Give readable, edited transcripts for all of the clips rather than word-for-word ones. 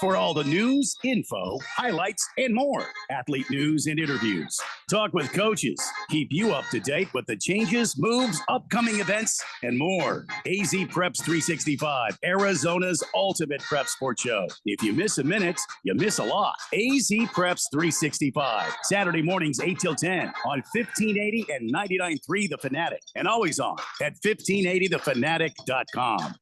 for all the news, info, highlights, and more. Athlete news and interviews. Talk with coaches. Keep you up to date with the changes, moves, upcoming events, and more. AZ Preps 365, Arizona's ultimate prep sports show. If you miss a minute, you miss a lot. AZ Preps 365, Saturday mornings 8 till 10 on 1580 and 99.3 The Fanatic, and always on at 1580thefanatic.com.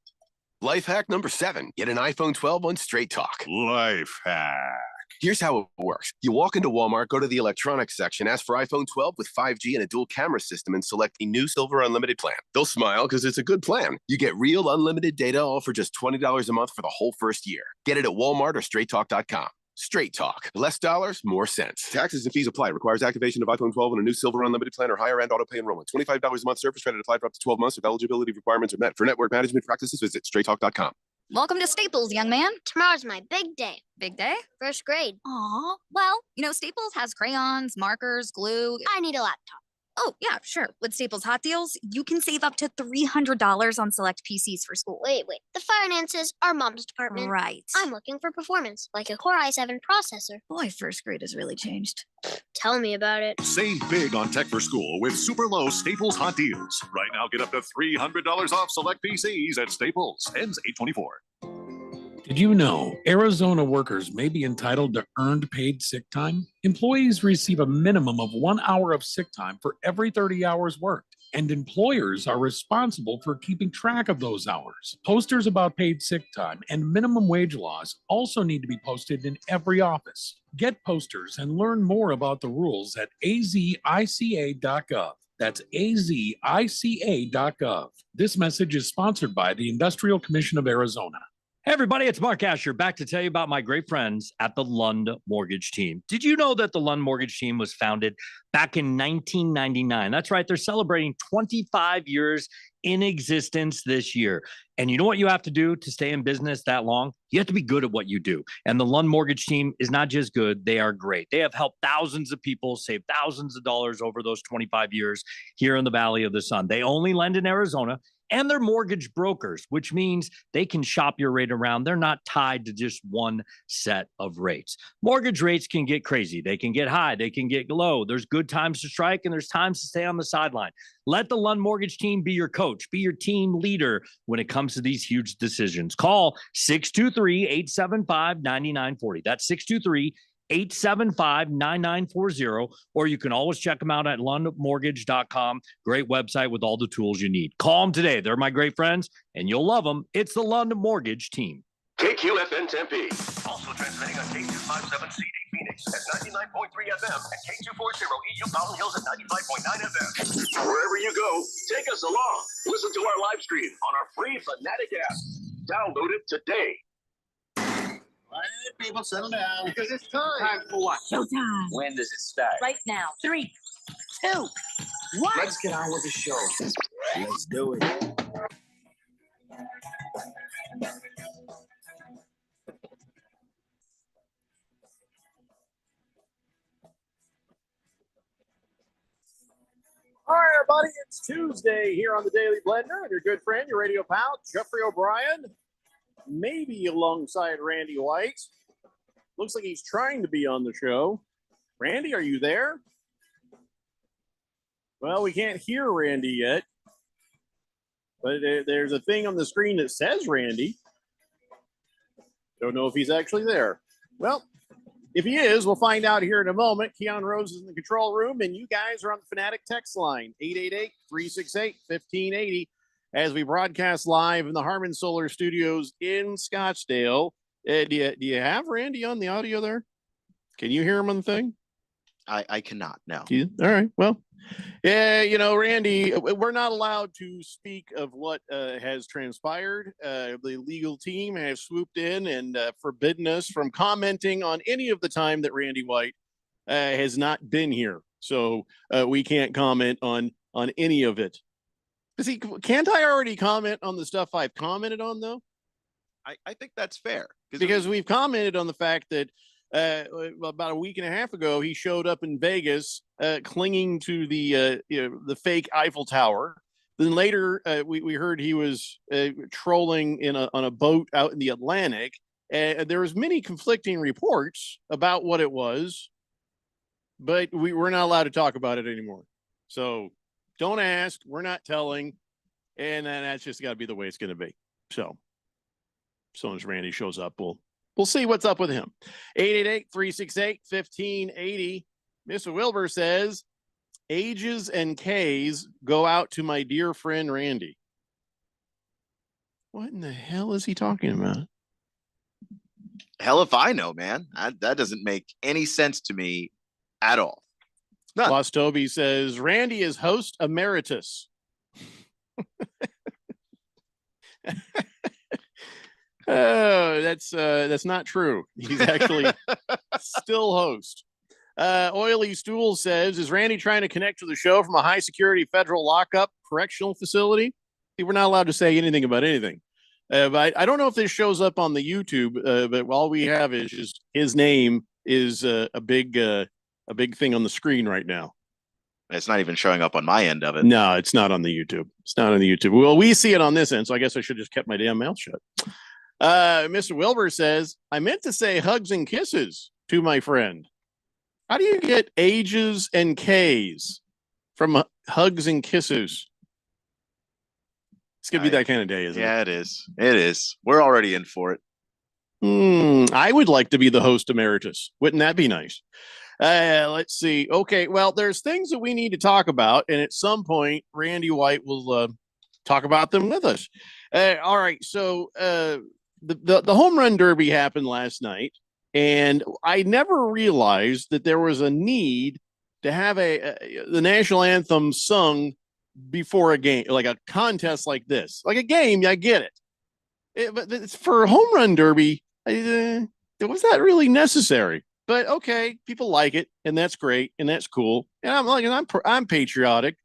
Life hack number 7, get an iPhone 12 on Straight Talk. Life hack. Here's how it works. You walk into Walmart, go to the electronics section, ask for iPhone 12 with 5G and a dual camera system, and select the new Silver Unlimited plan. They'll smile because it's a good plan. You get real unlimited data all for just $20 a month for the whole first year. Get it at Walmart or straighttalk.com. Straight Talk. Less dollars, more sense. Taxes and fees apply. Requires activation of iPhone 12 and a new Silver Unlimited plan or higher end auto pay enrollment. $25 a month surface credit applied for up to 12 months if eligibility requirements are met. For network management practices, visit straighttalk.com. Welcome to Staples, young man. Tomorrow's my big day. Big day? First grade. Aw. Well, Staples has crayons, markers, glue. I need a laptop. Oh, yeah, sure. With Staples Hot Deals, you can save up to $300 on select PCs for school. Wait. The finances are mom's department. Right. I'm looking for performance, like a Core i7 processor. Boy, first grade has really changed. Tell me about it. Save big on tech for school with super low Staples Hot Deals. Right now, get up to $300 off select PCs at Staples. Ends 8/24. Did you know Arizona workers may be entitled to earned paid sick time? Employees receive a minimum of 1 hour of sick time for every 30 hours worked, and employers are responsible for keeping track of those hours. Posters about paid sick time and minimum wage laws also need to be posted in every office. Get posters and learn more about the rules at azica.gov. That's azica.gov. This message is sponsored by the Industrial Commission of Arizona. Hey everybody, it's Mark Asher back to tell you about my great friends at the Lund Mortgage Team. Did you know that the Lund Mortgage Team was founded back in 1999? That's right, they're celebrating 25 years in existence this year. And you know what you have to do to stay in business that long? You have to be good at what you do. And the Lund Mortgage Team is not just good, they are great. They have helped thousands of people save thousands of dollars over those 25 years here in the Valley of the Sun. They only lend in Arizona. And they're mortgage brokers, which means they can shop your rate around. They're not tied to just one set of rates. Mortgage rates can get crazy. They can get high. They can get low. There's good times to strike and there's times to stay on the sideline. Let the Lund Mortgage Team be your coach, be your team leader when it comes to these huge decisions. Call 623-875-9940. That's 623-875-9940, or you can always check them out at lundmortgage.com. Great website with all the tools you need. Call them today. They're my great friends, and you'll love them. It's the Lund Mortgage Team. KQFN Tempe. Also transmitting on K257CD Phoenix at 99.3 FM and K240 EU Mountain Hills at 95.9 FM. Wherever you go, take us along. Listen to our live stream on our free Fanatic app. Download it today. All right, people, settle down. Because it's time. Time for what? Showtime. When does it start? Right now. 3, 2, 1. Let's get on with the show. Let's do it. All right, everybody, it's Tuesday here on the Daily Blender, and your good friend, your radio pal, Jeffrey O'Brien, maybe alongside Randy White. Looks like he's trying to be on the show. Randy, are you there? Well, we can't hear Randy yet, but there's a thing on the screen that says Randy. Don't know if he's actually there. Well, if he is, we'll find out here in a moment. Keon Rose is in the control room, and you guys are on the Fanatic text line, 888-368-1580, as we broadcast live in the Harmon Solar Studios in Scottsdale. Do you have Randy on the audio there? Can you hear him on the thing? I cannot, no. All right, well, yeah, Randy, we're not allowed to speak of what has transpired. The legal team has swooped in and forbidden us from commenting on any of the time that Randy White has not been here. So we can't comment on any of it. See, can't I already comment on the stuff I've commented on, though? I think that's fair. Because we've commented on the fact that about a week and a half ago, he showed up in Vegas clinging to the fake Eiffel Tower. Then later, we heard he was trolling on a boat out in the Atlantic. There was many conflicting reports about what it was, but we're not allowed to talk about it anymore. So don't ask. We're not telling. And then that's just got to be the way it's going to be. So as soon as Randy shows up, we'll see what's up with him. 888-368-1580. Mr. Wilbur says, Ages and K's go out to my dear friend Randy. What in the hell is he talking about? Hell if I know, man. That doesn't make any sense to me at all. None. Lost Toby says, Randy is host emeritus. Oh, that's not true. He's actually still host. Oily Stool says, is Randy trying to connect to the show from a high security federal lockup correctional facility? We're not allowed to say anything about anything. But I don't know if this shows up on the YouTube, but all we have is just his name is a big thing on the screen right now. It's not even showing up on my end of it. No, it's not on the YouTube. It's not on the YouTube. Well, we see it on this end, so I guess I should just kept my damn mouth shut. Mr. Wilbur says, I meant to say hugs and kisses to my friend. How do you get Ages and K's from hugs and kisses? It's going to be that kind of day, isn't it? Yeah, it is. It is. We're already in for it. I would like to be the host emeritus. Wouldn't that be nice? Let's see. Okay, well, there's things that we need to talk about, and at some point, Randy White will talk about them with us. All right, so the home run derby happened last night, and I never realized that there was a need to have the national anthem sung before a game, like a contest like this. Like a game, I get it, but it's for a home run derby. Was that really necessary? But okay, people like it, and that's great, and that's cool. And I'm patriotic,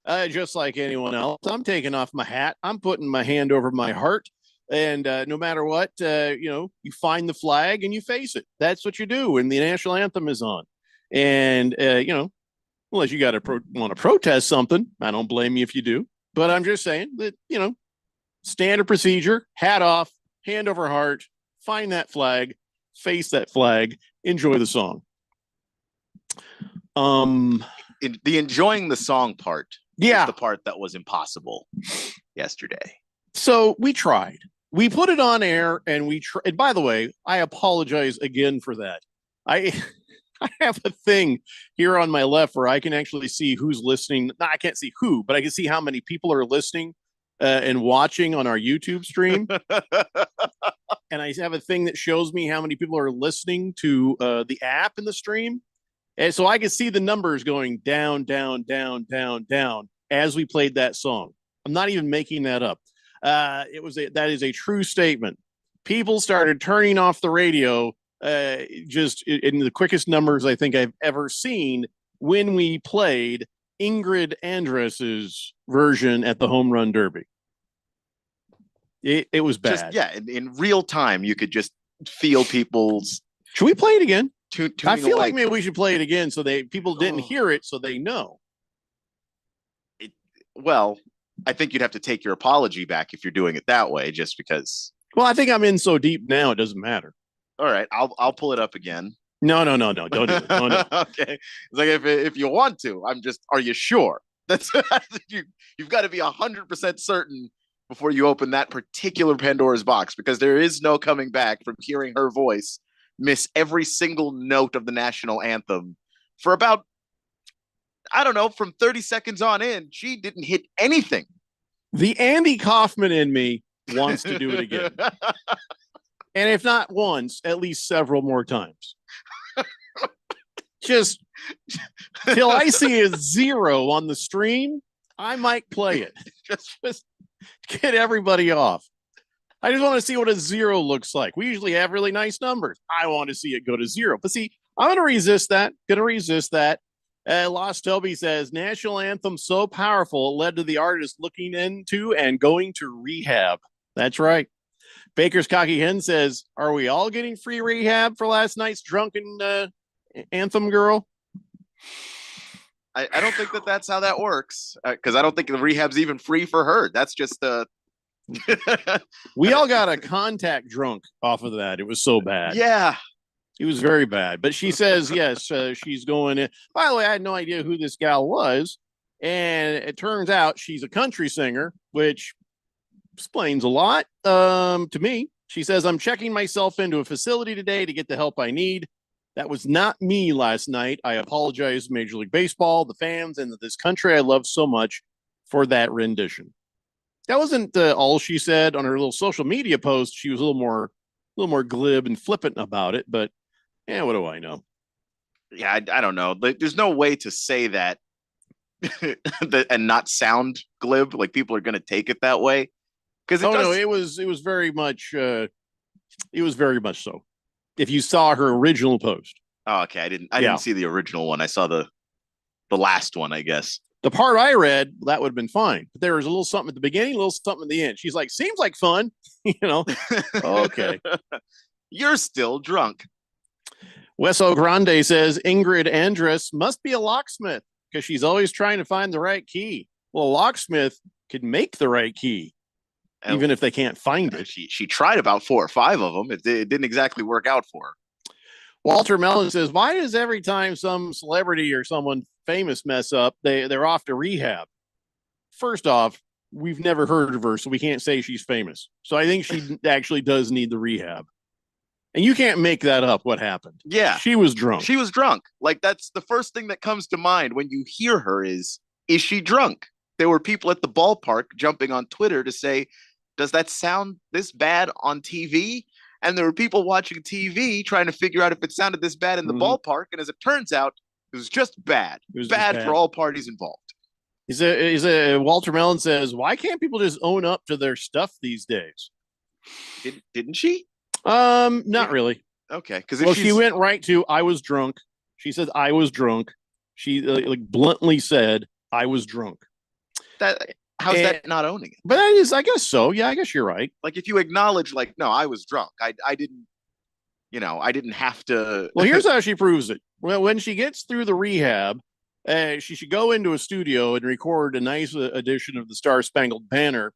just like anyone else. I'm taking off my hat. I'm putting my hand over my heart, and no matter what, you find the flag and you face it. That's what you do when the national anthem is on. And unless you got to want to protest something, I don't blame you if you do. But I'm just saying that standard procedure: hat off, hand over heart, find that flag, face that flag. Enjoy the song. The enjoying the song part, yeah, is the part that was impossible yesterday. So we tried. We put it on air, and and by the way, I apologize again for that. I have a thing here on my left where I can actually see who's listening. No, I can't see who, but I can see how many people are listening and watching on our YouTube stream. And I have a thing that shows me how many people are listening to the app in the stream. And so I can see the numbers going down, down, down, down, down as we played that song. I'm not even making that up. That is a true statement. People started turning off the radio just in the quickest numbers I think I've ever seen when we played Ingrid Andress's version at the Home Run Derby. It was bad. In real time, you could just feel people's. Should we play it again? I feel away. like maybe we should play it again so people didn't hear it, so they know. Well, I think you'd have to take your apology back if you're doing it that way, just because. Well, I think I'm in so deep now, it doesn't matter. All right, I'll pull it up again. No, don't do it. Oh, no. Okay, it's like if you want to, are you sure? That's you've got to be 100% certain before you open that particular Pandora's box, because there is no coming back from hearing her voice miss every single note of the national anthem for about, I don't know, from 30 seconds on in, she didn't hit anything. The Andy Kaufman in me wants to do it again. And if not once, at least several more times. Just till I see a 0 on the stream, I might play it. Just get everybody off. I just want to see what a 0 looks like. We usually have really nice numbers. I want to see it go to 0. But see, I'm going to resist that. Lost Toby says, national anthem so powerful, it led to the artist looking into and going to rehab. That's right. Baker's Cocky Hen says, are we all getting free rehab for last night's drunken anthem girl? I don't think that's how that works, because I don't think the rehab's even free for her. That's just We all got a contact drunk off of that. It was so bad. Yeah. It was very bad. But she says, yes, she's going in. By the way, I had no idea who this gal was. And it turns out she's a country singer, which explains a lot to me. She says, I'm checking myself into a facility today to get the help I need. That was not me last night. I apologize, Major League Baseball, the fans, and this country I love so much for that rendition. That wasn't all she said on her little social media post. She was a little more glib and flippant about it. But yeah, what do I know? Yeah, I don't know. There's no way to say that and not sound glib. Like people are going to take it that way. Because no, it was very much so. If you saw her original post. Oh, okay. I didn't see the original one. I saw the last one, I guess. The part I read, that would have been fine. But there was a little something at the beginning, a little something at the end. She's like, seems like fun. Okay. You're still drunk. Weso Grande says Ingrid Andress must be a locksmith because she's always trying to find the right key. Well, a locksmith could make the right key, even if they can't find it. She tried about 4 or 5 of them. It didn't exactly work out for her. Walter Mellon says, why does every time some celebrity or someone famous mess up, they're off to rehab? First off, we've never heard of her, so we can't say she's famous. So I think she actually does need the rehab. And you can't make that up, what happened. Yeah. She was drunk. She was drunk. Like, that's the first thing that comes to mind when you hear her is she drunk? There were people at the ballpark jumping on Twitter to say, does that sound this bad on TV? And there were people watching TV trying to figure out if it sounded this bad in the ballpark. And as it turns out, it was just bad. It was bad for all parties involved. Walter Mellon says, why can't people just own up to their stuff these days? Didn't she? Not really. Okay. Because she went right to, I was drunk. She said, I was drunk. She bluntly said, I was drunk. How's that not owning it? But I guess so. Yeah, I guess you're right. Like if you acknowledge, like, no, I was drunk. I didn't have to. Well, here's how she proves it. Well, when she gets through the rehab, she should go into a studio and record a nice edition of the Star Spangled Banner.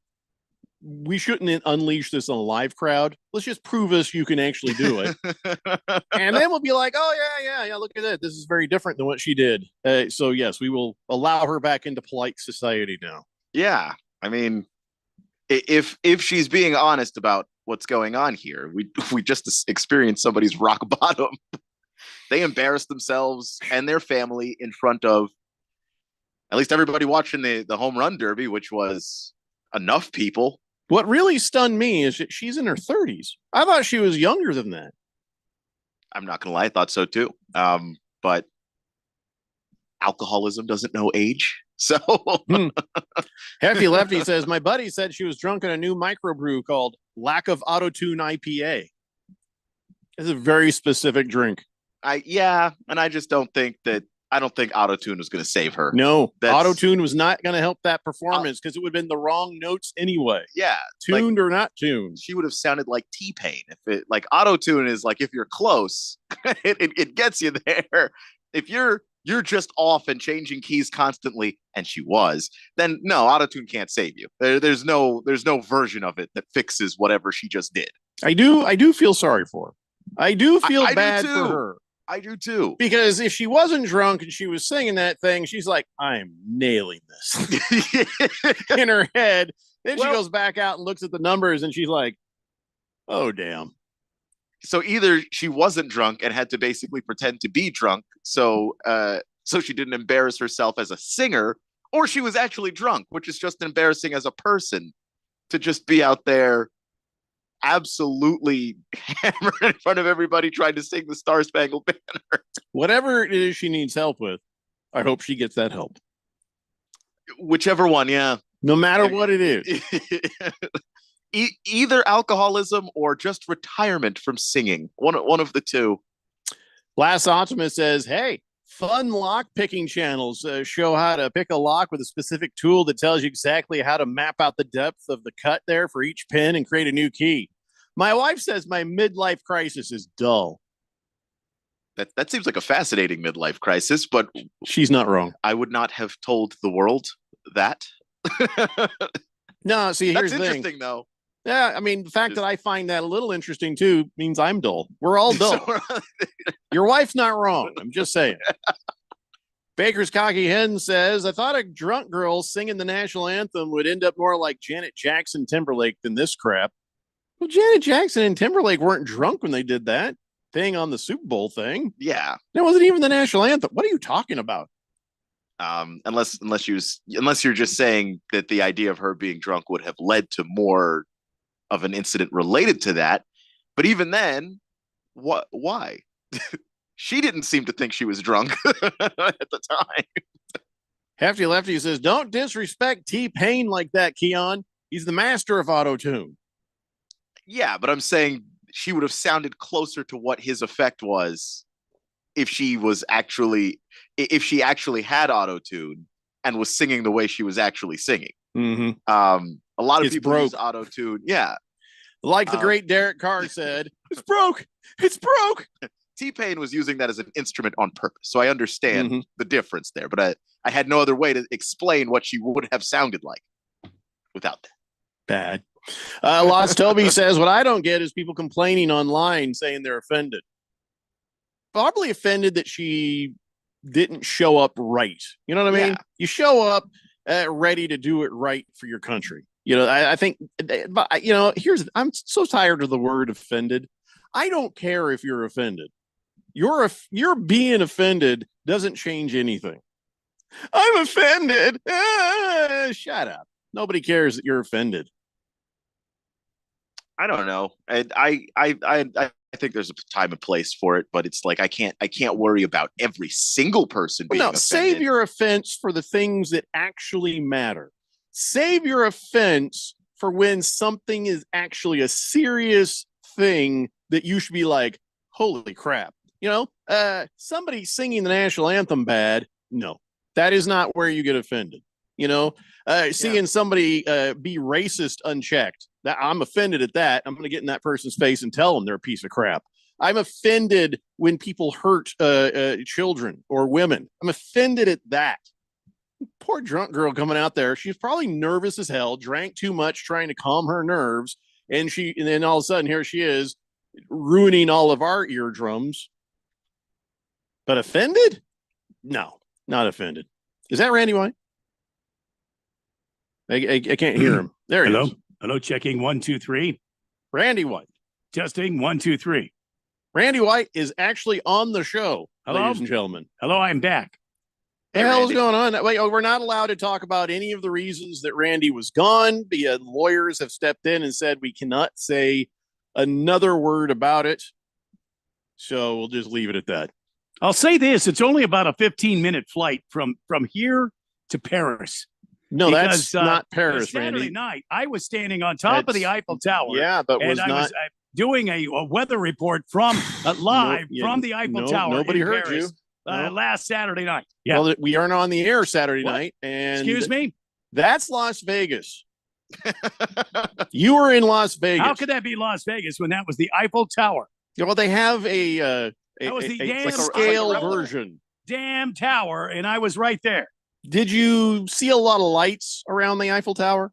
We shouldn't unleash this on a live crowd. Let's just prove us you can actually do it. And then we'll be like, oh, yeah, look at that. This is very different than what she did. So, yes, we will allow her back into polite society now. Yeah. I mean, if she's being honest about what's going on here, we just experienced somebody's rock bottom. They embarrassed themselves and their family in front of at least everybody watching the home run derby, which was enough people. What really stunned me is that she's in her 30s. I thought she was younger than that. I'm not going to lie. I thought so too. But alcoholism doesn't know age. So Hefty Lefty says, my buddy said she was drunk in a new microbrew called Lack of Auto-Tune IPA. It's a very specific drink. And I just don't think Auto-Tune was going to save her. No, Auto-Tune was not going to help that performance because it would have been the wrong notes anyway. Yeah. Tuned or not tuned. She would have sounded like T-Pain. If it like Auto-Tune is like, if you're close, it gets you there. If you're just off and changing keys constantly, and she was, then no, Auto-Tune can't save you. There's no version of it that fixes whatever she just did. I do feel sorry for her. I do feel bad for her. I do too. Because if she wasn't drunk and she was singing that thing, she's like, I'm nailing this in her head. Then she goes back out and looks at the numbers and she's like, oh, damn. So either she wasn't drunk and had to basically pretend to be drunk, so she didn't embarrass herself as a singer, or she was actually drunk, which is just embarrassing as a person to just be out there absolutely hammered in front of everybody trying to sing the Star Spangled Banner. Whatever it is she needs help with, I hope she gets that help. Whichever one, yeah. No matter what it is. Either alcoholism or just retirement from singing. One of the two. Last Optimist says, hey, fun lock picking channels show how to pick a lock with a specific tool that tells you exactly how to map out the depth of the cut there for each pin and create a new key. My wife says my midlife crisis is dull. That seems like a fascinating midlife crisis, but she's not wrong. I would not have told the world that. No, see, here's That's the thing. interesting, though. Yeah, I mean, the fact that I find that a little interesting too means I'm dull. We're all dull. Your wife's not wrong. I'm just saying. Baker's Cocky Hen says, I thought a drunk girl singing the national anthem would end up more like Janet Jackson Timberlake than this crap. Well, Janet Jackson and Timberlake weren't drunk when they did that thing on the Super Bowl thing. Yeah. That wasn't even the national anthem. What are you talking about? Unless you're just saying that the idea of her being drunk would have led to more of an incident related to that. But even then, why? She didn't seem to think she was drunk at the time. Hefty Lefty says, don't disrespect T-Pain like that, Keon. He's the master of auto-tune. Yeah, but I'm saying she would have sounded closer to what his effect was if she actually had auto-tune and was singing the way she was actually singing. Mm-hmm. A lot of It's people broke. use auto-tune. Yeah. Like the great Derek Carr said, it's broke. It's broke. T-Pain was using that as an instrument on purpose. So I understand the difference there, but I had no other way to explain what she would have sounded like without that. Bad. Lost Toby says, what I don't get is people complaining online saying they're offended. Probably offended that she didn't show up right. You know what I mean? Yeah. You show up ready to do it right for your country. You know, I think, but you know, I'm so tired of the word offended. I don't care if you're offended. You're being offended doesn't change anything. I'm offended. Shut up. Nobody cares that you're offended. I don't know. I think there's a time and place for it, but it's like I can't worry about every single person being offended. Save your offense for the things that actually matter. Save your offense for when something is actually a serious thing that you should be like, holy crap. You know, somebody singing the national anthem bad. No, that is not where you get offended. You know, seeing somebody be racist unchecked, that I'm offended at that. I'm going to get in that person's face and tell them they're a piece of crap. I'm offended when people hurt children or women. I'm offended at that. Poor drunk girl coming out there. She's probably nervous as hell, drank too much, trying to calm her nerves. And then all of a sudden, here she is ruining all of our eardrums. But offended? No, not offended. Is that Randy White? I can't hear him. There he is. Hello, checking 1, 2, 3. Randy White. Testing 1, 2, 3. Randy White is actually on the show, Hello? ladies and gentlemen. Hello, I'm back. What the hell is going on? Wait, we're not allowed to talk about any of the reasons that Randy was gone. The lawyers have stepped in and said we cannot say another word about it. So we'll just leave it at that. I'll say this. It's only about a 15-minute flight from here to Paris. No, Because, that's not Paris, Saturday Randy. night, I was standing on top of the Eiffel Tower. Yeah, but was and I not. was doing a weather report from live from the Eiffel Tower. Nobody in heard Paris, you. No. last Saturday night. Yeah. Well, we aren't on the air Saturday What? night. And Excuse me? That's Las Vegas. You were in Las Vegas. How could that be Las Vegas when that was the Eiffel Tower? Well, they have a That was the a damn scale Eiffel version. Damn tower, and I was right there. Did you see a lot of lights around the Eiffel Tower?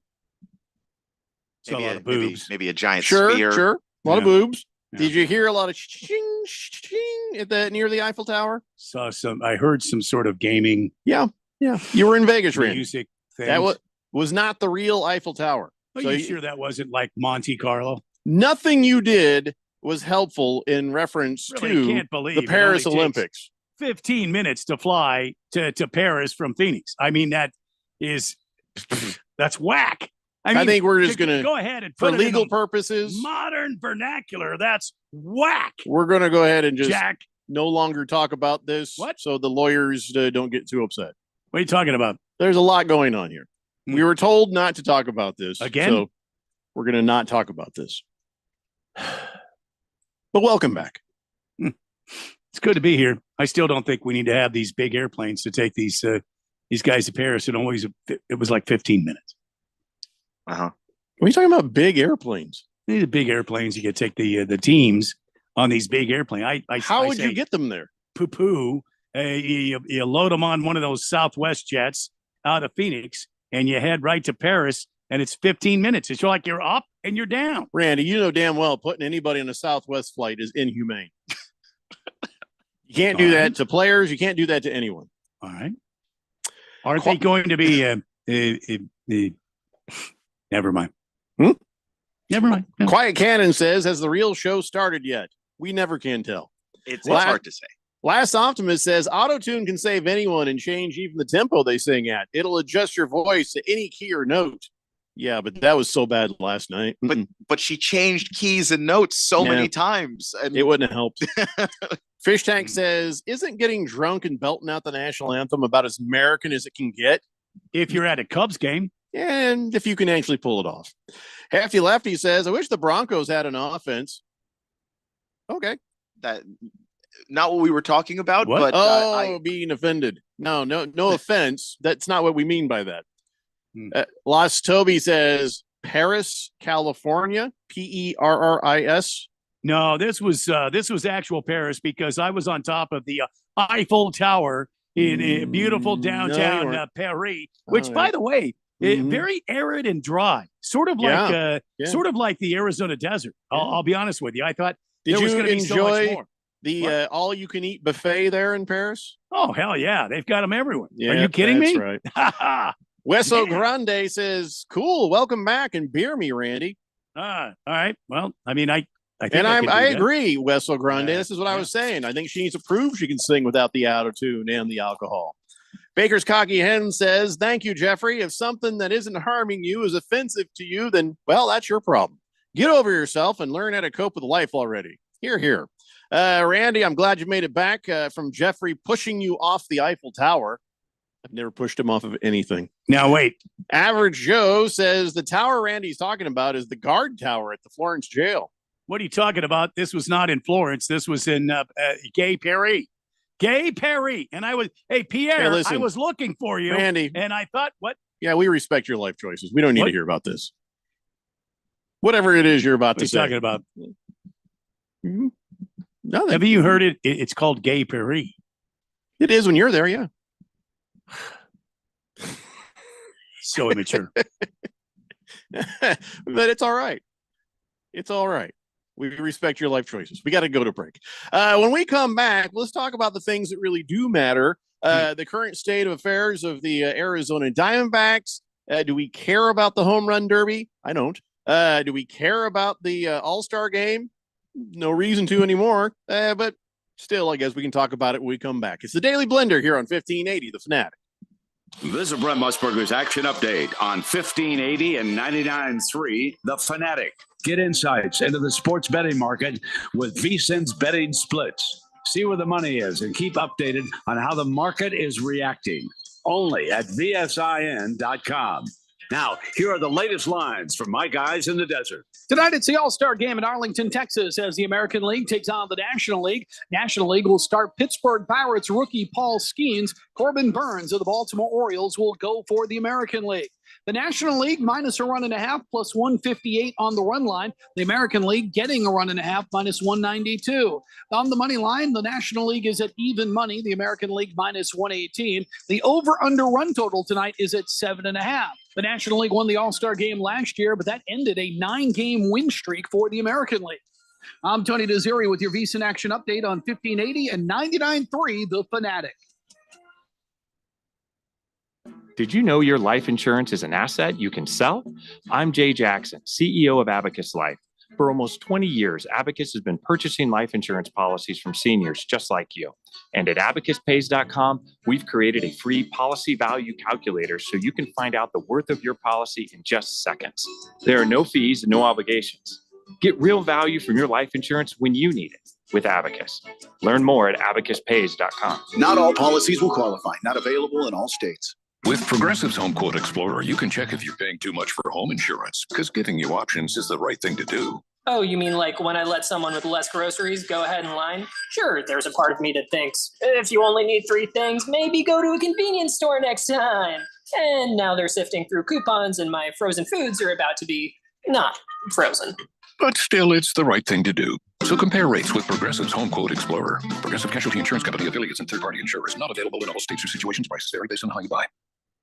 Saw a lot of boobs. Maybe a giant Sure, sphere. sure. A lot of Yeah. boobs. Yeah. Did you hear a lot of ching, ching at near the Eiffel Tower? I heard some sort of gaming Yeah. You were in Vegas, Randy. music thing. That was not the real Eiffel Tower. Are So you sure that wasn't like Monte Carlo? Nothing you did was helpful in reference Really to can't believe the it Paris only takes Olympics. 15 minutes to fly to Paris from Phoenix. I mean, that's whack. I think we're just going to, go ahead and for put it in legal the purposes, modern vernacular. That's whack. we're going to go ahead and just Jack, no longer talk about this. What? So the lawyers don't get too upset. what are you talking about? There's a lot going on here. Hmm. We were told not to talk about this. Again? So we're going to not talk about this. But welcome back. It's good to be here. I still don't think we need to have these big airplanes to take these guys to Paris. It was like 15 minutes. Uh-huh. What are you talking about? Big airplanes? These are big airplanes. You could take the teams on these big airplanes. How would you get them there? Poo-poo. You load them on one of those Southwest jets out of Phoenix, and you head right to Paris and it's 15 minutes. It's like you're up and you're down. Randy, you know damn well putting anybody on a Southwest flight is inhumane. You can't do that to players. You can't do that to anyone. All right. Aren't they going to be never mind. Never mind. Quiet Cannon says, has the real show started yet? We never can tell. It's hard to say. Last Optimist says, auto-tune can save anyone and change even the tempo they sing at. It'll adjust your voice to any key or note. Yeah, but that was so bad last night. But she changed keys and notes so many times. And it wouldn't have helped. Fish Tank says, isn't getting drunk and belting out the national anthem about as American as it can get? If you're at a Cubs game. And if you can actually pull it off. Hefty Lefty says, I wish the Broncos had an offense. Okay. That not what we were talking about, what? But being offended. No offense. That's not what we mean by that. Lost Toby says Paris, California, Perris. No, this was actual Paris because I was on top of the Eiffel Tower in beautiful downtown Paris, which, by the way, very arid and dry, sort of like the Arizona desert. I'll be honest with you. I thought Did you was enjoy so much more. The all-you-can-eat buffet there in Paris? Oh hell yeah, they've got them everywhere. Yeah, Are you kidding me? Right. Weso Grande says, "Cool, welcome back and beer me, Randy." All right. Well, I mean, I agree, Weso Grande. This is what I was saying. I think she needs to prove she can sing without the auto-tune and the alcohol. Baker's Cocky Hen says, thank you, Jeffrey. If something that isn't harming you is offensive to you, then, well, that's your problem. Get over yourself and learn how to cope with life already. Here. Randy, I'm glad you made it back from Jeffrey pushing you off the Eiffel Tower. I've never pushed him off of anything. Now, wait. Average Joe says the tower Randy's talking about is the guard tower at the Florence jail. What are you talking about? This was not in Florence. This was in Gay Paris. Gay Paris. And I was, hey, Pierre, hey, listen, I was looking for you. Randy. And I thought, what? Yeah, we respect your life choices. We don't need to hear about this. Whatever it is you're about to say. What are you talking about? Nothing. Have you heard it? It's called Gay Paris. It is when you're there, yeah. So immature. But it's all right. It's all right. We respect your life choices. We got to go to break. When we come back, let's talk about the things that really do matter. The current state of affairs of the Arizona Diamondbacks. Do we care about the home run derby? I don't. Do we care about the All-Star game? No reason to anymore. But still, I guess we can talk about it when we come back. It's the Daily Blender here on 1580, The Fanatic. This is Brent Musburger's action update on 1580 and 99.3 The Fanatic. Get insights into the sports betting market with VSiN's betting splits. See where the money is and keep updated on how the market is reacting. Only at VSIN.com. Now, here are the latest lines from my guys in the desert. Tonight, it's the All-Star game in Arlington, Texas, as the American League takes on the National League. National League will start Pittsburgh Pirates rookie Paul Skeens. Corbin Burns of the Baltimore Orioles will go for the American League. The National League minus a run and a half, plus 158 on the run line. The American League getting a run and a half, minus 192. On the money line, the National League is at even money. The American League minus 118. The over-under run total tonight is at 7.5. The National League won the All-Star game last year, but that ended a 9-game win streak for the American League. I'm Tony Desiri with your VSiN Action Update on 1580 and 99.3 The Fanatic. Did you know your life insurance is an asset you can sell? I'm Jay Jackson, CEO of Abacus Life. For almost 20 years, Abacus has been purchasing life insurance policies from seniors just like you. And at abacuspays.com, we've created a free policy value calculator so you can find out the worth of your policy in just seconds. There are no fees and no obligations. Get real value from your life insurance when you need it with Abacus. Learn more at abacuspays.com. Not all policies will qualify. Not available in all states. With Progressive's Home Quote Explorer, you can check if you're paying too much for home insurance, because giving you options is the right thing to do. Oh, you mean like when I let someone with less groceries go ahead in line? Sure, there's a part of me that thinks, if you only need 3 things, maybe go to a convenience store next time. And now they're sifting through coupons and my frozen foods are about to be not frozen. But still, it's the right thing to do. So compare rates with Progressive's Home Quote Explorer. Progressive Casualty Insurance Company affiliates and third-party insurers. Not available in all states or situations. Prices vary based on how you buy.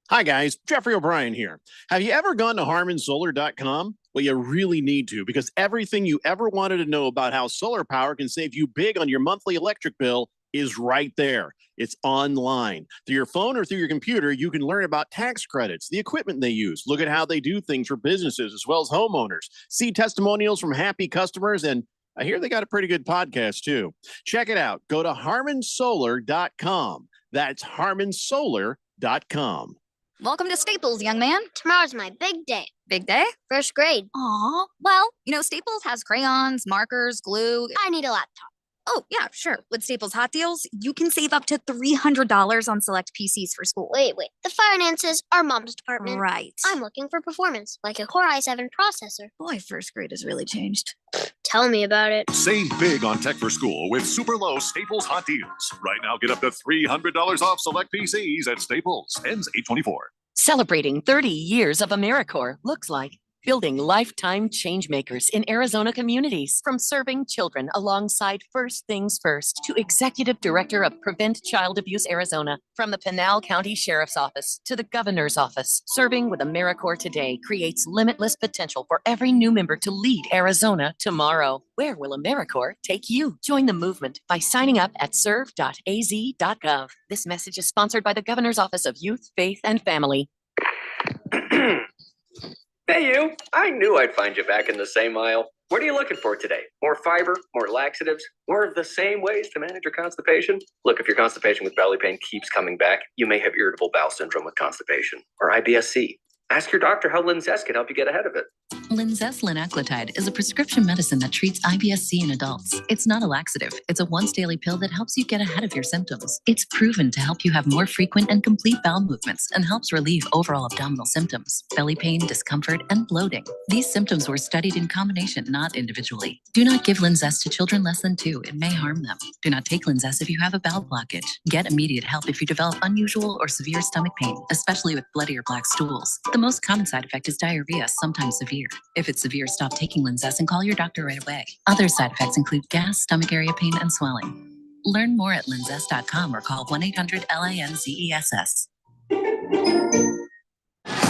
Hi, guys. Jeffrey O'Brien here. Have you ever gone to HarmonSolar.com? Well, you really need to, because everything you ever wanted to know about how solar power can save you big on your monthly electric bill is right there. It's online. Through your phone or through your computer, you can learn about tax credits, the equipment they use, look at how they do things for businesses as well as homeowners, see testimonials from happy customers, and I hear they got a pretty good podcast too. Check it out. Go to HarmonSolar.com. That's HarmonSolar.com. Welcome to Staples, young man. Tomorrow's my big day. Big day? First grade. Aw. Well, Staples has crayons, markers, glue. I need a laptop. Oh, yeah, sure. With Staples Hot Deals, you can save up to $300 on select PCs for school. Wait. The finances are mom's department. Right. I'm looking for performance, like a Core i7 processor. Boy, first grade has really changed. Tell me about it. Save big on tech for school with super low Staples hot deals. Right now, get up to $300 off select PCs at Staples. Ends 8/24. Celebrating 30 years of AmeriCorps looks like building lifetime change makers in Arizona communities. From serving children alongside First Things First to Executive Director of Prevent Child Abuse Arizona. From the Pinal County Sheriff's Office to the Governor's Office, serving with AmeriCorps today creates limitless potential for every new member to lead Arizona tomorrow. Where will AmeriCorps take you? Join the movement by signing up at serve.az.gov. This message is sponsored by the Governor's Office of Youth, Faith, and Family. Hey, you. I knew I'd find you back in the same aisle. What are you looking for today? More fiber, more laxatives, more of the same ways to manage your constipation? Look, if your constipation with belly pain keeps coming back, you may have irritable bowel syndrome with constipation or IBS-C. Ask your doctor how Linzess can help you get ahead of it. Linzess linaclotide is a prescription medicine that treats IBS-C in adults. It's not a laxative. It's a once-daily pill that helps you get ahead of your symptoms. It's proven to help you have more frequent and complete bowel movements and helps relieve overall abdominal symptoms, belly pain, discomfort, and bloating. These symptoms were studied in combination, not individually. Do not give Linzess to children less than 2. It may harm them. Do not take Linzess if you have a bowel blockage. Get immediate help if you develop unusual or severe stomach pain, especially with bloody or black stools. The most common side effect is diarrhea, sometimes severe. If it's severe, stop taking Linzess and call your doctor right away. Other side effects include gas, stomach area pain, and swelling. Learn more at linzess.com or call 1-800-LINZESS.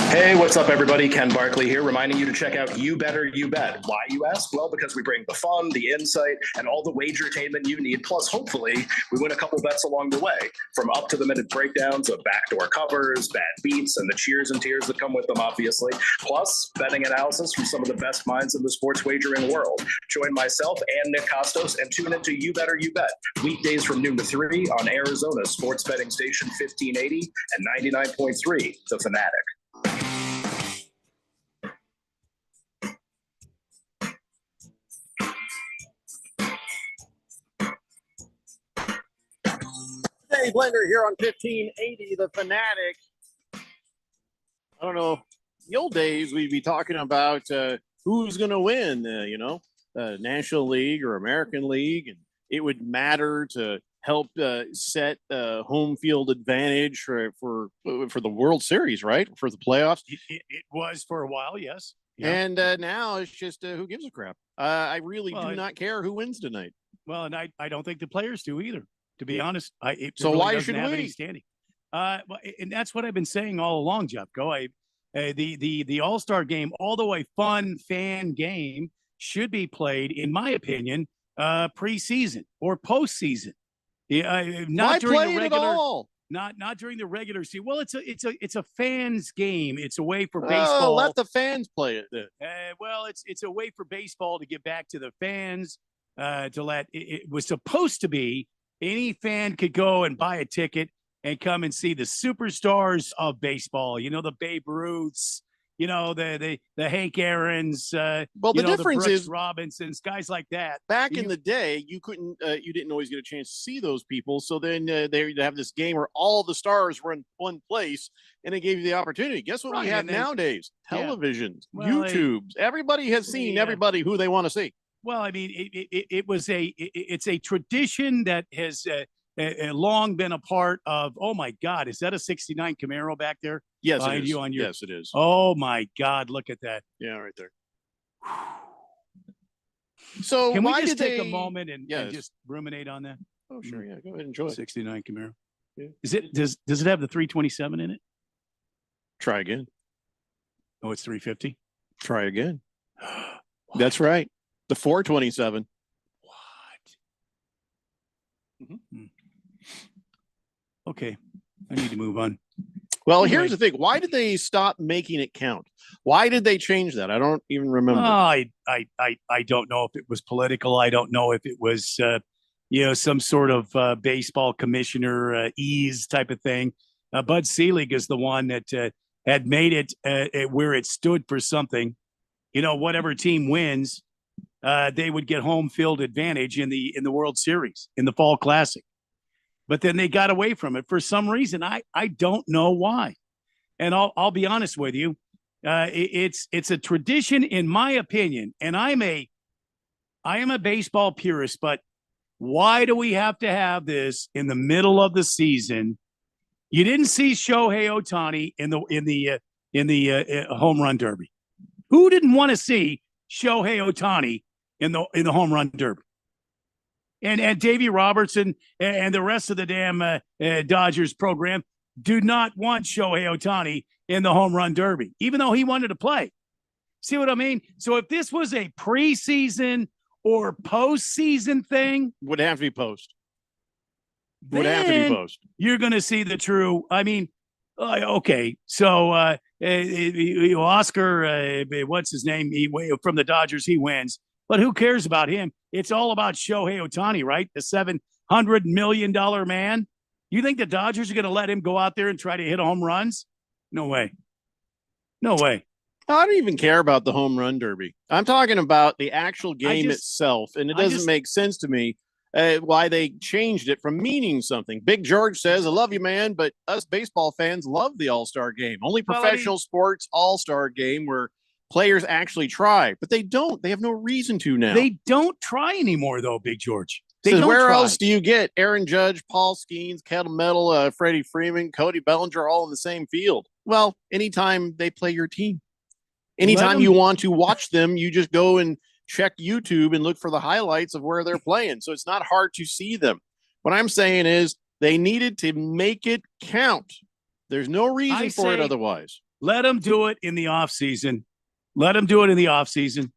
Hey, what's up, everybody? Ken Barkley here, reminding you to check out You Better You Bet. Why, you ask? Well, because we bring the fun, the insight, and all the wagertainment you need. Plus, hopefully, we win a couple bets along the way. From up-to-the-minute breakdowns of backdoor covers, bad beats, and the cheers and tears that come with them, obviously. Plus, betting analysis from some of the best minds in the sports wagering world. Join myself and Nick Costos and tune into You Better You Bet. Weekdays from noon to 3 on Arizona's sports betting station 1580 and 99.3, The Fanatic. Dave Blender here on 1580, The Fanatic. I don't know. The old days, we'd be talking about who's going to win, National League or American League, and it would matter to help set home field advantage for the World Series, right? For the playoffs. It was for a while, yes. Yeah. And now it's just who gives a crap. I really do not care who wins tonight. Well, and I don't think the players do either, to be honest. So really why should have we? any standing. Well, and that's what I've been saying all along, Jeff. The All-Star game, although a fun fan game, should be played, in my opinion, preseason or postseason. Not why during play the it regular. at all? Not during the regular season. Well, it's a fans game. It's a way for baseball. Oh, let the fans play it then. Well, it's a way for baseball to get back to the fans. To let it was supposed to be any fan could go and buy a ticket and come and see the superstars of baseball. The Babe Ruths. The Hank Aaron's. Well, the difference the Brooks is Robinsons, guys like that. Back in the day, you didn't always get a chance to see those people. So then they'd have this game where all the stars were in one place, and it gave you the opportunity. Guess what we have nowadays? Televisions, YouTubes. Everybody has seen everybody who they want to see. Well, I mean, it's a tradition that has long been a part of. Oh my God, is that a '69 Camaro back there? Yes, behind it is. you on your, yes, it is. Oh my God, look at that. Yeah, right there. So can we why just did take they... a moment and just ruminate on that? Oh, sure, yeah. Go ahead and enjoy it. '69 Camaro. Yeah. Does it have the 327 in it? Try again. Oh, it's 350. Try again. That's right. The 427. Okay, I need to move on. Well, Anyway. here's the thing. Why did they stop making it count? Why did they change that? I don't even remember. I don't know if it was political. I don't know if it was, some sort of baseball commissioner ease type of thing. Bud Selig is the one that had made it where it stood for something. Whatever team wins, they would get home field advantage in the World Series, in the Fall Classic. But then they got away from it for some reason. I don't know why. And I'll be honest with you. It's a tradition, in my opinion, and I am a baseball purist, but why do we have to have this in the middle of the season? You didn't see Shohei Ohtani in the home run derby. Who didn't want to see Shohei Ohtani in the home run derby? And Davey Robertson and the rest of the damn Dodgers program do not want Shohei Ohtani in the home run derby, even though he wanted to play. See what I mean? So if this was a preseason or postseason thing, would have to be post. Would have to be post. You're going to see the true. I mean, okay. So Oscar, what's his name? From the Dodgers, he wins. But who cares about him? It's all about Shohei Ohtani, right? The $700 million man. You think the Dodgers are going to let him go out there and try to hit home runs? No way. No way. I don't even care about the home run derby. I'm talking about the actual game itself, and it doesn't make sense to me why they changed it from meaning something. Big George says, I love you, man, but us baseball fans love the All-Star game. Only professional sports All-Star game where players actually try, but they don't. They have no reason to now. They don't try anymore, though, Big George. Where else do you get Aaron Judge, Paul Skeens, Kettle Metal, Freddie Freeman, Cody Bellinger all in the same field? Well, anytime they play your team. Anytime you want to watch them, you just go and check YouTube and look for the highlights of where they're playing. So it's not hard to see them. What I'm saying is they needed to make it count. There's no reason for it otherwise. Let them do it in the offseason. Let them do it in the offseason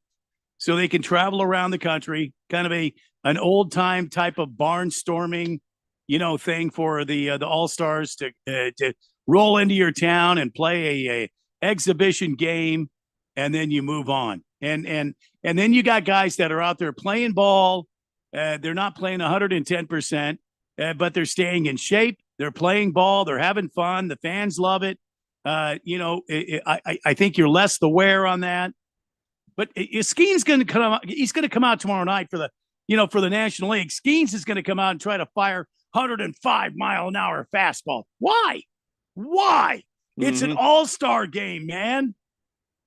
so they can travel around the country, kind of an old-time type of barnstorming, thing for the All-Stars to roll into your town and play a exhibition game, and then you move on. And then you got guys that are out there playing ball. They're not playing 110%, but they're staying in shape. They're playing ball. They're having fun. The fans love it. I think you're less the wear on that. But Skeens going to come out. He's going to come out tomorrow night for the National League. Skeens is going to come out and try to fire 105-mile-an-hour fastball. Why? It's an all-star game, man.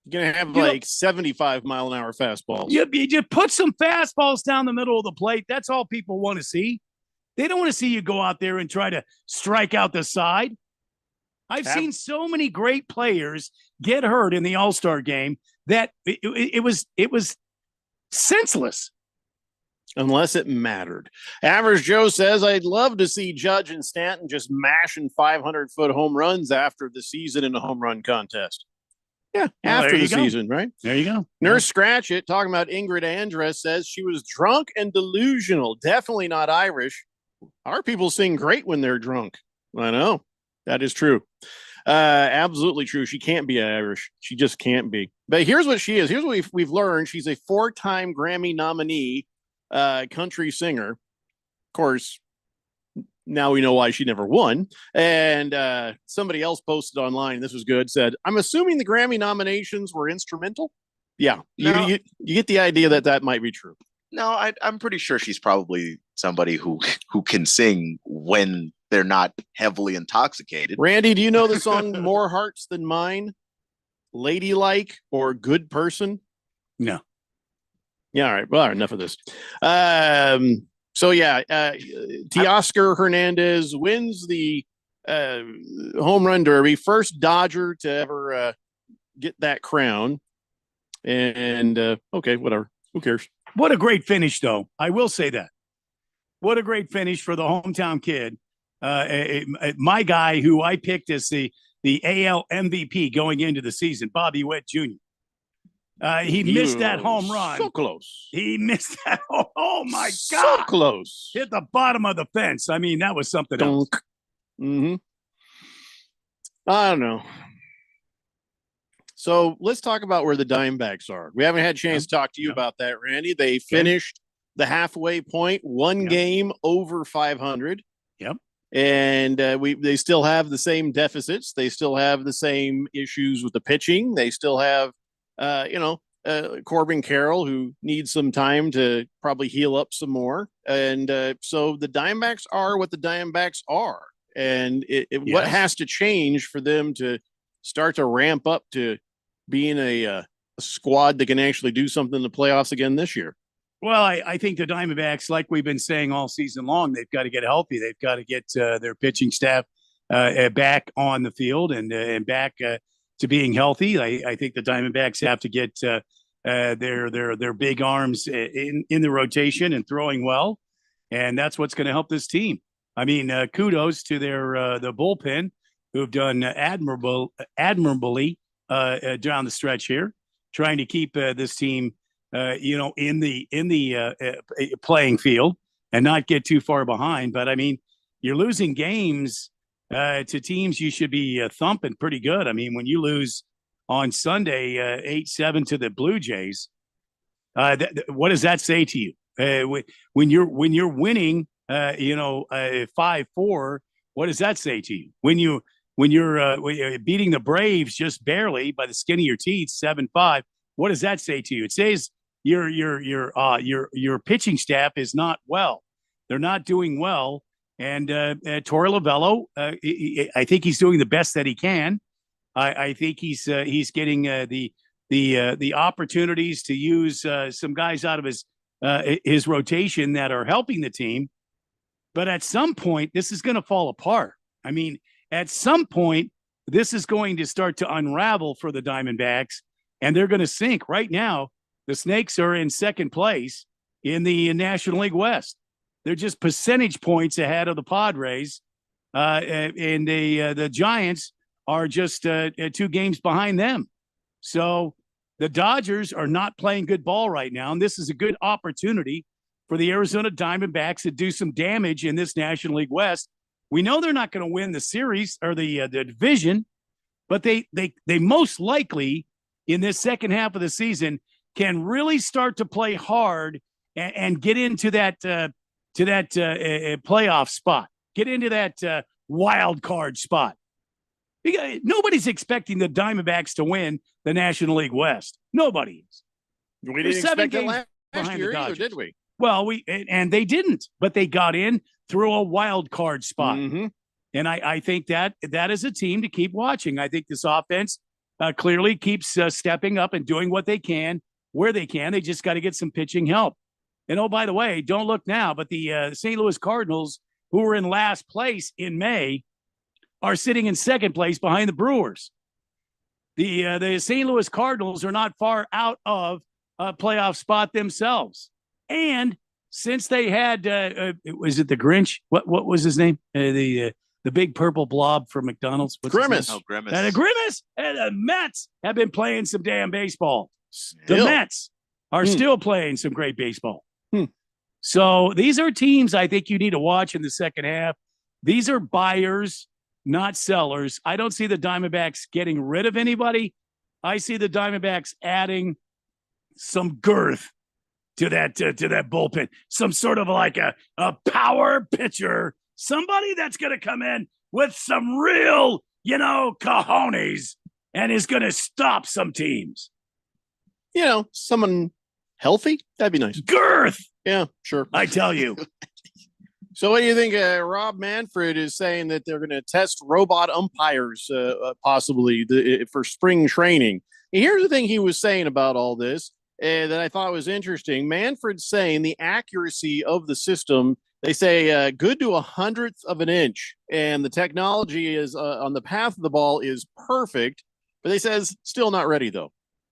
You're going to have like 75-mile-an-hour fastballs. You just put some fastballs down the middle of the plate. That's all people want to see. They don't want to see you go out there and try to strike out the side. I've seen so many great players get hurt in the All-Star game that it was senseless. Unless it mattered. Average Joe says, I'd love to see Judge and Stanton just mashing 500-foot home runs after the season in a home run contest. Yeah, after the season, right? There you go. Nurse Scratch It, talking about Ingrid Andress, says she was drunk and delusional. Definitely not Irish. Our people sing great when they're drunk. I know. That is true. Absolutely true. She can't be Irish. She just can't be. But here's what she is. Here's what we've learned. She's a 4-time Grammy nominee country singer. Of course, now we know why she never won. And somebody else posted online, this was good, said, I'm assuming the Grammy nominations were instrumental. Yeah, you get the idea that might be true. No, I'm pretty sure she's probably somebody who can sing when they're not heavily intoxicated. Randy, do you know the song More Hearts Than Mine? Ladylike or Good Person? No. Yeah, all right. Well, all right, enough of this. Teoscar Hernandez wins the home run derby. First Dodger to ever get that crown. And okay, whatever. Who cares? What a great finish, though. I will say that. What a great finish for the hometown kid. My guy who I picked as the the AL MVP going into the season, Bobby Witt Jr. He missed that home run. So close. He missed that. Oh my So God. close. Hit the bottom of the fence. I mean, that was something else. Mm-hmm. I don't know. So let's talk about where the Diamondbacks are. We haven't had a chance to talk to you about that, Randy. They finished the halfway point, one game over 500. Yep. And they still have the same deficits. They still have the same issues with the pitching. They still have, Corbin Carroll, who needs some time to probably heal up some more. And so the Diamondbacks are what the Diamondbacks are. And what has to change for them to start to ramp up to being a squad that can actually do something in the playoffs again this year? Well, I think the Diamondbacks, like we've been saying all season long, they've got to get healthy. They've got to get their pitching staff back on the field and back to being healthy. I think the Diamondbacks have to get their big arms in the rotation and throwing well, and that's what's going to help this team. I mean, kudos to the bullpen, who've done admirably down the stretch here, trying to keep this team, in the playing field and not get too far behind. But I mean, you're losing games to teams you should be thumping pretty good. I mean, when you lose on Sunday 8-7 to the Blue Jays, what does that say to you? When you're winning, 5-4, what does that say to you? When you're beating the Braves just barely by the skin of your teeth, 7-5, what does that say to you? It says your pitching staff is not well. They're not doing well. And Torey Lovullo, I think he's doing the best that he can. I think he's getting the opportunities to use some guys out of his rotation that are helping the team. But at some point, this is going to fall apart. I mean, at some point, this is going to start to unravel for the Diamondbacks, and they're going to sink. Right now, the Snakes are in second place in the National League West. They're just percentage points ahead of the Padres, and the Giants are just 2 games behind them. So the Dodgers are not playing good ball right now, and this is a good opportunity for the Arizona Diamondbacks to do some damage in this National League West. We know they're not going to win the series or the division, but they most likely in this second half of the season can really start to play hard and get into that playoff spot, get into that wild card spot. Nobody's expecting the Diamondbacks to win the National League West. Nobody is. We didn't expect it last year either, did we? Well, and they didn't, but they got in through a wild card spot. Mm-hmm. And I think that is a team to keep watching. I think this offense clearly keeps stepping up and doing what they can, where they can. They just got to get some pitching help. And oh, by the way, don't look now, but the St. Louis Cardinals, who were in last place in May, are sitting in second place behind the Brewers. The St. Louis Cardinals are not far out of a playoff spot themselves. And since they had, was it the Grinch? What was his name? The big purple blob from McDonald's. Grimace. Oh, Grimace. Grimace and the Mets have been playing some damn baseball. The Mets are still playing some great baseball. So these are teams I think you need to watch in the second half. These are buyers, not sellers. I don't see the Diamondbacks getting rid of anybody. I see the Diamondbacks adding some girth to that bullpen, some sort of like a power pitcher, somebody that's going to come in with some real, cojones and is going to stop some teams. Someone healthy, that'd be nice. Girth. Yeah, sure. I tell you. So what do you think? Rob Manfred is saying that they're going to test robot umpires possibly for spring training. And here's the thing he was saying about all this that I thought was interesting. Manfred's saying the accuracy of the system, they say good to 1/100th of an inch. And the technology is on the path of the ball is perfect. But they says still not ready, though.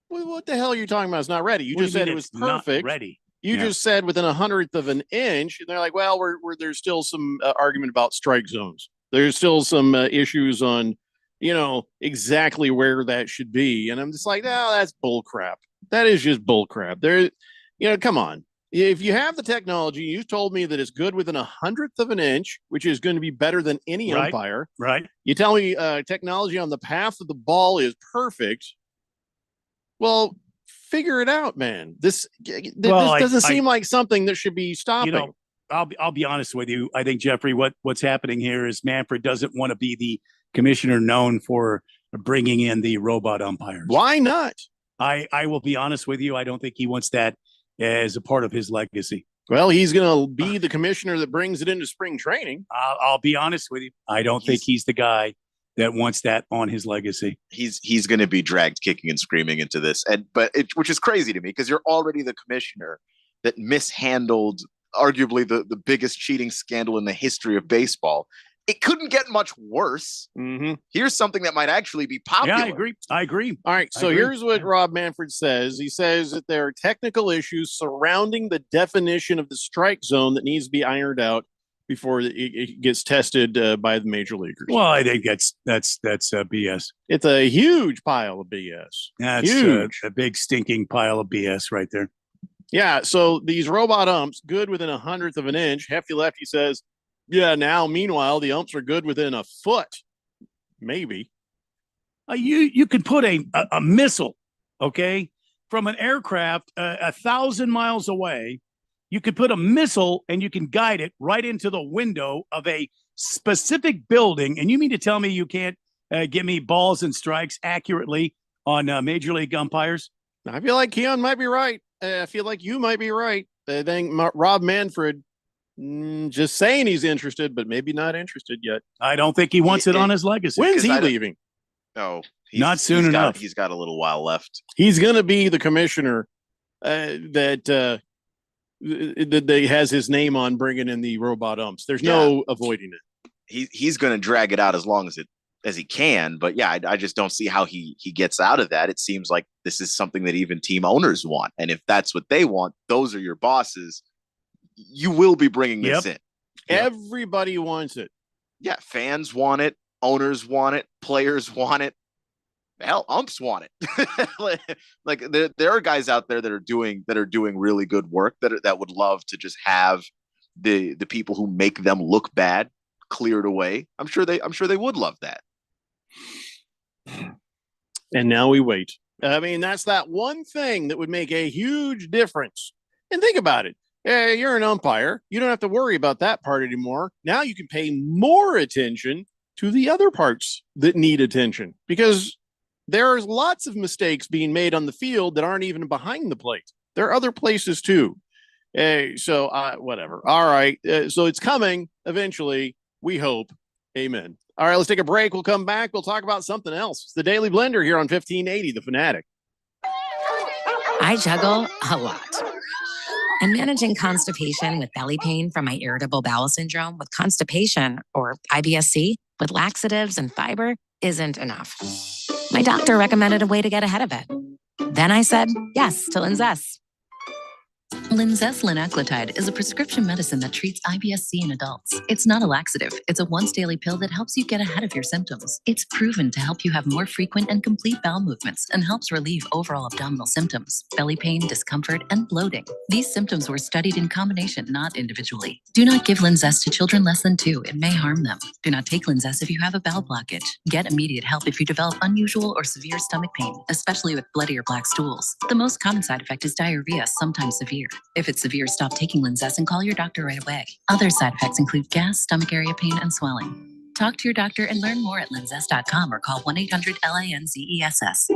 Well, what the hell are you talking about? It's not ready. You just said it was perfect. Not ready. You just said within 1/100th of an inch, and they're like, well, there's still some argument about strike zones. There's still some issues on exactly where that should be. And I'm just like, no, that's bull crap. That is just bull crap. Come on. If you have the technology, you've told me that it's good within 100th of an inch, which is going to be better than any umpire. Right. You tell me technology on the path of the ball is perfect. Well, figure it out, man. This doesn't seem like something that should be stopping. I'll be honest with you. I think, Jeffrey, what's happening here is Manfred doesn't want to be the commissioner known for bringing in the robot umpires. Why not? I will be honest with you. I don't think he wants that as a part of his legacy. Well, he's going to be the commissioner that brings it into spring training. I'll be honest with you. I don't think he's the guy that wants that on his legacy. He's going to be dragged kicking and screaming into this, which is crazy to me because you're already the commissioner that mishandled arguably the biggest cheating scandal in the history of baseball. It couldn't get much worse. Mm-hmm. Here's something that might actually be popular. Yeah, I agree. All right, so here's what Rob Manfred says. He says that there are technical issues surrounding the definition of the strike zone that needs to be ironed out before it gets tested by the major leaguers. Well, I think that's BS. It's a huge pile of BS. That's huge. A big stinking pile of BS right there. Yeah, so these robot umps, good within 100th of an inch. Hefty Lefty says, yeah, now, meanwhile, the umps are good within a foot. Maybe. You could put a missile, okay, from an aircraft 1,000 miles away. You could put a missile and you can guide it right into the window of a specific building. And you mean to tell me you can't give me balls and strikes accurately on major league umpires? I feel like Keon might be right. I feel like you might be right. I think Rob Manfred just saying he's interested, but maybe not interested yet. I don't think he wants it on his legacy. When's he leaving? No, not soon enough. He's got a little while left. He's going to be the commissioner that has his name on bringing in the robot umps. There's no avoiding it. He's going to drag it out as long as he can. But yeah, I just don't see how he gets out of that. It seems like this is something that even team owners want. And if that's what they want, those are your bosses. You will be bringing this in. Everybody wants it. Yeah, fans want it. Owners want it. Players want it. Hell, umps want it. like there are guys out there that are doing really good work that would love to just have the people who make them look bad cleared away. I'm sure they would love that. And now we wait. I mean, that's that one thing that would make a huge difference. And think about it. You're an umpire. You don't have to worry about that part anymore. Now you can pay more attention to the other parts that need attention because there's lots of mistakes being made on the field that aren't even behind the plate. There are other places too. So whatever. All right. So it's coming eventually. We hope. Amen. All right. Let's take a break. We'll come back. We'll talk about something else. It's the Daily Blender here on 1580, The Fanatic. I juggle a lot. And managing constipation with belly pain from my irritable bowel syndrome with constipation or IBS-C with laxatives and fiber isn't enough. My doctor recommended a way to get ahead of it. Then I said yes to Linzess. Linzess linaclotide is a prescription medicine that treats IBS-C in adults. It's not a laxative. It's a once-daily pill that helps you get ahead of your symptoms. It's proven to help you have more frequent and complete bowel movements and helps relieve overall abdominal symptoms, belly pain, discomfort, and bloating. These symptoms were studied in combination, not individually. Do not give Linzess to children less than 2. It may harm them. Do not take Linzess if you have a bowel blockage. Get immediate help if you develop unusual or severe stomach pain, especially with bloody or black stools. The most common side effect is diarrhea, sometimes severe. If it's severe, stop taking Linzess and call your doctor right away. Other side effects include gas, stomach area pain, and swelling. Talk to your doctor and learn more at linzess.com or call 1-800-LINZESS.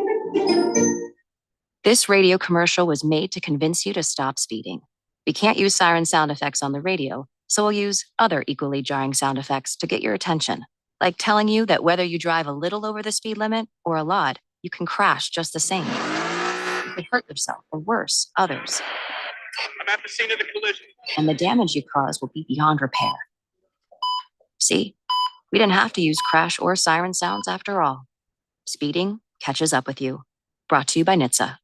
This radio commercial was made to convince you to stop speeding. We can't use siren sound effects on the radio, so we'll use other equally jarring sound effects to get your attention, like telling you that whether you drive a little over the speed limit or a lot, you can crash just the same. You could hurt yourself, or worse, others. I'm at the scene of the collision. And the damage you cause will be beyond repair. See, we didn't have to use crash or siren sounds after all. Speeding catches up with you. Brought to you by NHTSA.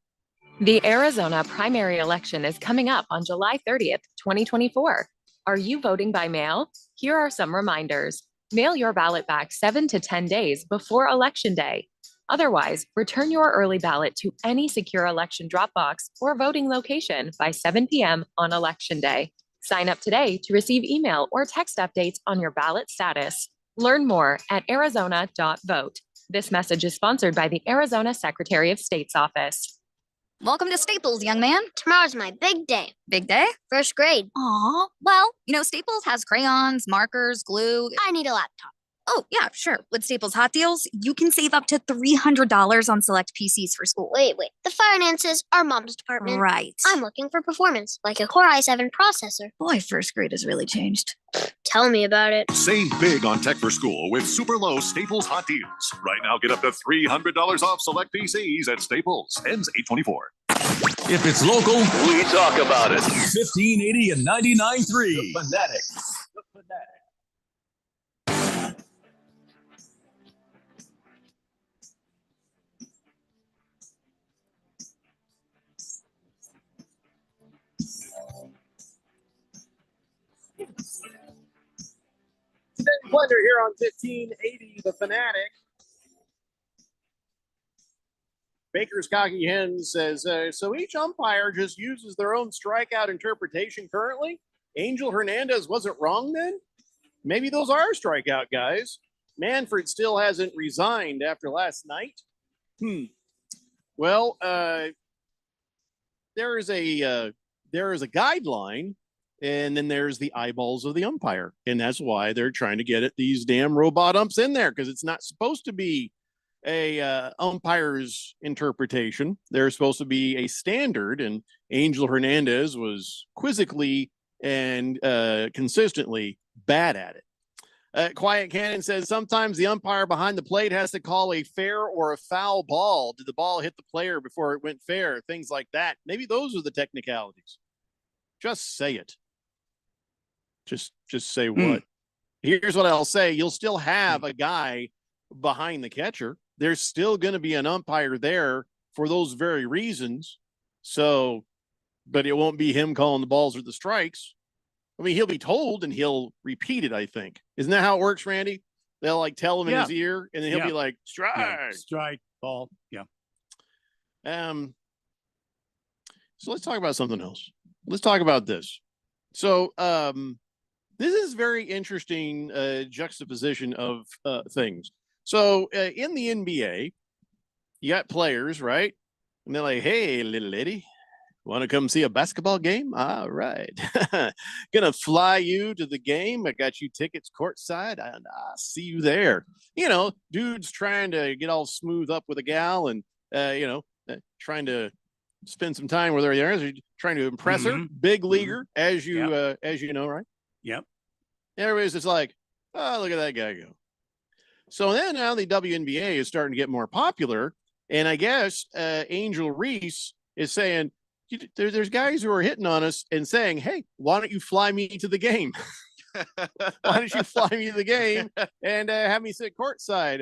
The Arizona primary election is coming up on July 30th, 2024. Are you voting by mail? Here are some reminders. Mail your ballot back 7 to 10 days before Election Day. Otherwise, return your early ballot to any secure election drop box or voting location by 7 p.m. on Election Day. Sign up today to receive email or text updates on your ballot status. Learn more at arizona.vote. This message is sponsored by the Arizona Secretary of State's office. Welcome to Staples, young man. Tomorrow's my big day. Big day? First grade. Aw, well, Staples has crayons, markers, glue. I need a laptop. Oh, yeah, sure. With Staples Hot Deals, you can save up to $300 on select PCs for school. Wait. The finances are mom's department. Right. I'm looking for performance, like a Core i7 processor. Boy, first grade has really changed. Tell me about it. Save big on tech for school with super low Staples hot deals. Right now, get up to $300 off select PCs at Staples. Ends 8/24. If it's local, We talk about it. 1580 and 99.3. The Fanatic. Pleasure here on 1580, The Fanatic. Baker's Cocky Hen says, so each umpire just uses their own strikeout interpretation currently? Angel Hernandez wasn't wrong then? Maybe those are strikeout guys. Manfred still hasn't resigned after last night. Well, there is a guideline, and then there's the eyeballs of the umpire. And that's why they're trying to get these damn robot umps in there, because it's not supposed to be a umpire's interpretation. There's supposed to be a standard, and Angel Hernandez was quizzically and consistently bad at it. Quiet Cannon says sometimes the umpire behind the plate has to call a fair or a foul ball. Did the ball hit the player before it went fair? Things like that. Maybe those are the technicalities. Just say it. Just say what? Here's what I'll say. You'll still have a guy behind the catcher. There's still going to be an umpire there for those very reasons. So, but it won't be him calling the balls or the strikes. I mean, he'll be told and he'll repeat it, I think. Isn't that how it works, Randy? They'll like tell him in his ear, and then he'll be like, strike. Strike, ball. Yeah. So let's talk about something else. Let's talk about this. So this is very interesting juxtaposition of things. So in the NBA, you got players, right? And they're like, hey, little lady, want to come see a basketball game? All right. Gonna fly you to the game. I got you tickets courtside, and I'll see you there. Dudes trying to get all smooth up with a gal and, trying to spend some time with her there, trying to impress her. Big leaguer, as you know, right? Yep. Everybody's just like, oh, look at that guy go. So then now the WNBA is starting to get more popular. And I guess Angel Reese is saying, there's guys who are hitting on us and saying, hey, why don't you fly me to the game? Why don't you fly me to the game and have me sit courtside?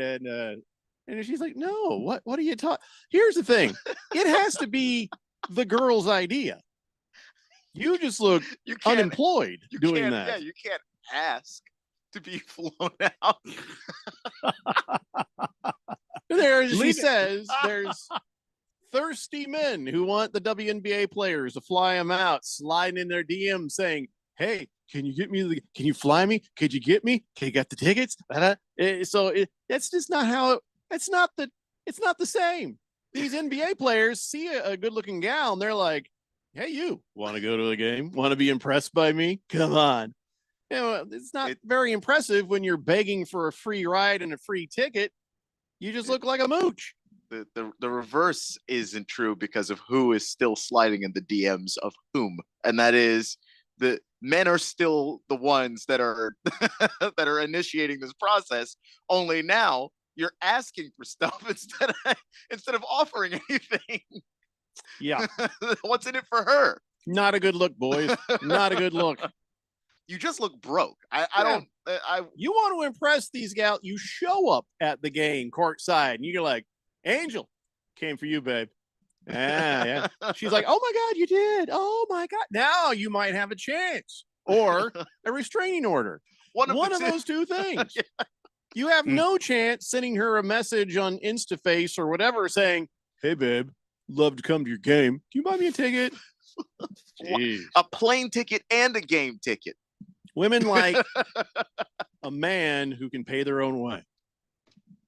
And she's like, no, what are you talking? Here's the thing. It has to be the girl's idea. You just look unemployed doing that. Yeah, you can't ask to be flown out. She says there's thirsty men who want the WNBA players to fly them out, sliding in their DM saying, hey, can you fly me? Could you get me? Can you get the tickets? So that's just not how it's not the same. These NBA players see a good looking gal and they're like, hey, you want to go to a game? Want to be impressed by me? Come on. It's not very impressive when you're begging for a free ride and a free ticket. You just look like a mooch. The reverse isn't true because of who is still sliding in the DMs of whom, and that is the men are still the ones that are that are initiating this process. Only now you're asking for stuff instead of offering anything. Yeah. What's in it for her? Not a good look, boys. Not a good look. You just look broke. You want to impress these gals, you show up at the game courtside and you're like, Angel, came for you, babe. Yeah. She's like, oh my God, you did. Oh my God. Now you might have a chance or a restraining order. One of those two things. You have no chance sending her a message on InstaFace or whatever saying, "Hey, babe, love to come to your game. Do you buy me a ticket?" Jeez. A plane ticket and a game ticket. Women like a man who can pay their own way.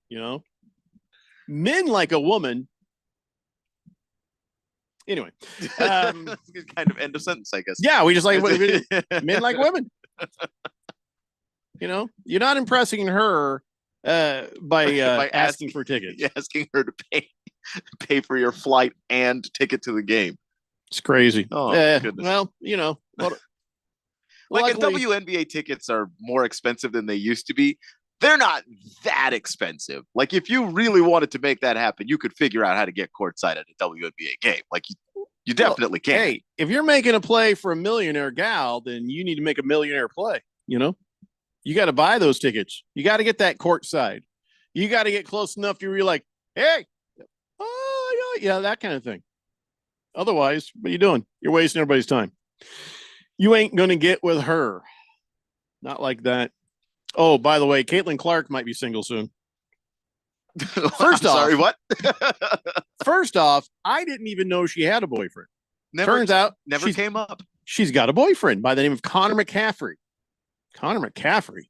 You know? Men like a woman. Anyway. Kind of end of sentence, I guess. Yeah, we just like men like women. You know, you're not impressing her by asking for tickets. Asking her to pay for your flight and ticket to the game. It's crazy. Oh, goodness. Well, you know, like luckily- WNBA tickets are more expensive than they used to be. They're not that expensive. Like if you really wanted to make that happen, you could figure out how to get courtside at a WNBA game. Like you definitely can. Hey, if you're making a play for a millionaire gal, then you need to make a millionaire play. You know, you got to buy those tickets. You got to get that courtside. You got to get close enough to where you're like, hey, oh yeah, that kind of thing. Otherwise, what are you doing? You're wasting everybody's time. You ain't gonna get with her. Not like that. Oh, by the way, Caitlin Clark might be single soon. First off, sorry, what? First off, I didn't even know she had a boyfriend. Turns out never came up. She's got a boyfriend by the name of Connor McCaffrey. Connor McCaffrey.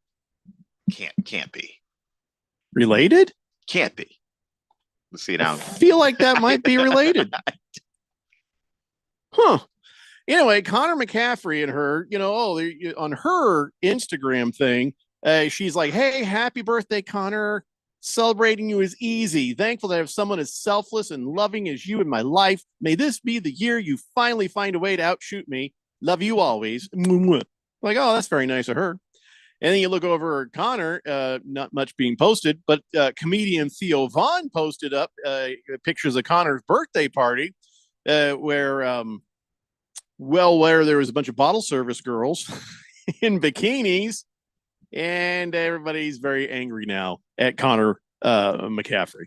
Can't be. Related? Can't be. Let's see now. I feel like that might be related. Huh. Anyway, Connor McCaffrey and her, you know, on her Instagram thing, she's like, "Hey, happy birthday, Connor. Celebrating you is easy. Thankful to have someone as selfless and loving as you in my life. May this be the year you finally find a way to outshoot me. Love you always." Like, oh, that's very nice of her. And then you look over at Connor, not much being posted, but comedian Theo Vaughn posted up pictures of Connor's birthday party where there was a bunch of bottle service girls in bikinis, and everybody's very angry now at Connor McCaffrey.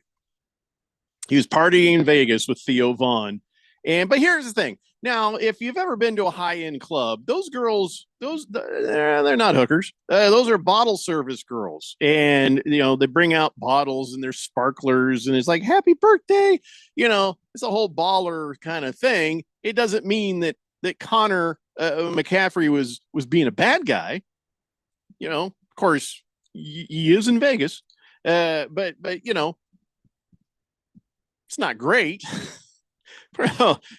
He was partying in Vegas with Theo Vaughn. But here's the thing. Now, if you've ever been to a high-end club, those girls, they're not hookers. Those are bottle service girls. And, you know, they bring out bottles and they're sparklers and it's like, happy birthday. You know, it's a whole baller kind of thing. It doesn't mean that Connor McCaffrey was being a bad guy. You know, of course, he is in Vegas. But you know, it's not great.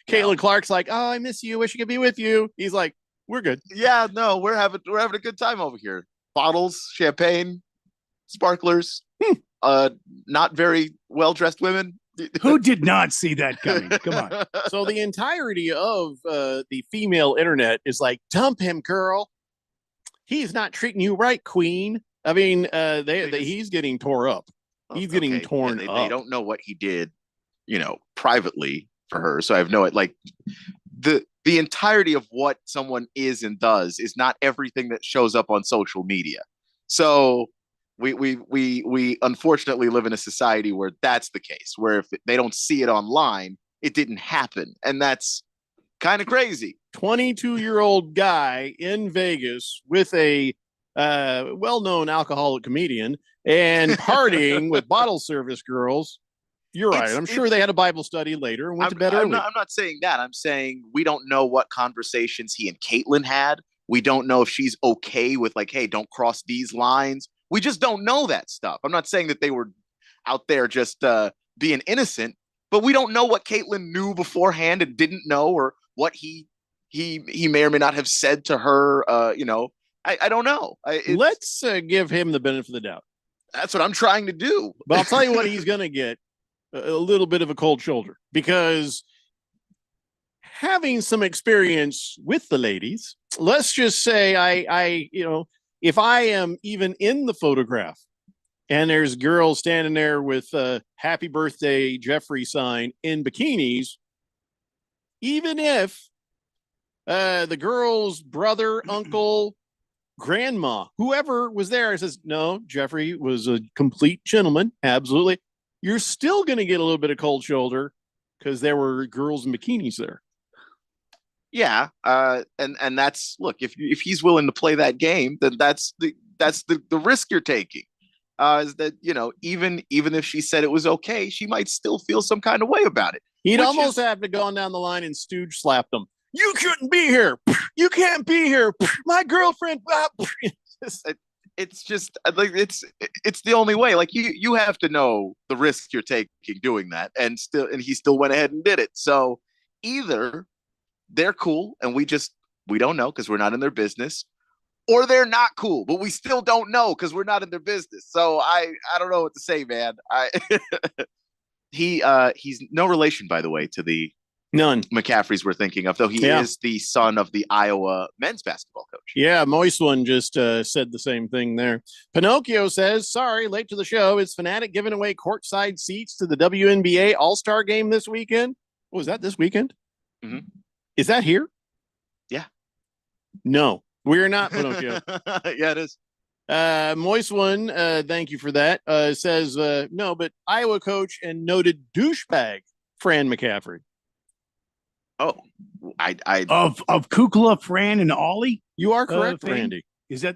Caitlin Clark's like, "Oh, I miss you. Wish I could be with you." He's like, "We're good." Yeah, no, we're having a good time over here. Bottles, champagne, sparklers, not very well-dressed women. Who did not see that coming? Come on. So the entirety of the female internet is like, "Dump him, girl. He's not treating you right, queen." I mean, he's getting tore up. He's getting torn up. They don't know what he did, you know, privately for her. So I have like the entirety of what someone is and does is not everything that shows up on social media. So we unfortunately live in a society where that's the case, where if they don't see it online, it didn't happen. And that's kind of crazy. 22-year-old guy in Vegas with a well-known alcoholic comedian and partying with bottle service girls. You're right. I'm sure they had a Bible study later and went to bed early. I'm not saying that. I'm saying we don't know what conversations he and Caitlin had. We don't know if she's okay with like, hey, don't cross these lines. We just don't know that stuff. I'm not saying that they were out there just being innocent, but we don't know what Caitlin knew beforehand and didn't know, or what he may or may not have said to her. You know, I don't know. Let's give him the benefit of the doubt. That's what I'm trying to do. But I'll tell you what he's going to get. A little bit of a cold shoulder, because having some experience with the ladies, let's just say I you know, if I am even in the photograph and there's girls standing there with a happy birthday Jeffrey sign in bikinis, even if the girl's brother, uncle, grandma, whoever was there says, "No, Jeffrey was a complete gentleman," absolutely, you're still going to get a little bit of cold shoulder because there were girls in bikinis there. Yeah, and that's, look, if he's willing to play that game, then that's the risk you're taking. Is that, even if she said it was okay, she might still feel some kind of way about it. He'd almost have to go on down the line and stooge slapped them. You shouldn't be here. You can't be here. My girlfriend. It's just like it's the only way. Like you have to know the risk you're taking doing that, and he still went ahead and did it. So either they're cool and we don't know because we're not in their business, or they're not cool, but we still don't know because we're not in their business. So I don't know what to say, man. He's no relation, by the way, to the none McCaffreys we're thinking of, though he is the son of the Iowa men's basketball coach. Yeah, Moist One just said the same thing there. Pinocchio says, sorry, late to the show. Is Fanatic giving away courtside seats to the WNBA All-Star game this weekend? Oh, is that this weekend? Mm-hmm. Is that here? Yeah. No, we're not, Pinocchio. Yeah, it is. Moist One, thank you for that. Says, no, but Iowa coach and noted douchebag Fran McCaffrey. Oh, I of Kukla, Fran, and Ollie. You are correct, Randy. Is that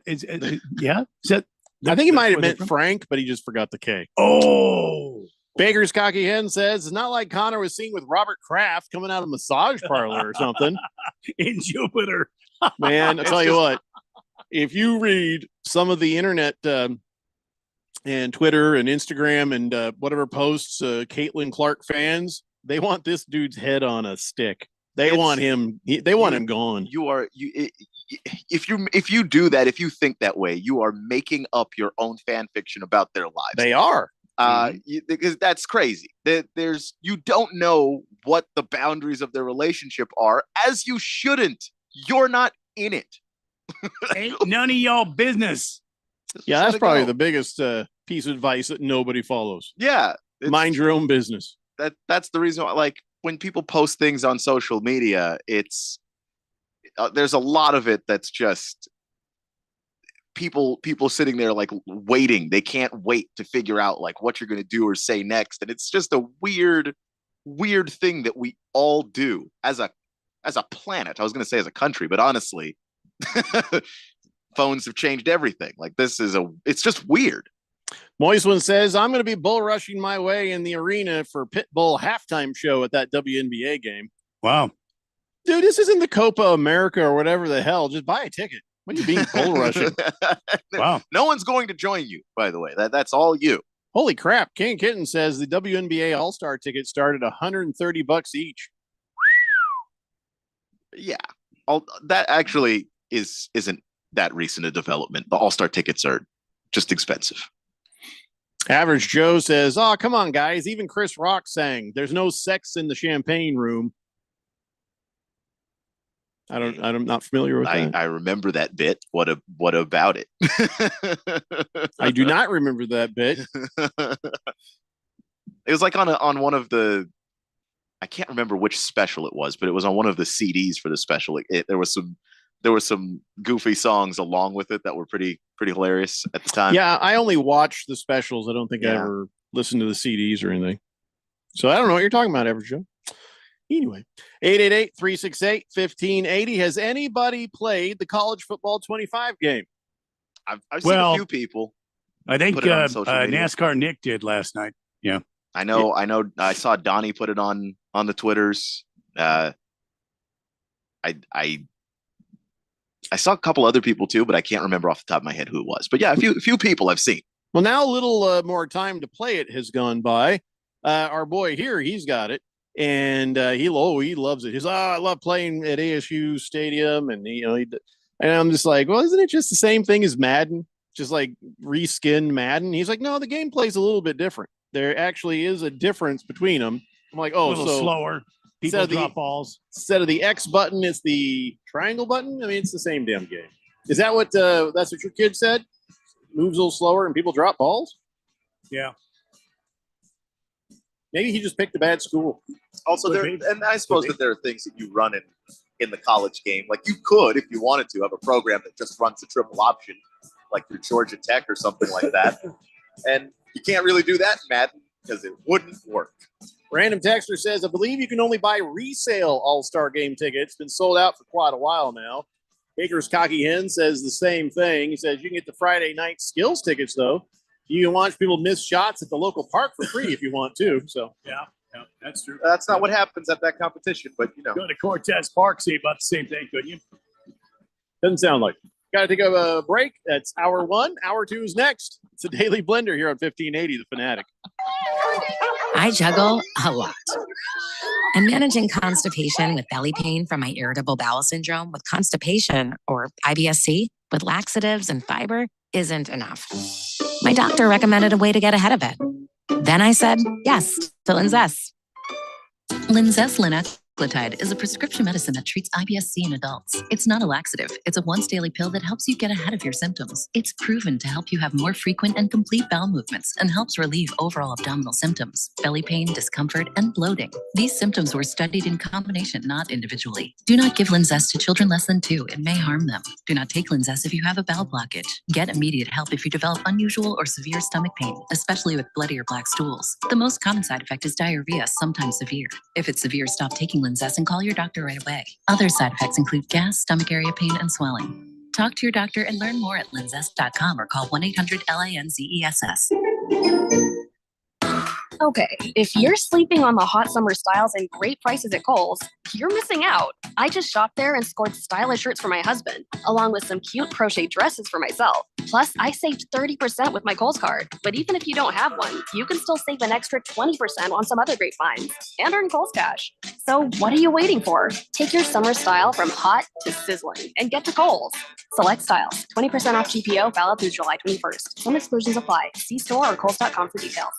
yeah? Is that? I think he might have meant Frank, but he just forgot the K. Oh, Baker's Cocky Hen says it's not like Connor was seen with Robert Kraft coming out of a massage parlor or something in Jupiter. Man, I'll tell you what. If you read some of the internet and Twitter and Instagram and whatever posts, Caitlin Clark fans, they want this dude's head on a stick. They want him. They want him gone. If you do that, if you think that way, you are making up your own fan fiction about their lives. They are. Because that's crazy. You don't know what the boundaries of their relationship are, as you shouldn't. You're not in it. Ain't none of y'all business. Yeah, that's probably the biggest piece of advice that nobody follows. Yeah, mind your own business. That's the reason why, like, when people post things on social media, it's there's a lot of it that's just people sitting there like waiting. They can't wait to figure out like what you're going to do or say next, and it's just a weird thing that we all do as a planet. I was going to say as a country, but honestly, phones have changed everything. Like it's just weird. Moist One says, I'm going to be bull rushing my way in the arena for Pitbull halftime show at that WNBA game. Wow. Dude, this isn't the Copa America or whatever the hell. Just buy a ticket. What are you being bull rushing? Wow. No one's going to join you, by the way. That's all you. Holy crap. King Kitten says the WNBA All-Star tickets started $130 each. Yeah. That actually isn't that recent a development. The All-Star tickets are just expensive. Average Joe says, oh, come on, guys. Even Chris Rock sang, there's no sex in the champagne room. I'm not familiar with that. I remember that bit. What about it? I do not remember that bit. It was like on one of the, I can't remember which special it was, but it was on one of the CDs for the special. There were some goofy songs along with it that were pretty hilarious at the time. Yeah, I only watched the specials. I don't think I ever listened to the CDs or anything. So I don't know what you're talking about, Average Joe. Anyway, 888-368-1580. Has anybody played the college football 25 game? I've seen a few people. I think NASCAR Nick did last night. Yeah. I know. I saw Donnie put it on the Twitters. I saw a couple other people too, but I can't remember off the top of my head who it was. But yeah, a few people I've seen. Well, now a little more time to play it has gone by. Our boy here, he's got it, and he loves it. He's I love playing at ASU Stadium, and and I'm just like, well, isn't it just the same thing as Madden? Just like reskin Madden? He's like, no, the gameplay's a little bit different. There actually is a difference between them. I'm like, oh, a little slower. People drop balls. Instead of the X button, it's the triangle button. I mean, it's the same damn game. Is that what that's what your kid said? Moves a little slower and people drop balls? Yeah. Maybe he just picked a bad school. Also, and I suppose that there are things that you run in the college game. Like you could, if you wanted to, have a program that just runs a triple option, like your Georgia Tech or something like that. And you can't really do that in Madden because it wouldn't work. Random Texter says, I believe you can only buy resale All-Star game tickets. Been sold out for quite a while now. Baker's Cocky Hen says the same thing. He says you can get the Friday night skills tickets, though. You can watch people miss shots at the local park for free if you want to. So Yeah, that's true. That's not what happens at that competition, but you know. Go to Cortez Park, see about the same thing, couldn't you? doesn't sound like it. Got to take a break. That's hour one. Hour two is next. It's a Daily Blender here on 1580, The Fanatic. I juggle a lot. And managing constipation with belly pain from my irritable bowel syndrome with constipation or IBS-C with laxatives and fiber isn't enough. My doctor recommended a way to get ahead of it. Then I said yes to Linzess. Linzess linaclotide is a prescription medicine that treats IBS-C in adults. It's not a laxative. It's a once daily pill that helps you get ahead of your symptoms. It's proven to help you have more frequent and complete bowel movements and helps relieve overall abdominal symptoms, belly pain, discomfort, and bloating. These symptoms were studied in combination, not individually. Do not give Linzess to children less than 2. It may harm them. Do not take Linzess if you have a bowel blockage. Get immediate help if you develop unusual or severe stomach pain, especially with bloody or black stools. The most common side effect is diarrhea, sometimes severe. If it's severe, stop taking Linzess and call your doctor right away. Other side effects include gas, stomach area pain, and swelling. Talk to your doctor and learn more at linzess.com or call 1-800-LINZESS. Okay, if you're sleeping on the hot summer styles and great prices at Kohl's, you're missing out. I just shopped there and scored stylish shirts for my husband, along with some cute crochet dresses for myself. Plus, I saved 30% with my Kohl's card. But even if you don't have one, you can still save an extra 20% on some other great finds and earn Kohl's cash. So what are you waiting for? Take your summer style from hot to sizzling and get to Kohl's. Select styles, 20% off GPO, valid through July 21st. Some exclusions apply. See store or Kohl's.com for details.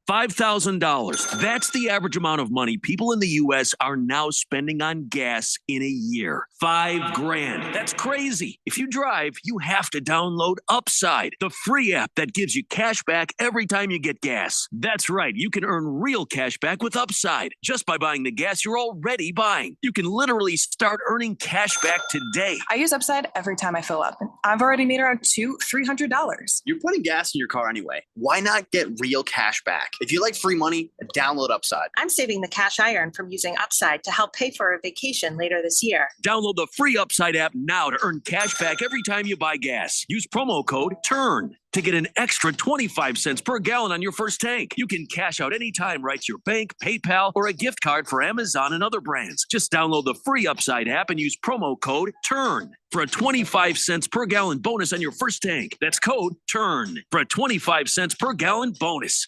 $5,000. That's the average amount of money people in the U.S. are now spending on gas in a year. $5,000. That's crazy. If you drive, you have to download Upside, the free app that gives you cash back every time you get gas. That's right. You can earn real cash back with Upside just by buying the gas you're already buying. You can literally start earning cash back today. I use Upside every time I fill up. I've already made around $200-$300. You're putting gas in your car anyway. Why not get real cash back? If you like free money, download Upside. I'm saving the cash I earn from using Upside to help pay for a vacation later this year. Download the free Upside app now to earn cash back every time you buy gas. Use promo code TURN to get an extra 25 cents per gallon on your first tank. You can cash out anytime right to your bank, PayPal, or a gift card for Amazon and other brands. Just download the free Upside app and use promo code TURN for a 25 cents per gallon bonus on your first tank. That's code TURN for a 25 cents per gallon bonus.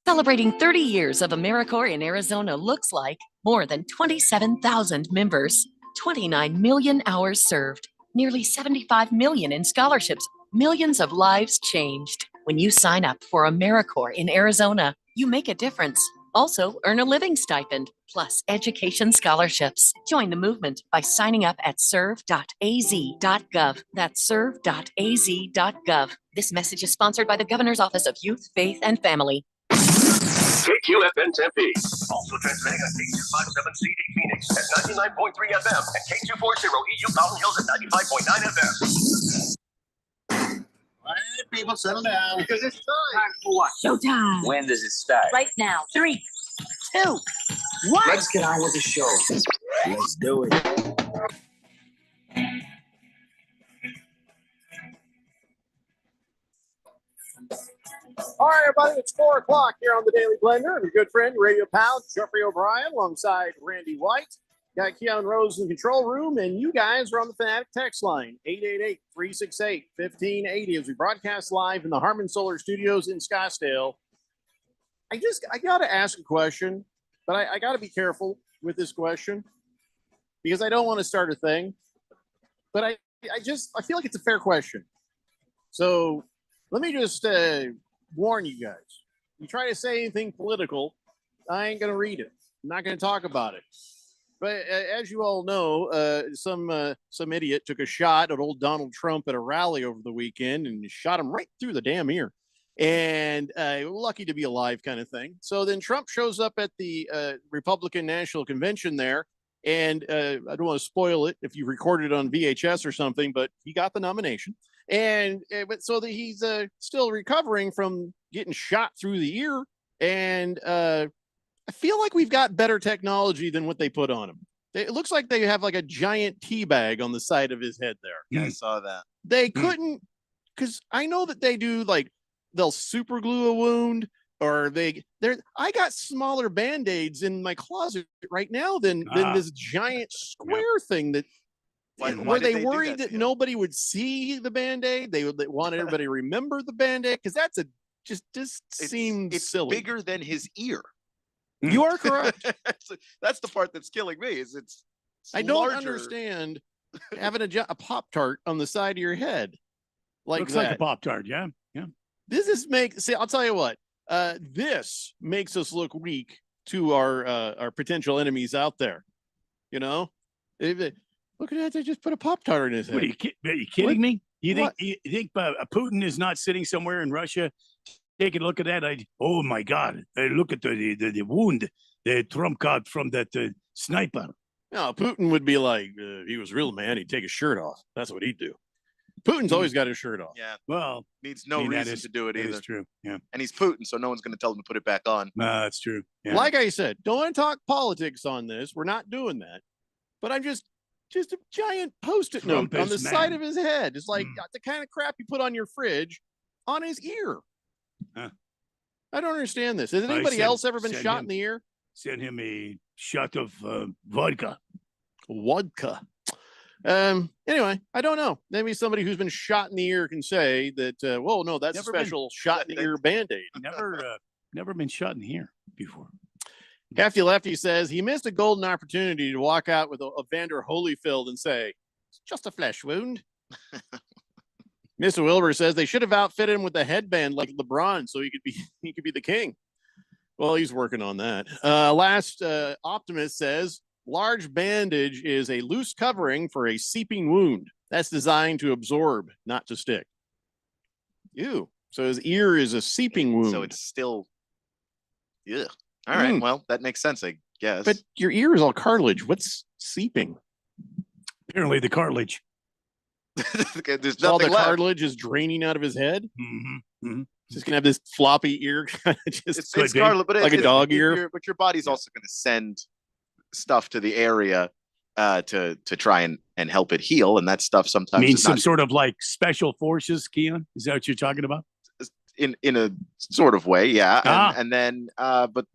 Celebrating 30 years of AmeriCorps in Arizona looks like more than 27,000 members, 29 million hours served, nearly 75 million in scholarships, millions of lives changed. When you sign up for AmeriCorps in Arizona, you make a difference. Also, earn a living stipend, plus education scholarships. Join the movement by signing up at serve.az.gov. That's serve.az.gov. This message is sponsored by the Governor's Office of Youth, Faith, and Family. KQFN Tempe. Also transmitting on K257CD Phoenix at 99.3 FM and K240 EU Mountain Hills at 95.9 FM. All right, people, settle down. Because it's time for what? Showtime. When does it start? Right now. 3, 2, 1. Let's get on with the show. Let's do it. All right, everybody, it's 4 o'clock here on the Daily Blender. I'm your good friend, radio pal, Jeffrey O'Brien, alongside Randy White. Got Keon Rose in the control room, and you guys are on the Fanatic text line, 888-368-1580, as we broadcast live in the Harmon Solar Studios in Scottsdale. I got to ask a question, but I got to be careful with this question because I don't want to start a thing, but I feel like it's a fair question. So let me just warn you guys. You try to say anything political, I ain't going to read it. I'm not going to talk about it. But as you all know, some idiot took a shot at old Donald Trump at a rally over the weekend and shot him right through the damn ear. And lucky to be alive kind of thing. So then Trump shows up at the Republican National Convention there. And I don't want to spoil it if you recorded it on VHS or something, but he got the nomination. And so that he's still recovering from getting shot through the ear. And I feel like we've got better technology than what they put on him. It looks like they have like a giant tea bag on the side of his head there. Yeah, I saw that. They couldn't, because I know that they do like they'll super glue a wound, or I got smaller band-aids in my closet right now than this giant square thing that Why were did they they do worried that that to you? nobody would see the band-aid? They want everybody to remember the band-aid, because that's just seems It's silly. bigger than his ear. You are correct. That's the part that's killing me. Is it's I don't larger. understand having a Pop-Tart on the side of your head like Looks that. like a Pop-Tart. Yeah. This is see, I'll tell you what. This makes us look weak to our potential enemies out there. You know, look at that. They just put a Pop-Tart in his head. What are you kidding What? me? You What? think Putin is not sitting somewhere in Russia? Take a look at that. Oh my God! Look at the wound that Trump got from that sniper. No, Putin would be like, if he was real man, he'd take his shirt off. That's what he'd do. Putin's always got his shirt off. Yeah, Well, needs no reason to do it that either. is true. Yeah, And he's Putin, so no one's going to tell him to put it back on. that's true. Yeah. Like I said, don't want to talk politics on this. We're not doing that. But I'm just a giant Post-it note Trump on the is side man. of his head. It's like the kind of crap you put on your fridge on his ear. Huh. I don't understand this. Has I anybody sent- else ever been sent shot him- in the ear? Send him a shot of vodka. Vodka. Anyway, I don't know. Maybe somebody who's been shot in the ear can say that, well, no, that's Never a been- special shot in the ear band-aid. Never been shot in the ear before. Hefty Lefty says he missed a golden opportunity to walk out with a Vander Holyfield and say, it's just a flesh wound. Mr. Wilbur says they should have outfitted him with a headband like LeBron so he could be the king. Well, he's working on that. Last Optimist says large bandage is a loose covering for a seeping wound. That's designed to absorb, not to stick. Ew. So his ear is a seeping wound. So it's still. Yeah. All right. Mm. Well, that makes sense, I guess. But your ear is all cartilage. What's seeping? Apparently, the cartilage. There's So all the nothing left. cartilage is draining out of his head. Mm-hmm. Just gonna have this floppy ear, kind of just It's cartilage, but like a dog ear. But your body's also going to send stuff to the area to try and help it heal, and that stuff sometimes Means is some not sort of like special forces, Keon? Is that what you're talking about? in a sort of way, yeah. Ah. And then but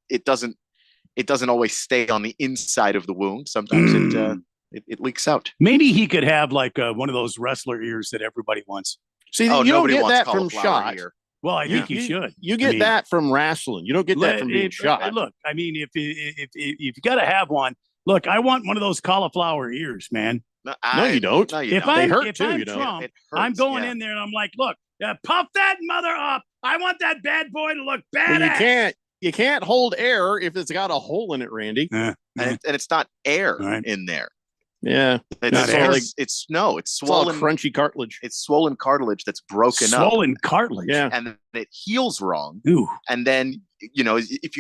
it doesn't always stay on the inside of the wound. Sometimes it leaks out. Maybe he could have like one of those wrestler ears that everybody wants. See, Oh, you don't nobody get wants that from cauliflower shot. ear. Well, I think you should. You get I mean, that from wrestling. You don't get that from being shot. Look, I mean, if you got to have one, look, I want one of those cauliflower ears, man. No, you don't. No, you If don't. They I'm, hurt if too, I'm you know. Trump, It I'm hurts, going yeah. in there and I'm like, look, puff that mother up. I want that bad boy to look Well, badass. you can't hold air if it's got a hole in it, Randy. And it's not air Right. in there. Yeah, It's Not all air. like it's no, it's it's all swollen. crunchy cartilage. It's swollen cartilage that's broken up, Swollen cartilage. Yeah. and then it heals wrong. Ooh. And then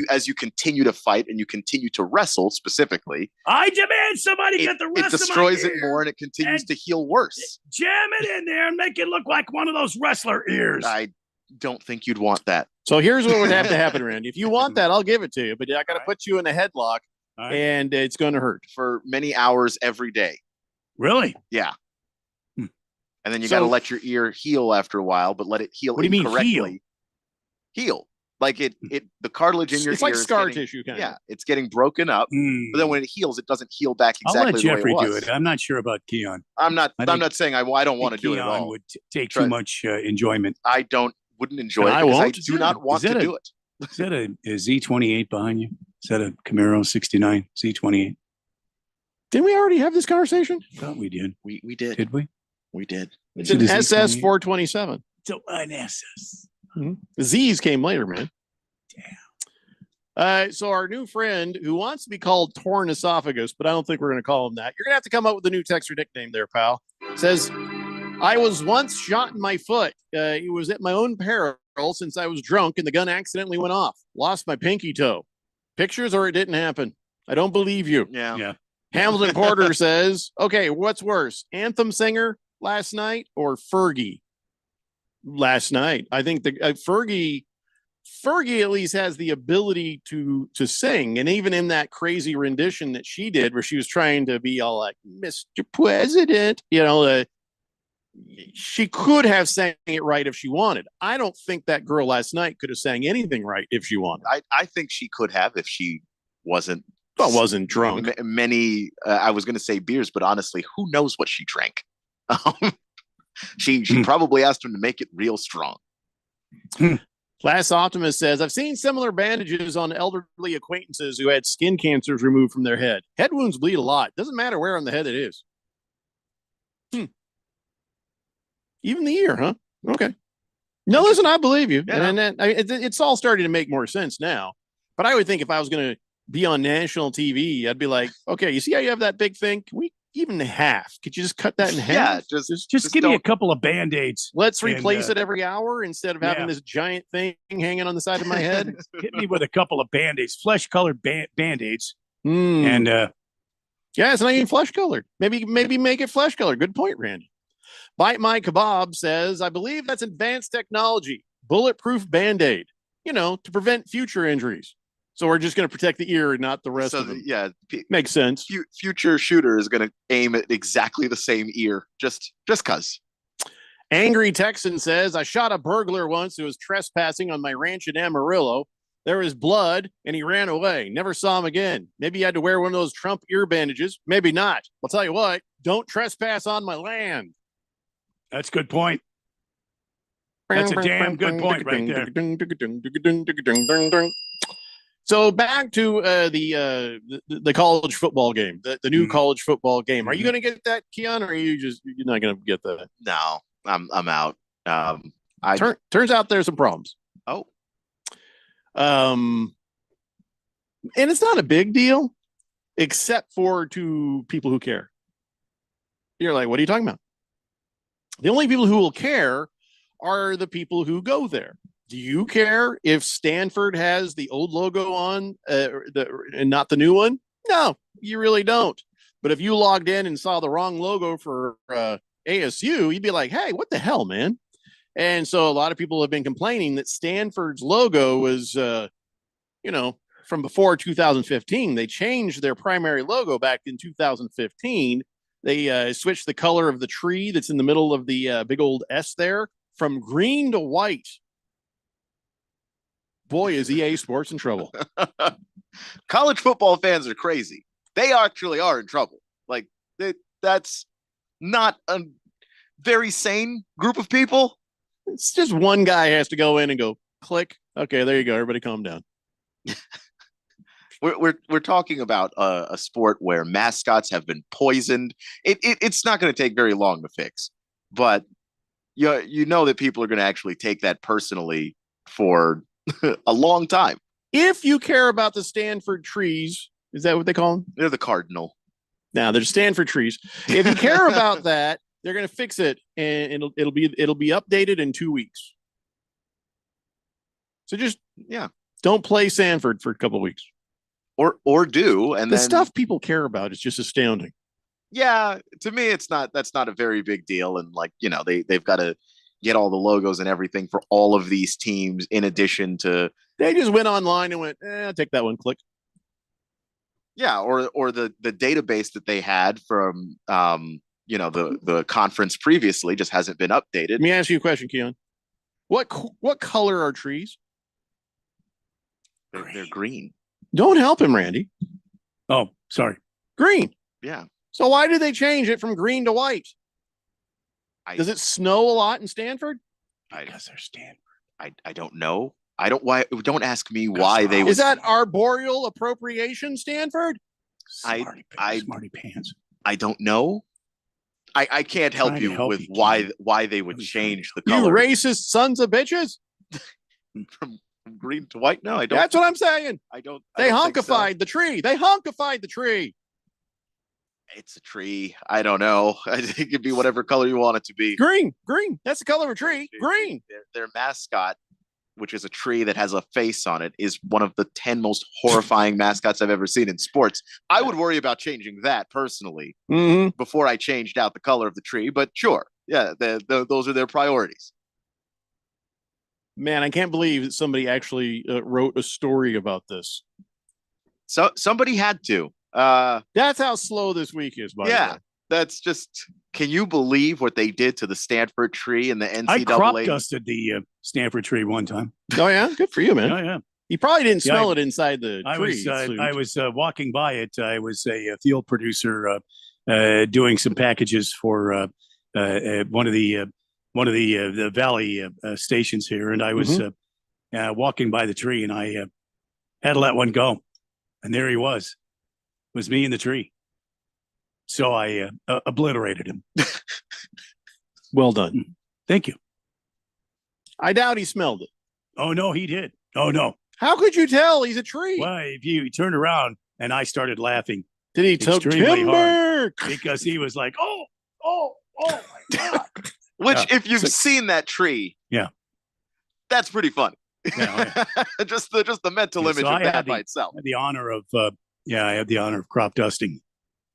as you continue to fight and you continue to wrestle specifically, I demand somebody get the it rest destroys of my it ear more and it continues and to heal worse. Jam it in there and make it look like one of those wrestler ears. I don't think you'd want that. So here's what would have to happen, Randy. If you want that, I'll give it to you, but I got to put you in a headlock, All right. and it's going to hurt. For many hours every day. Really? Yeah. And then you So- got to let your ear heal after a while, but let it heal What do you mean incorrectly. Heal. Like the cartilage in your It's ear like is scar getting- tissue, kind Yeah, of. it's getting broken up. But then when it heals, it doesn't heal back I'll exactly let the way Jeffrey it was. do it. I'm not sure about Keon. I'm not I think- not saying I don't want to do it at Keon all. would take Try- too much enjoyment. I wouldn't enjoy And it I because I won't. do not want Is to that do it. Is that a Z28 behind you? Is that a Camaro 69 Z28? Didn't we already have this conversation? Thought we did. We did. Did we? We did. It's Is an it a SS Z28? 427. So an SS. The Z's came later, man. So our new friend who wants to be called Torn Esophagus, but I don't think we're going to call him that. You're going to have to come up with a new Texter nickname there, pal. Says, I was once shot in my foot. It was at my own peril since I was drunk and the gun accidentally went off. Lost my pinky toe. Pictures or it didn't happen. I don't believe you. Yeah. Yeah. Hamilton Porter says, okay, what's worse? Anthem singer last night or Fergie last night? I think the Fergie Fergie at least has the ability to sing, and even in that crazy rendition that she did, where she was trying to be all like "Mr. President," she could have sang it right if she wanted. I don't think that girl last night could have sang anything right if she wanted. I think she could have if she wasn't drunk. Many, I was going to say beers, but honestly, who knows what she drank? She probably asked him to make it real strong. Last Optimist says, I've seen similar bandages on elderly acquaintances who had skin cancers removed from their head. Head wounds bleed a lot. Doesn't matter where on the head it is. Even the ear, huh? Okay. No, listen, I believe you. Yeah. And it's all starting to make more sense now. But I would think if I was going to be on national TV, I'd be like, okay, you see how you have that big thing? Can we even half? Could you just cut that in half? Yeah, just give me a couple of Band-Aids. Let's replace it every hour instead of having this giant thing hanging on the side of my head. Hit me with a couple of Band-Aids, flesh-colored Band-Aids. And yeah, it's not even flesh-colored. Maybe make it flesh-colored. Good point, Randy. Bite My Kebab says, I believe that's advanced technology, bulletproof Band-Aid, to prevent future injuries. So we're just going to protect the ear and not the rest of them. Yeah. Makes sense. Future shooter is going to aim at exactly the same ear, just because. Angry Texan says, I shot a burglar once who was trespassing on my ranch in Amarillo. There was blood, and he ran away. Never saw him again. Maybe he had to wear one of those Trump ear bandages. Maybe not. I'll tell you what, don't trespass on my land. That's a good point. That's a damn good point right there. So back to the college football game, the new college football game. Are you going to get that, Keon, or are you're not going to get that? No, I'm out. Turns out there's some problems. Oh. And it's not a big deal, except for to people who care. You're like, what are you talking about? The only people who will care are the people who go there. Do you care if Stanford has the old logo on and not the new one? No, you really don't. But if you logged in and saw the wrong logo for ASU, you'd be like, hey, what the hell, man? And so a lot of people have been complaining that Stanford's logo was, from before 2015. They changed their primary logo back in 2015. They switched the color of the tree that's in the middle of the big old S there from green to white. Boy, is EA Sports in trouble. College football fans are crazy. They actually are in trouble. Like, that's not a very sane group of people. It's just one guy has to go in and go, click. Okay, there you go. Everybody calm down. We're talking about a sport where mascots have been poisoned. It's not going to take very long to fix, but you know that people are going to actually take that personally for a long time. If you care about the Stanford trees, is that what they call them? They're the cardinal. Now they're Stanford trees. If you care about that, they're going to fix it, and it'll be updated in 2 weeks. So just don't play Stanford for a couple of weeks. Or do, and the then stuff people care about is just astounding. Yeah, to me, that's not a very big deal, and they've got to get all the logos and everything for all of these teams. In addition to, they just went online and went, I'll take that one. Click. Yeah, or the database that they had from the conference previously just hasn't been updated. Let me ask you a question, Keon. What color are trees? They're green. Don't help him, Randy. Oh, sorry. Green. Yeah. So why did they change it from green to white? Does it snow a lot in Stanford? Because they're Stanford. I don't know. Don't ask me why they Is that arboreal appropriation, Stanford? Smarty pants. I don't know. I can't help you with why they would change the color. You racist sons of bitches. From green to white? No, I don't. That's what I'm saying. They hunkified the tree. They hunkified the tree. It's a tree. I don't know. I think it could be whatever color you want it to be. Green. That's the color of a tree. Green. Their mascot, which is a tree that has a face on it, is one of the 10 most horrifying mascots I've ever seen in sports. I would worry about changing that personally before I changed out the color of the tree. But sure, yeah, those are their priorities. Man, I can't believe that somebody actually wrote a story about this. So somebody had to. That's how slow this week is, by the way. That's just. Can you believe what they did to the Stanford tree and the NCAA? I crop dusted the Stanford tree one time. Oh yeah, good for you, man. Oh yeah. You probably didn't smell it inside the tree. I was walking by it. I was a field producer doing some packages for one of the Valley stations here, and I was walking by the tree, and I had to let one go, and there he was. It was me in the tree. So I obliterated him. Well done. Thank you. I doubt he smelled it. Oh no, he did. Oh no. How could you tell? He's a tree. Well, if you turned around and I started laughing. Did he tell extremely hard timber? because he was like, oh my God. Which, if you've seen that tree, that's pretty funny. Yeah, just the mental image of that by itself. I had the honor of I had the honor of crop dusting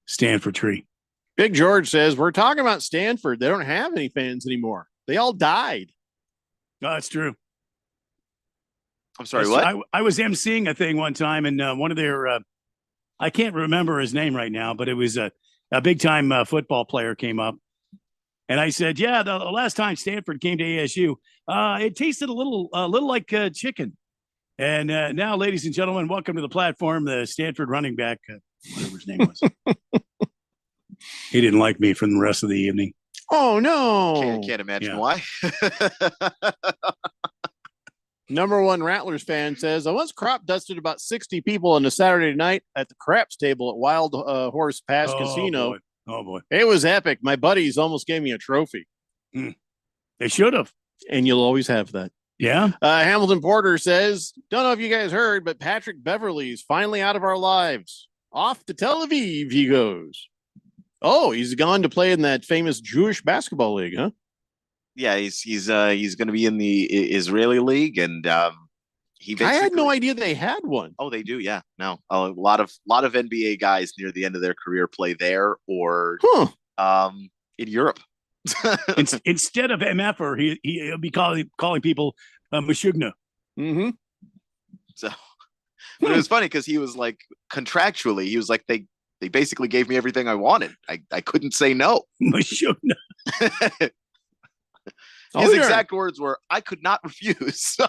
Stanford tree. Big George says we're talking about Stanford. They don't have any fans anymore. They all died. No, that's true. I'm sorry, what? I was emceeing a thing one time, and one of their I can't remember his name right now, but it was a big time football player came up, and I said, "Yeah, the last time Stanford came to ASU, it tasted a little like chicken." And now, ladies and gentlemen, welcome to the platform, the Stanford running back, whatever his name was. He didn't like me for the rest of the evening. Oh no! Can't imagine why. Number one Rattlers fan says, I once crop dusted about 60 people on a Saturday night at the craps table at Wild Horse Pass Casino. Boy. Oh, boy. It was epic. My buddies almost gave me a trophy. They should have. And you'll always have that. Yeah. Hamilton Porter says, don't know if you guys heard, but Patrick Beverley's finally out of our lives. Off to Tel Aviv he goes. Oh, he's gone to play in that famous Jewish basketball league, huh? Yeah, he's going to be in the Israeli league, and I had no idea they had one. Oh, they do, yeah. No, a lot of NBA guys near the end of their career play there or in Europe. Instead of MF, he'll be calling people Meshuggah. Mm-hmm. So, but it was funny because he was like contractually, he was like they basically gave me everything I wanted. I couldn't say no. Meshuggah. His exact words were, I could not refuse. So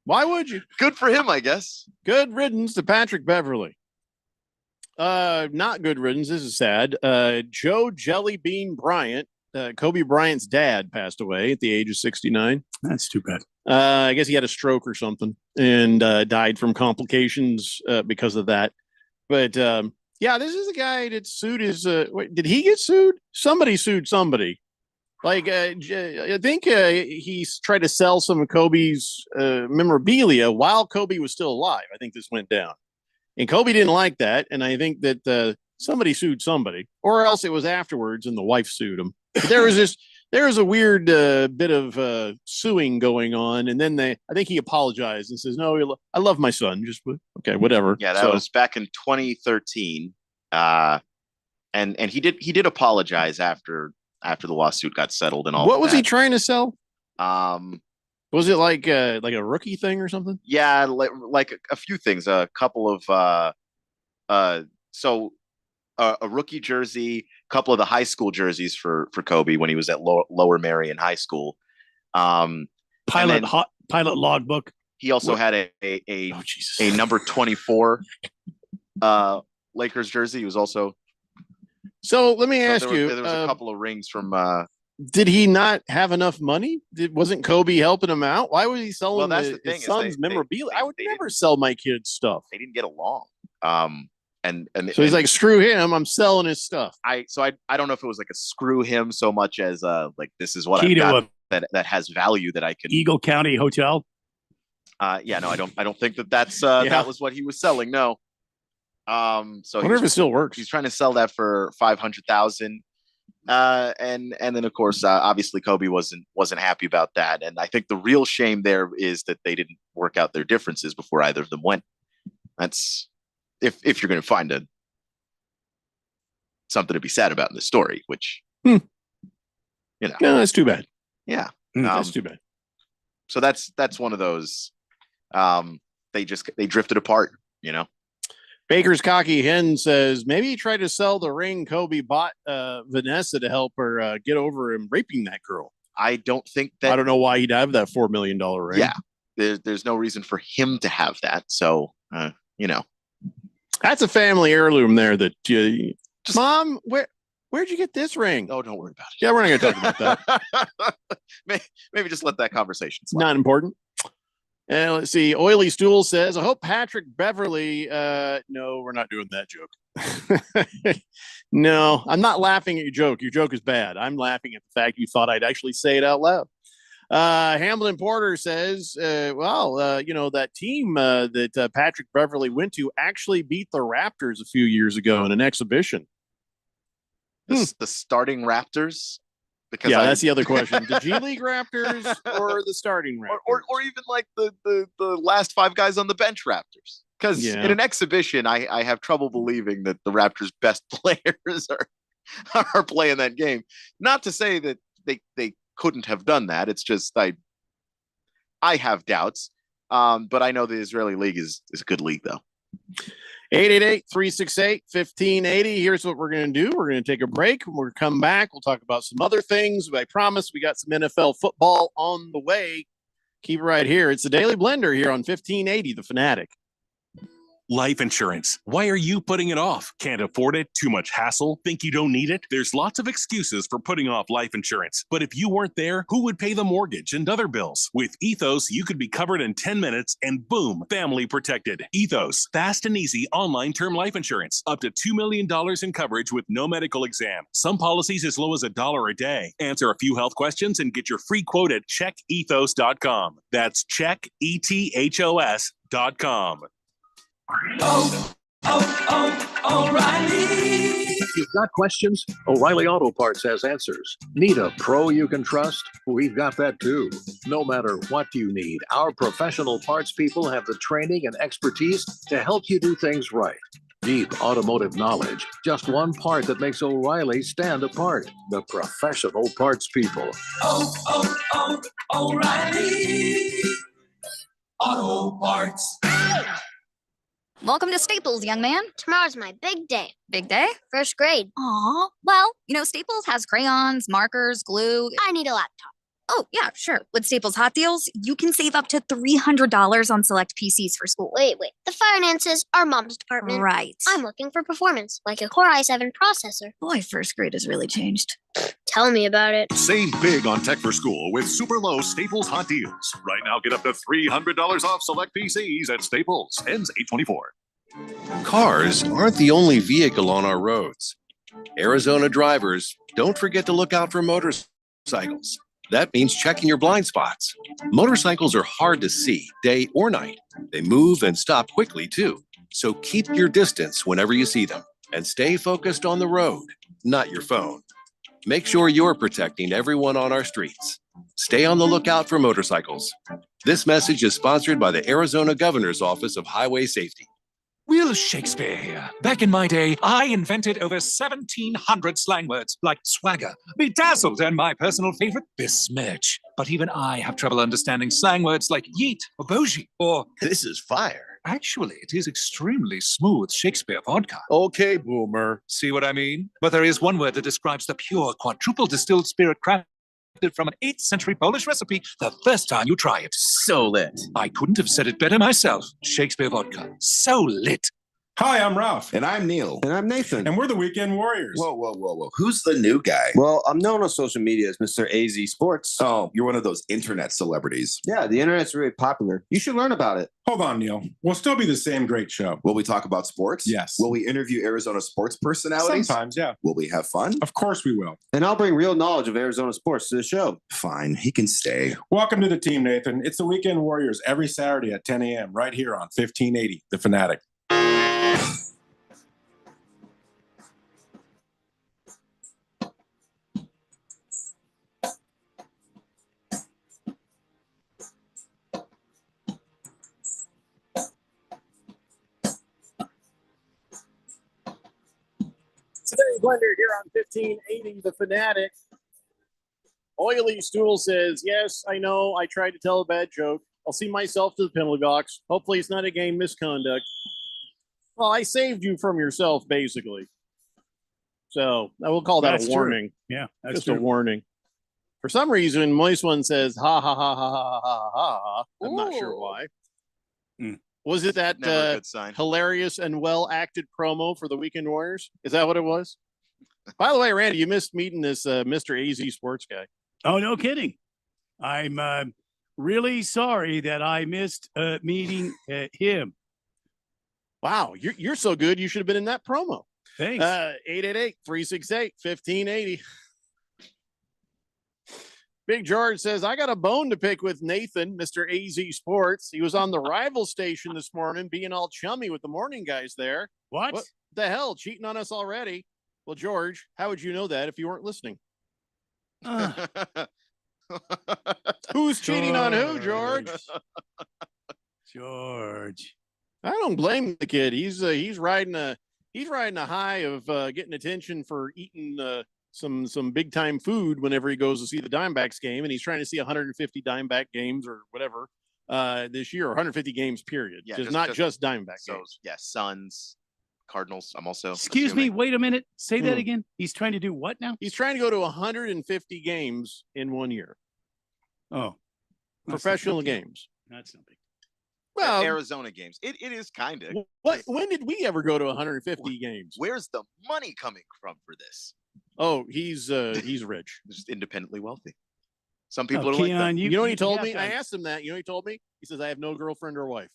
why would you? Good for him, I guess. Good riddance to Patrick Beverley. Not good riddance. This is sad. Joe Jellybean Bryant, Kobe Bryant's dad, passed away at the age of 69. That's too bad. I guess he had a stroke or something and died from complications because of that. But this is the guy that sued his. Did he get sued? Somebody sued somebody. Like, I think he's tried to sell some of Kobe's memorabilia while Kobe was still alive. I think this went down. And Kobe didn't like that. And I think that somebody sued somebody, or else it was afterwards and the wife sued him. But there was a weird bit of suing going on. And then I think he apologized and says, no, I love my son. Just, okay, whatever. Yeah, that was back in 2013. And he did apologize after the lawsuit got settled and all. What was he trying to sell? Was it like a rookie thing or something? Yeah, like a few things. A couple of a rookie jersey, a couple of the high school jerseys for Kobe when he was at Lower Merion High School. Pilot logbook. He also had a number 24 Lakers jersey. He was also. So let me ask you. There was a couple of rings from. Did he not have enough money? Wasn't Kobe helping him out? Why was he selling Well, that's the thing his son's memorabilia? I would never sell my kids stuff. They didn't get along. And so he's like, screw him. I'm selling his stuff. I don't know if it was like a screw him so much as like this is what I've got that has value that I can. Eagle County Hotel. Yeah, no, I don't think that's that was what he was selling. No. So I wonder if it still works. He's trying to sell that for $500,000. And then of course, obviously Kobe wasn't happy about that. And I think the real shame there is that they didn't work out their differences before either of them went. That's if you're going to find something to be sad about in the story, which, no, that's too bad. Yeah. That's too bad. So that's one of those. They drifted apart, you know. Baker's Cocky Hen says maybe he tried to sell the ring Kobe bought Vanessa to help her get over him raping that girl. I don't think that. I don't know why he'd have that $4 million ring. Yeah, there's no reason for him to have that. So you know, that's a family heirloom there. That Mom, where'd you get this ring? Oh, don't worry about it. Yeah, we're not going to talk about that. Maybe just let that conversation slide. Not important. And let's see. Oily Stool says, I hope Patrick Beverly. No, we're not doing that joke. No, I'm not laughing at your joke. Your joke is bad. I'm laughing at the fact you thought I'd actually say it out loud. Hamlin Porter says, that team that Patrick Beverly went to actually beat the Raptors a few years ago in an exhibition. The starting Raptors? Because that's the other question. The G League Raptors or the starting Raptors? Or even like the last 5 guys on the bench Raptors. Because in an exhibition, I have trouble believing that the Raptors' best players are playing that game. Not to say that they couldn't have done that. It's just I have doubts. But I know the Israeli league is a good league, though. 888-368-1580. Here's what we're going to do. We're going to take a break. When we come back, we'll talk about some other things. I promise we got some NFL football on the way. Keep it right here. It's the Daily Blender here on 1580, The Fanatic. Life insurance. Why are you putting it off? Can't afford it? Too much hassle? Think you don't need it? There's lots of excuses for putting off life insurance. But if you weren't there, who would pay the mortgage and other bills? With Ethos, you could be covered in 10 minutes and boom, family protected. Ethos, fast and easy online term life insurance. Up to $2 million in coverage with no medical exam. Some policies as low as $1 a day. Answer a few health questions and get your free quote at checkethos.com. That's checkethos.com. O'Reilly. If you've got questions, O'Reilly Auto Parts has answers. Need a pro you can trust? We've got that too. No matter what you need, our professional parts people have the training and expertise to help you do things right. Deep automotive knowledge. Just one part that makes O'Reilly stand apart. The professional parts people. O'Reilly Auto Parts. Welcome to Staples, young man. Tomorrow's my big day. Big day? First grade. Aw. Well, Staples has crayons, markers, glue. I need a laptop. Oh, yeah, sure. With Staples Hot Deals, you can save up to $300 on select PCs for school. Wait. The finances are Mom's department. Right. I'm looking for performance, like a Core i7 processor. Boy, first grade has really changed. Tell me about it. Save big on tech for school with super low Staples hot deals. Right now, get up to $300 off select PCs at Staples. Ends 8/24. Cars aren't the only vehicle on our roads. Arizona drivers, don't forget to look out for motorcycles. That means checking your blind spots. Motorcycles are hard to see, day or night. They move and stop quickly, too. So keep your distance whenever you see them. And stay focused on the road, not your phone. Make sure you're protecting everyone on our streets. Stay on the lookout for motorcycles. This message is sponsored by the Arizona Governor's Office of Highway Safety. Will Shakespeare here. Back in my day, I invented over 1,700 slang words like swagger, bedazzled, and my personal favorite, besmirch. But even I have trouble understanding slang words like yeet or bougie or... This is fire. Actually, it is extremely smooth Shakespeare vodka. Okay, boomer. See what I mean? But there is one word that describes the pure quadruple distilled spirit crafted from an 8th century Polish recipe the first time you try it. So lit. I couldn't have said it better myself. Shakespeare vodka. So lit. Hi, I'm Ralph. And I'm Neil. And I'm Nathan. And we're the Weekend Warriors. Whoa. Who's the new guy? Well, I'm known on social media as Mr. AZ Sports. Oh, you're one of those internet celebrities. Yeah, the internet's really popular. You should learn about it. Hold on, Neil. We'll still be the same great show. Will we talk about sports? Yes. Will we interview Arizona sports personalities? Sometimes, yeah. Will we have fun? Of course we will. And I'll bring real knowledge of Arizona sports to the show. Fine, he can stay. Welcome to the team, Nathan. It's the Weekend Warriors every Saturday at 10 a.m. right here on 1580, The Fanatic. Today, Blender here on 1580, The Fanatic. Oily Stool says, yes, I know. I tried to tell a bad joke. I'll see myself to the penalty box. Hopefully it's not a game misconduct. Well, I saved you from yourself, basically. So I will call that That's a true. warning. Yeah, that's Just true. a warning. For some reason, Moist One says, ha, ha, ha, ha, ha, ha, ha, ha. I'm not sure why. Was it that Never a good sign. hilarious and well-acted promo for the Weekend Warriors? Is that what it was? By the way, Randy, you missed meeting this Mr. AZ sports guy. Oh, no kidding. I'm really sorry that I missed meeting him. Wow, you're so good. You should have been in that promo. Thanks. 888-368-1580. Big George says, I got a bone to pick with Nathan, Mr. AZ Sports. He was on the rival station this morning being all chummy with the morning guys there. What the hell? Cheating on us already? Well, George, how would you know that if you weren't listening? Who's cheating on who, George? George. I don't blame the kid. He's riding a high of getting attention for eating some big time food whenever he goes to see the Diamondbacks game, and he's trying to see 150 Diamondback games or whatever this year, or 150 games period. Yeah, not just Diamondback So games. yeah, Suns, Cardinals. I'm also Excuse me. Wait a minute. Say that Hmm. again. He's trying to do what now? He's trying to go to 150 games in 1 year. Oh, Professional games. That's something. Well, Arizona games. It is kind of. When did we ever go to 150 games? Where's the money coming from for this? Oh, he's rich. Just independently wealthy. Some people are like Keon, that. You know what he told have me? to- I asked him that. You know what he told me? He says, I have no girlfriend or wife.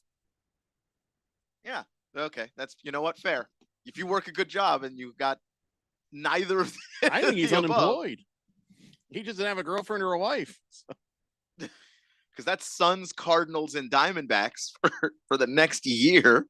Yeah. Okay. That's, you know what? Fair. If you work a good job and you've got neither of I think he's the above, unemployed. He doesn't have a girlfriend or a wife. because that's Suns, Cardinals, and Diamondbacks for the next year.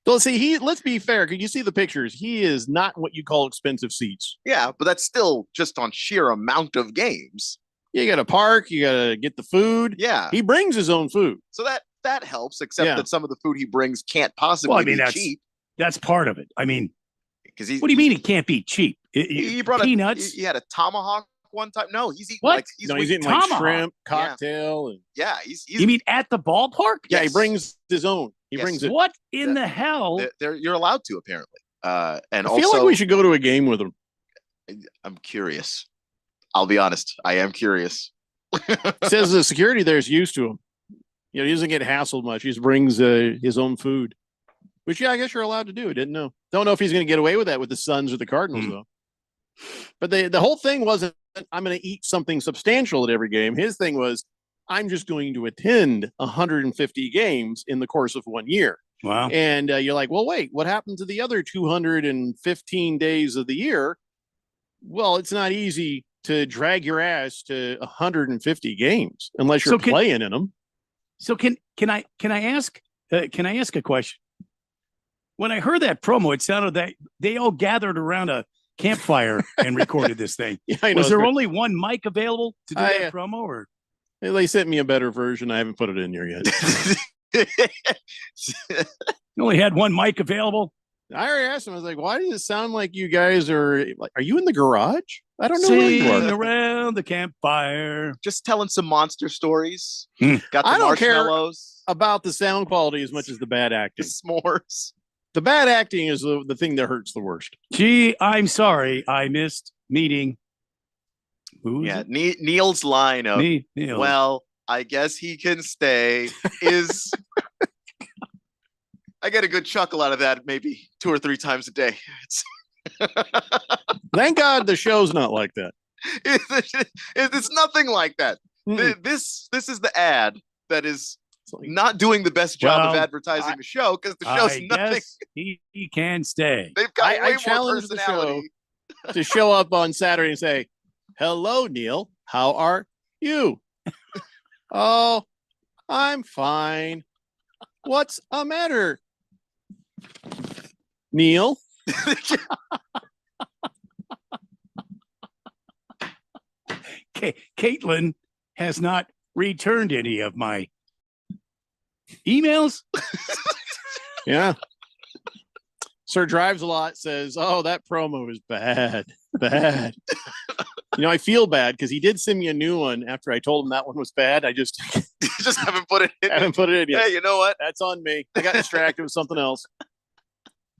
Well, see, let's be fair. Could you see the pictures? He is not what you call expensive seats. Yeah, but that's still just on sheer amount of games. You got to park. You got to get the food. Yeah. He brings his own food. So that helps, except Yeah. that some of the food he brings can't possibly Well, I mean, be that's cheap. That's part of it. I mean, Because what do you mean it can't be cheap? he brought peanuts. He had a tomahawk one time. No, he's eating What? like He's eating like tomahawk. shrimp, cocktail, and yeah. He's You mean at the ballpark? yeah, he Yes. brings his own. He Yes. brings it. What in the hell? you're allowed to apparently. And I also, feel like we should go to a game with him. I'm curious. I'll be honest. I am curious. Says the security there is used to him. You know, he doesn't get hassled much. He just brings his own food, which yeah, I guess you're allowed to do. Didn't know. Don't know if he's going to get away with that with the Suns or the Cardinals though. But the whole thing wasn't I'm going to eat something substantial at every game. His thing was I'm just going to attend 150 games in the course of 1 year. Wow. And you're like, well, wait, what happened to the other 215 days of the year? Well, it's not easy to drag your ass to 150 games unless you're playing in them. So can I ask a question? When I heard that promo, it sounded that they all gathered around a campfire and recorded this thing. Yeah, I know. Was there only one mic available to do that promo, or They sent me a better version. I haven't put it in there yet. you only had one mic available? I already asked him. I was like, "Why does it sound like you guys are like? Are you in the garage? I don't know where you Sitting are." around the campfire, just telling some monster stories. Hmm. Got the I don't care marshmallows. about the sound quality as much as the bad acting. S'mores. The bad acting is the thing that hurts the worst. Gee, I'm sorry, I missed meeting. Who? Yeah, Neil's line of Neil. well, I guess he can stay is I get a good chuckle out of that maybe 2 or 3 times a day. Thank God the show's not like that. It's nothing like that. This is the ad that is not doing the best job of Well, advertising the show because the show's I nothing. guess he can stay. They've got way I more challenge the show personality. to show up on Saturday and say, "Hello, Neil. How are you?" "Oh, I'm fine. What's a matter, Neil?" Caitlin has not returned any of my emails. Yeah. Sir Drives a Lot says, "Oh, that promo is bad. Bad." I feel bad because he did send me a new one after I told him that one was bad. I just just haven't put it in. haven't put it in yet. Hey, you know what? That's on me. I got distracted with something else.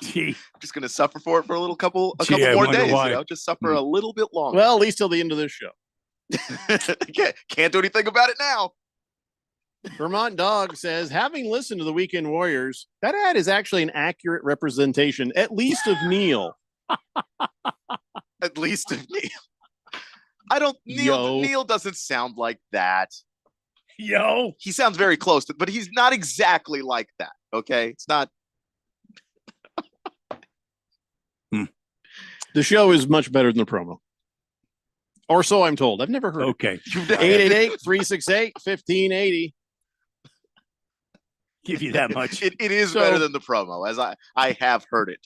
Gee. Just gonna suffer for it for a couple Gee, I more wonder days. why. Just suffer a little bit longer. Well, at least till the end of this show. Can't do anything about it now. Vermont Dog says, having listened to the Weekend Warriors, that ad is actually an accurate representation, at least of Neil. At least of Neil. I don't. Neil doesn't sound like that. Yo, he sounds very close to, but he's not exactly like that. Okay, it's not. The show is much better than the promo. Or so I'm told. I've never heard. Okay. 888-368-1580. Give you that much. It is better than the promo, as I have heard it.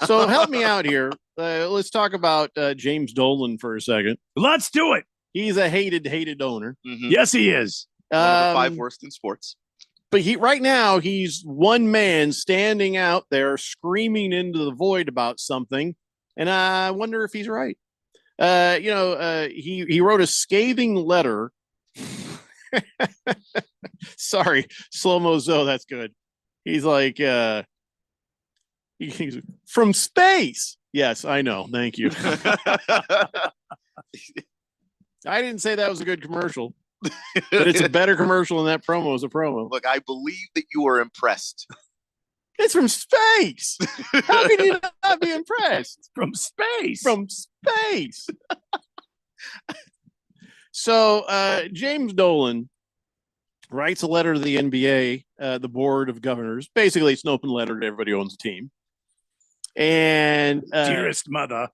So help me out here. Let's talk about James Dolan for a second. Let's do it. He's a hated owner. Yes, he is. One of the 5 worst in sports. But right now he's one man standing out there screaming into the void about something, and I wonder if he's right. He wrote a scathing letter. Sorry, Slow-Mo Zoe, that's good. He's like, he's from space. Yes, I know. Thank you. I didn't say that was a good commercial, but it's a better commercial than that promo is a promo. Look, I believe that you are impressed. It's from space. How can you not be impressed? From space. From space. So James Dolan writes a letter to the NBA, the board of governors. Basically, it's an open letter to everybody who owns the team. And dearest mother,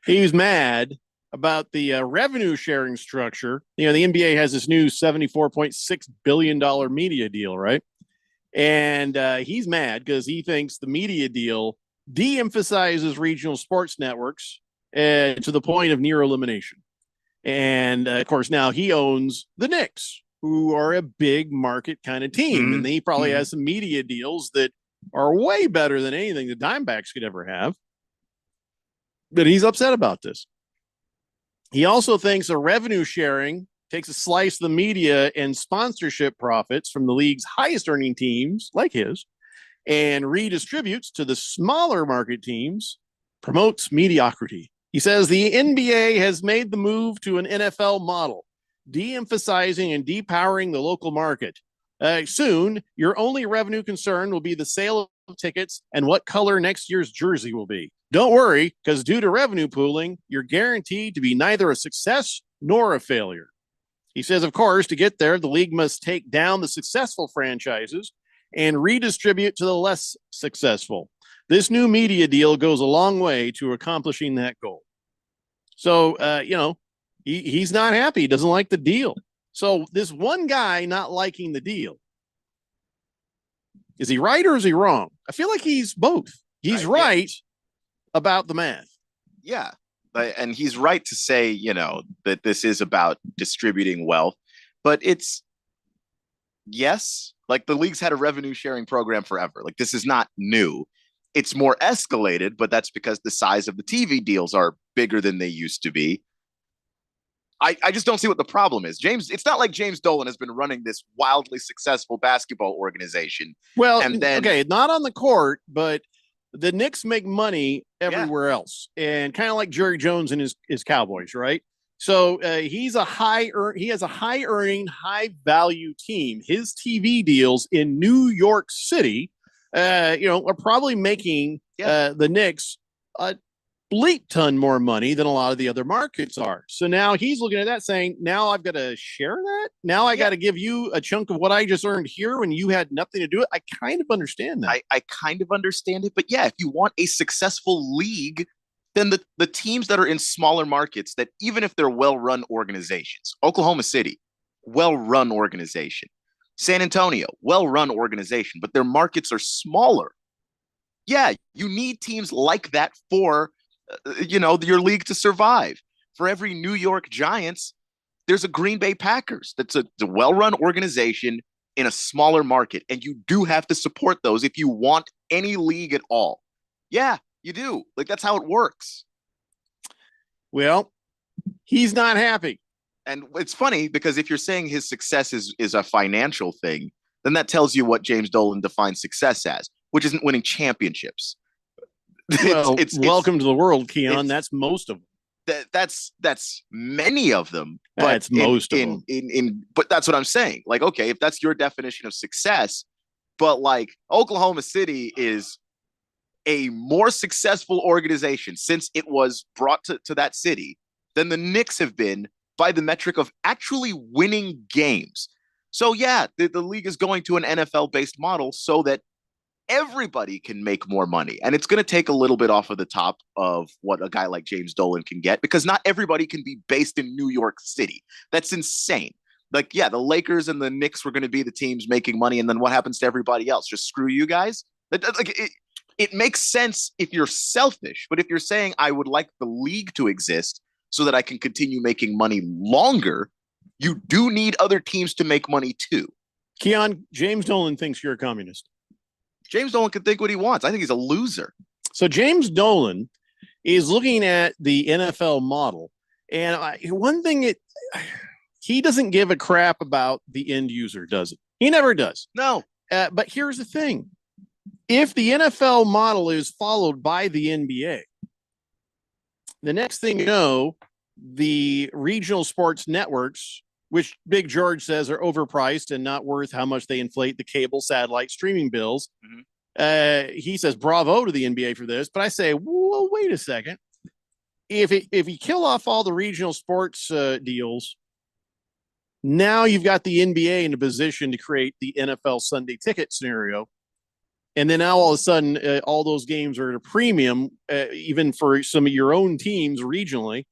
he was mad about the revenue sharing structure. The NBA has this new $74.6 billion media deal, right? And he's mad because he thinks the media deal de-emphasizes regional sports networks to the point of near elimination. And of course, now he owns the Knicks, who are a big market kind of team. And he probably has some media deals that are way better than anything the Diamondbacks could ever have. But he's upset about this. He also thinks a revenue sharing takes a slice of the media and sponsorship profits from the league's highest earning teams, like his, and redistributes to the smaller market teams, promotes mediocrity. He says the NBA has made the move to an NFL model, de-emphasizing and depowering the local market. Soon, your only revenue concern will be the sale of tickets and what color next year's jersey will be. Don't worry, because due to revenue pooling, you're guaranteed to be neither a success nor a failure. He says, of course, to get there, the league must take down the successful franchises and redistribute to the less successful. This new media deal goes a long way to accomplishing that goal. So, he's not happy. He doesn't like the deal. So this one guy not liking the deal, is he right or is he wrong? I feel like he's both. He's right about the math. Yeah. And he's right to say, that this is about distributing wealth, but it's, yes, like the league's had a revenue sharing program forever. Like this is not new. It's more escalated, but that's because the size of the TV deals are bigger than they used to be. I just don't see what the problem is. It's not like James Dolan has been running this wildly successful basketball organization. Well, and then, okay, not on the court, but the Knicks make money everywhere else. And kind of like Jerry Jones and his Cowboys, right? So he has a high earning, high value team. His TV deals in New York City, are probably making the Knicks a bleep ton more money than a lot of the other markets are. So now he's looking at that saying, now I've got to share that. Now I got to give you a chunk of what I just earned here when you had nothing to do it. I kind of understand that. I kind of understand it, but yeah, if you want a successful league, then the teams that are in smaller markets, that even if they're well-run organizations, Oklahoma City, well-run organization, San Antonio, well-run organization, but their markets are smaller. Yeah, you need teams like that for your league to survive. For every New York Giants, there's a Green Bay Packers. That's a well-run organization in a smaller market. And you do have to support those if you want any league at all. Yeah, you do. Like, that's how it works. Well, He's not happy. And it's funny because if you're saying his success is a financial thing, then that tells you what James Dolan defines success as, which isn't winning championships. Well, welcome to the world, Keon. That's most of them. That's many of them. But That's most of them. But that's what I'm saying. Like, okay, if that's your definition of success, but like Oklahoma City is a more successful organization since it was brought to that city than the Knicks have been by the metric of actually winning games. So yeah, the league is going to an NFL-based model so that everybody can make more money. And it's going to take a little bit off of the top of what a guy like James Dolan can get, because not everybody can be based in New York City. That's insane. Like, yeah, the Lakers and the Knicks were going to be the teams making money. And then what happens to everybody else? Just screw you guys? It makes sense if you're selfish, but if you're saying I would like the league to exist so that I can continue making money longer, you do need other teams to make money too. Keon, James Dolan thinks you're a communist. James Dolan can think what he wants. I think he's a loser. So James Dolan is looking at the NFL model. And one thing he doesn't give a crap about the end user, does it? He never does. No. But here's the thing. If the NFL model is followed by the NBA, the next thing you know, the regional sports networks, which Big George says are overpriced and not worth how much they inflate the cable satellite streaming bills. He says bravo to the NBA for this, but I say, well, wait a second. If you kill off all the regional sports deals, now you've got the NBA in a position to create the NFL Sunday ticket scenario. And then now all of a sudden, all those games are at a premium, even for some of your own teams regionally.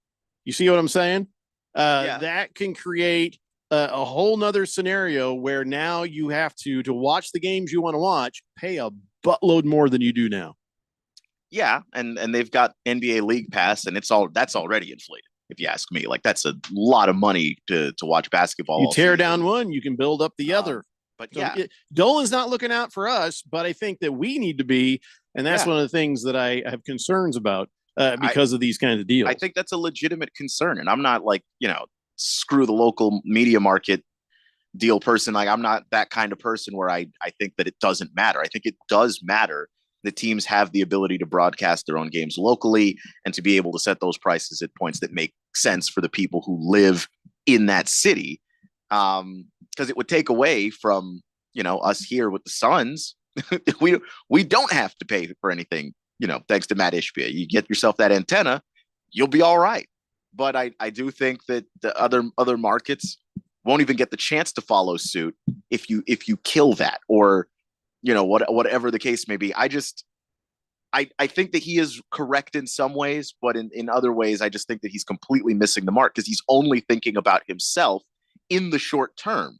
You see what I'm saying? That can create a whole nother scenario where now you have to watch the games you want to watch, pay a buttload more than you do now. Yeah, and they've got NBA League Pass, and that's already inflated. If you ask me, like that's a lot of money to watch basketball. You tear down one, you can build up the other. But So yeah, Dolan's not looking out for us, but I think that we need to be, and that's one of the things that I have concerns about because of these kinds of deals. I think that's a legitimate concern, and I'm not like, screw the local media market deal person. Like I'm not that kind of person where I think that it doesn't matter. I think it does matter. The teams have the ability to broadcast their own games locally and to be able to set those prices at points that make sense for the people who live in that city. Because it would take away from, us here with the Suns. we don't have to pay for anything, thanks to Matt Ishbia. You get yourself that antenna, you'll be all right. But I do think that the other markets won't even get the chance to follow suit if you kill that, or whatever the case may be. I think that he is correct in some ways, but in other ways, I just think that he's completely missing the mark because he's only thinking about himself in the short term.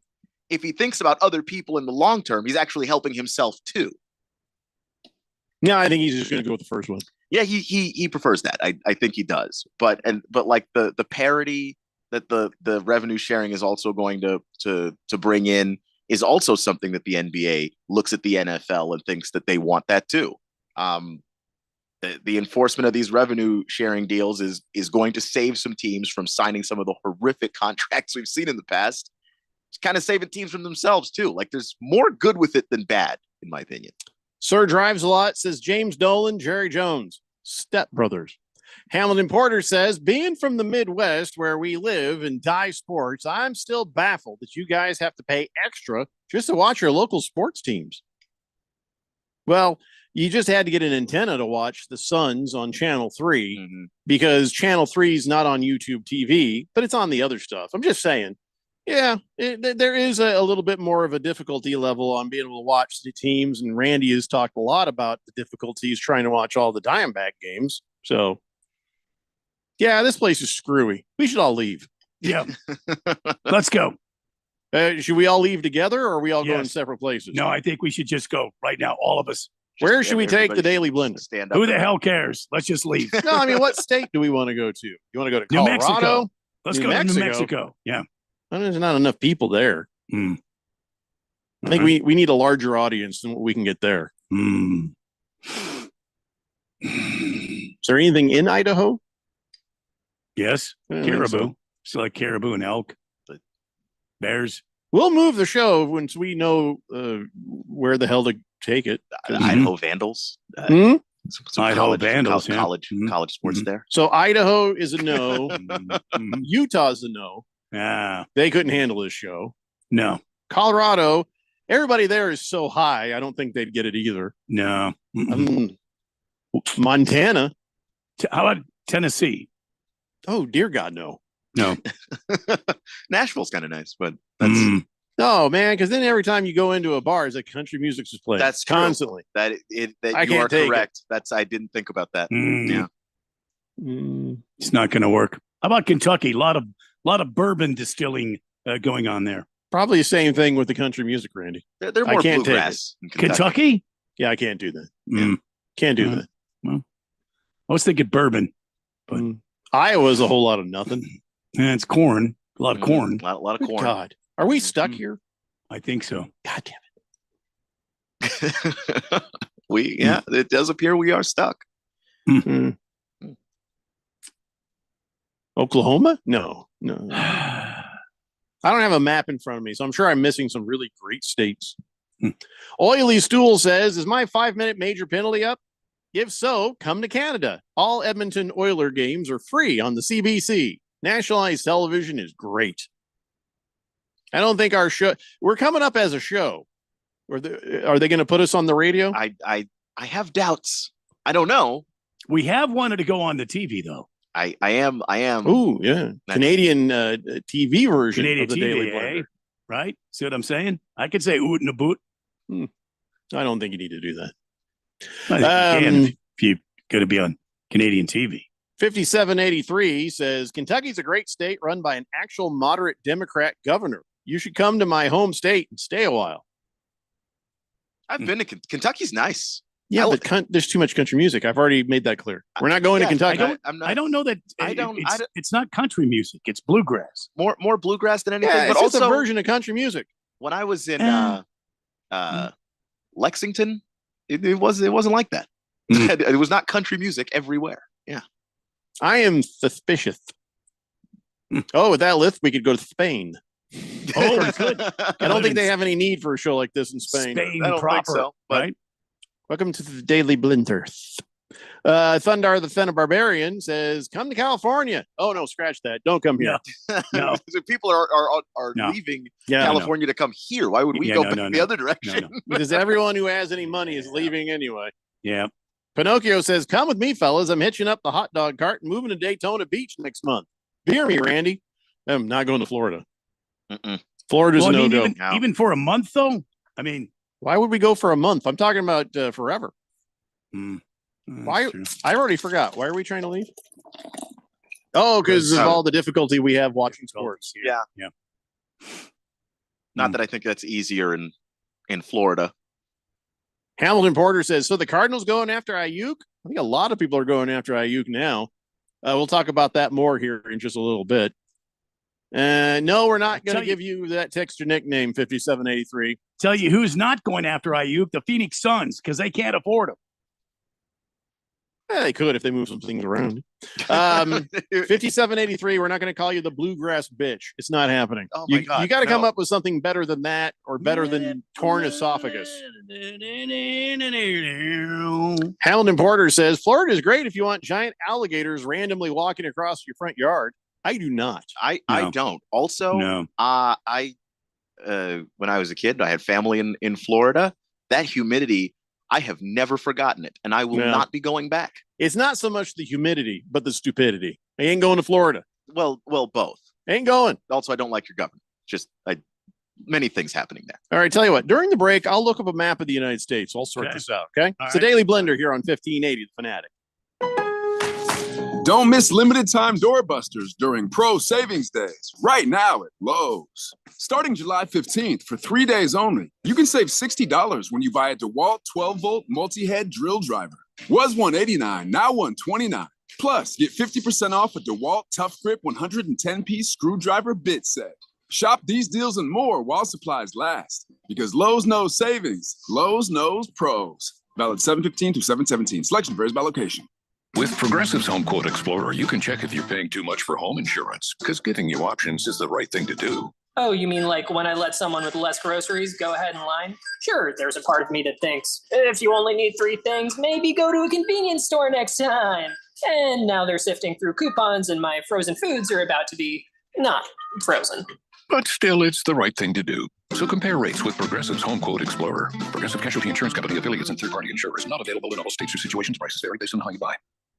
If he thinks about other people in the long term, he's actually helping himself too. No, I think he's just going to go with the first one. Yeah, he prefers that. I think he does. But like the parity that the revenue sharing is also going to bring in is also something that the NBA looks at the NFL and thinks that they want that too. The enforcement of these revenue sharing deals is going to save some teams from signing some of the horrific contracts we've seen in the past. It's kind of saving teams from themselves too. Like there's more good with it than bad, in my opinion. Sir Drives a Lot says James Dolan, Jerry Jones, Step Brothers. Hamilton Porter says, being from the Midwest where we live and die sports, I'm still baffled that you guys have to pay extra just to watch your local sports teams. Well, you just had to get an antenna to watch the Suns on Channel 3 because Channel 3 is not on YouTube TV, but it's on the other stuff. I'm just saying. Yeah, there is a little bit more of a difficulty level on being able to watch the teams. And Randy has talked a lot about the difficulties trying to watch all the Diamondback games. So, yeah, this place is screwy. We should all leave. Yeah. Let's go. Should we all leave together or are we all going separate places? No, I think we should just go right now, all of us. Where should we take the Daily Blender? Stand up. Who the hell cares? Let's just leave. No, I mean, what state do we want to go to? You want to go to New Colorado? Mexico. Let's go to New Mexico. Yeah. Well, there's not enough people there. I think we need a larger audience than what we can get there. Is there anything in Idaho? Yes, I don't think caribou. so. So like caribou and elk, but bears. We'll move the show once we know where the hell to take it. Idaho Vandals. Hmm? Some Idaho college, Vandals, yeah. college sports there. So Idaho is a no. Utah's a no. Yeah. They couldn't handle this show. No. Colorado, everybody there is so high. I don't think they'd get it either. No. Montana. How about Tennessee? Oh, dear God, no. No. Nashville's kind of nice, but that's No, man, because then every time you go into a bar, it's like country music's just playing. that's true. constantly. That I you can't are take it. correct. That's I didn't think about that. Yeah. It's not going to work. How about Kentucky? A lot of bourbon distilling going on there. Probably the same thing with the country music, Randy. They're I more can't take bluegrass. it. in Kentucky. Kentucky? Yeah, I can't do that. Mm. Can't do Mm. that. Well, I was thinking bourbon. But Iowa's a whole lot of nothing. Yeah, it's corn. A lot of corn. A lot of Good corn. God. Are we stuck here? I think so. God damn it. It does appear we are stuck. Mhm. Oklahoma? No. I don't have a map in front of me, so I'm sure I'm missing some really great states. Oily Stool says, is my 5-minute major penalty up? If so, come to Canada. All Edmonton Oiler games are free on the CBC. Nationalized television is great. I don't think our show, we're coming up as a show. Are they going to put us on the radio? I have doubts. I don't know. We have wanted to go on the TV though. I am. Ooh, yeah. Canadian TV version Canadian of the TV, Daily eh? Blender. Right? See what I'm saying? I could say oot and a boot. I don't think you need to do that. I think you can if you're going to be on Canadian TV. 5783 says Kentucky's a great state run by an actual moderate Democrat governor. You should come to my home state and stay a while. I've been to Kentucky's nice. Yeah, but there's too much country music. I've already made that clear. We're not going to Kentucky. I don't know that. It's not country music. It's bluegrass. More bluegrass than anything. Yeah, but it's just also a version of country music. when I was in Lexington, it wasn't like that. It was not country music everywhere. Yeah. I am suspicious. Oh, with that lift, we could go to Spain. Oh, we could. I don't think they have any need for a show like this in Spain. Spain I don't proper, think so, but right? Welcome to the Daily Blender. Thundar the Fenna Barbarian says, come to California. Oh, no, scratch that. Don't come here. No. So people are No. leaving Yeah, California to come here. Why would we Yeah, go no, back no, the no. other direction? Because everyone who has any money is leaving anyway. Yeah. Pinocchio says, come with me, fellas. I'm hitching up the hot dog cart and moving to Daytona Beach next month. Beer me, Randy. I'm not going to Florida. Florida's Well, I no mean, go. even for a month though. I mean, Why would we go for a month? I'm talking about forever. Why? I already forgot. Why are we trying to leave? Oh, because of all the difficulty we have watching sports. Yeah. Yeah. Not that I think that's easier in Florida. Hamilton Porter says, so the Cardinals going after Ayuk? I think a lot of people are going after Ayuk now. We'll talk about that more here in just a little bit. No, we're not going to give you that texture nickname, 5783. Tell you who's not going after Ayuk, the Phoenix Suns, because they can't afford him. Yeah, they could if they move some things around. 5783, we're not going to call you the bluegrass bitch. It's not happening. Oh my God, you got to come no. up with something better than that or better than torn esophagus. Hamilton Porter says, Florida is great if you want giant alligators randomly walking across your front yard. I do not. I don't. Also, when I was a kid, I had family in Florida. That humidity, I have never forgotten it, and I will No. not be going back. It's not so much the humidity, but the stupidity. I ain't going to Florida. Well, both. Ain't going. Also, I don't like your government. Just many things happening there. All right, tell you what, during the break, I'll look up a map of the United States. I'll sort this out, okay? All It's the right. Daily Blender here on 1580 The Fanatic. Don't miss limited time doorbusters during Pro Savings Days right now at Lowe's. Starting July 15th for 3 days only, you can save $60 when you buy a DeWalt 12-volt multi-head drill driver. Was $189, now $129. Plus, get 50% off a DeWalt Tough Grip 110-piece screwdriver bit set. Shop these deals and more while supplies last. Because Lowe's knows savings. Lowe's knows pros. Valid 7/15 to 7/17. Selection varies by location. With Progressive's Home Quote Explorer, you can check if you're paying too much for home insurance, because giving you options is the right thing to do. Oh, you mean like when I let someone with less groceries go ahead in line? Sure, there's a part of me that thinks, if you only need 3 things, maybe go to a convenience store next time. And now they're sifting through coupons and my frozen foods are about to be not frozen. But still, it's the right thing to do. So compare rates with Progressive's Home Quote Explorer. Progressive Casualty Insurance Company affiliates and third-party insurers. Not available in all states or situations. Prices vary based on how you buy.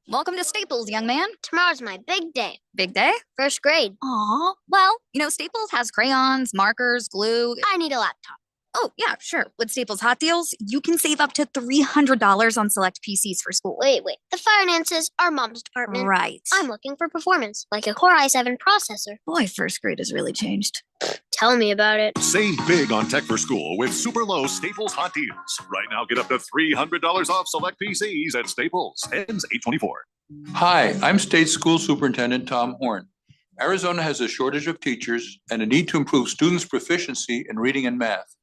Welcome to Staples, young man. Tomorrow's my big day. Big day? First grade. Aw. Well, Staples has crayons, markers, glue. I need a laptop. Oh, yeah, sure. With Staples Hot Deals, you can save up to $300 on select PCs for school. Wait. The finances are mom's department. Right. I'm looking for performance, like a Core i7 processor. Boy, first grade has really changed. Tell me about it. Save big on tech for school with super low Staples hot deals. Right now, get up to $300 off select PCs at Staples. Ends 8/24. Hi, I'm State School Superintendent Tom Horn. Arizona has a shortage of teachers and a need to improve students' proficiency in reading and math.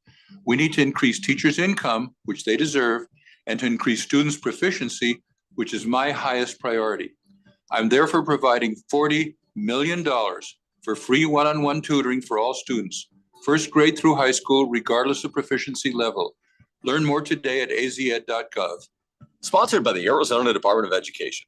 We need to increase teachers' income, which they deserve, and to increase students' proficiency, which is my highest priority. I'm therefore providing $40 million for free one-on-one tutoring for all students, first grade through high school, regardless of proficiency level. Learn more today at azed.gov. Sponsored by the Arizona Department of Education.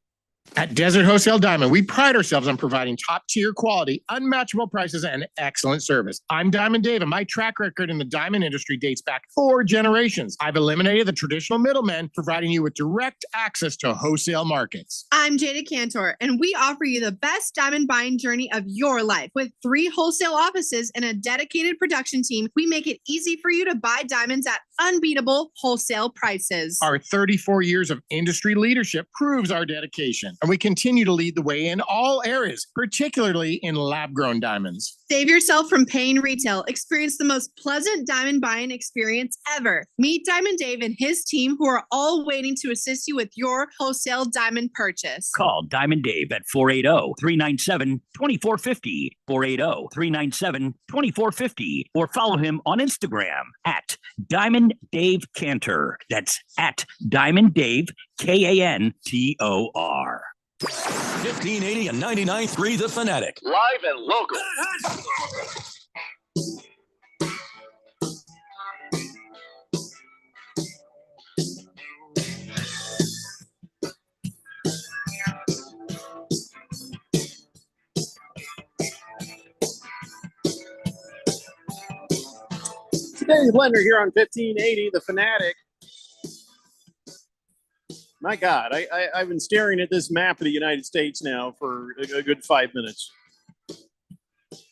At Desert Wholesale Diamond, we pride ourselves on providing top-tier quality, unmatchable prices, and excellent service. I'm Diamond Dave, and my track record in the diamond industry dates back 4 generations. I've eliminated the traditional middlemen, providing you with direct access to wholesale markets. I'm Jada Cantor, and we offer you the best diamond buying journey of your life. With 3 wholesale offices and a dedicated production team, we make it easy for you to buy diamonds at unbeatable wholesale prices. Our 34 years of industry leadership proves our dedication, and we continue to lead the way in all areas, particularly in lab-grown diamonds. Save yourself from paying retail. Experience the most pleasant diamond buying experience ever. Meet Diamond Dave and his team, who are all waiting to assist you with your wholesale diamond purchase. Call Diamond Dave at 480-397-2450, 480-397-2450, or follow him on Instagram at Diamond Dave Cantor. That's at Diamond Dave, Kantor. 1580 and 99.3 The Fanatic. Live and local. Today's Blender here on 1580 The Fanatic. My God, I've been staring at this map of the United States now for a good 5 minutes.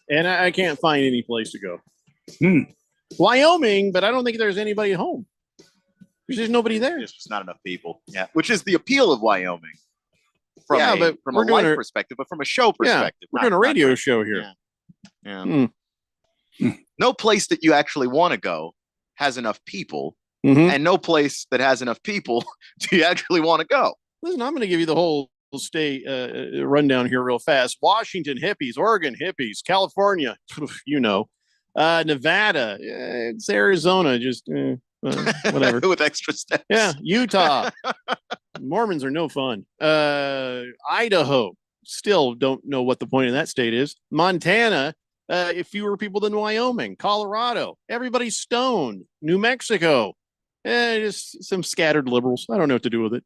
And I can't find any place to go. Wyoming, but I don't think there's anybody home. There's just nobody there. There's just not enough people. Yeah, which is the appeal of Wyoming. From a life perspective, but from a show perspective. We're doing a radio show here. Yeah. No place that you actually want to go has enough people. And no place that has enough people do you actually want to go. Listen, I'm going to give you the whole state rundown here real fast. Washington hippies, Oregon hippies, California, Nevada, it's Arizona, just whatever. With extra steps. Yeah, Utah. Mormons are no fun. Idaho, still don't know what the point of that state is. Montana, fewer people than Wyoming. Colorado, everybody's stoned. New Mexico. Just some scattered liberals. I don't know what to do with it.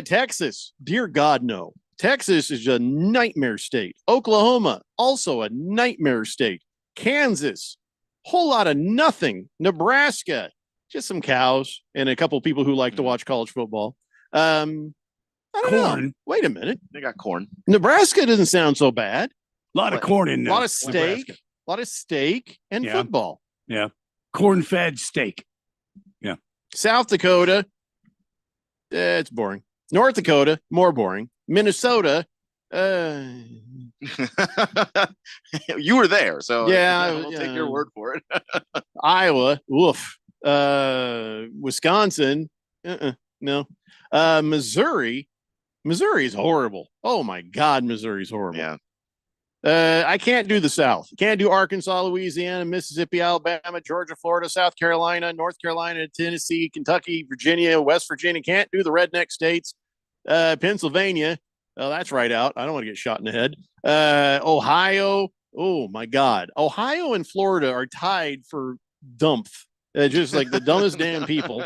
Texas, dear God, no. Texas is a nightmare state. Oklahoma, also a nightmare state. Kansas, whole lot of nothing. Nebraska, just some cows and a couple people who like to watch college football. I don't know. Wait a minute. They got corn. Nebraska doesn't sound so bad. A lot of corn in there. A lot of steak. A lot of steak and football. Yeah. Corn-fed steak. Yeah. South Dakota, it's boring. North Dakota, more boring. Minnesota, you were there, so yeah, we'll take your word for it. Iowa, woof. Wisconsin, no. Missouri is horrible. Oh my God, Missouri's horrible. Yeah. I can't do the South. Can't do Arkansas, Louisiana, Mississippi, Alabama, Georgia, Florida, South Carolina, North Carolina, Tennessee, Kentucky, Virginia, West Virginia. Can't do the redneck states. Pennsylvania. Oh, that's right out. I don't want to get shot in the head. Ohio. Oh my God. Ohio and Florida are tied for dump. Just like the dumbest damn people.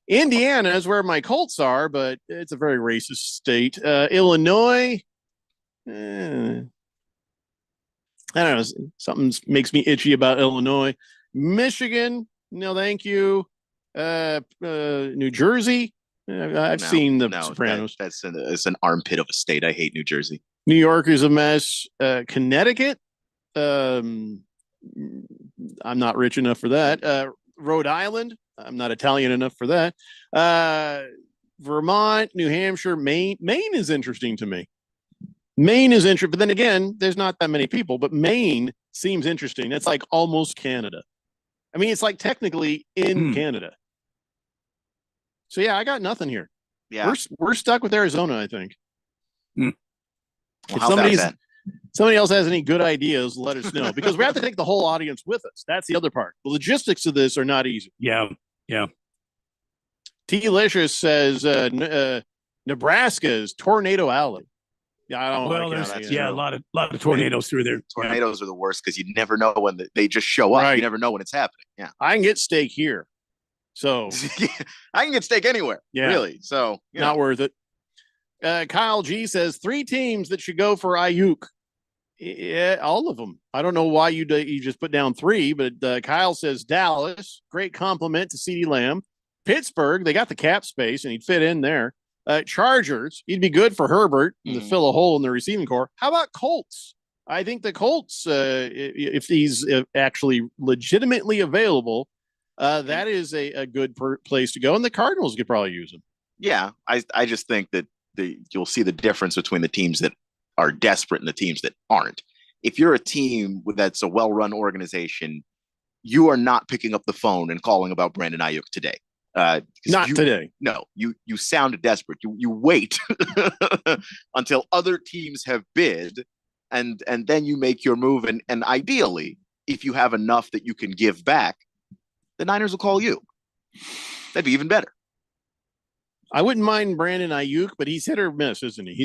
Indiana is where my Colts are, but it's a very racist state. Illinois. I don't know. Something makes me itchy about Illinois. Michigan. No, thank you. New Jersey. I've seen the Sopranos. It's an armpit of a state. I hate New Jersey. New York is a mess. Connecticut. I'm not rich enough for that. Rhode Island. I'm not Italian enough for that. Vermont, New Hampshire, Maine. Maine is interesting to me. Maine is interesting, but then again, there's not that many people, but Maine seems interesting. That's like almost Canada. I mean, it's like technically in Canada. So yeah, I got nothing here. Yeah. We're stuck with Arizona, I think. Well, If how about that? somebody else has any good ideas, let us know, because we have to take the whole audience with us. That's the other part. The logistics of this are not easy. Yeah. T-Licious says Nebraska is Tornado Alley. Yeah, I don't. Well, there's a lot of tornadoes through there. Tornadoes are the worst because you never know when they just show up. Right. You never know when it's happening. Yeah, I can get steak here, so I can get steak anywhere. Yeah. Really. So not worth it. Kyle G says 3 teams that should go for Ayuk. Yeah, all of them. I don't know why you just put down 3, but Kyle says Dallas, great compliment to CeeDee Lamb. Pittsburgh, they got the cap space and he'd fit in there. Chargers, he'd be good for Herbert to fill a hole in the receiving core. How about Colts? I think the Colts, if he's actually legitimately available, that is a good place to go. And the Cardinals could probably use him. Yeah, I just think that you'll see the difference between the teams that are desperate and the teams that aren't. If you're a team that's a well-run organization, you are not picking up the phone and calling about Brandon Ayuk today. Not today. No, you sound desperate. You wait until other teams have bid, and then you make your move. And ideally, if you have enough that you can give back, the Niners will call you. That'd be even better. I wouldn't mind Brandon Ayuk, but he's hit or miss, isn't he?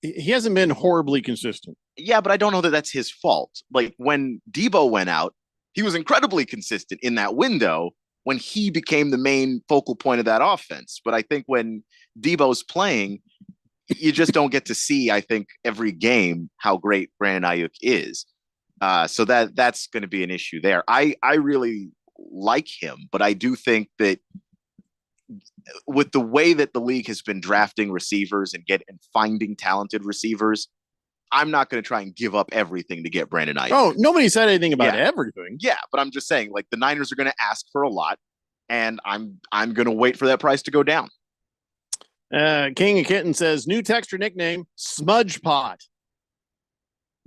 He hasn't been horribly consistent. Yeah, but I don't know that that's his fault. Like when Debo went out, he was incredibly consistent in that window when he became the main focal point of that offense. But I think when Debo's playing, you just don't get to see, I think, every game how great Brandon Ayuk is. So that's going to be an issue there. I really like him, but I do think that with the way that the league has been drafting receivers and finding talented receivers, I'm not going to try and give up everything to get Brandon Ayuk. Oh, nobody said anything about everything. Yeah, but I'm just saying, like, the Niners are going to ask for a lot, and I'm going to wait for that price to go down. King of Kitten says, new texture nickname, Smudge Pot.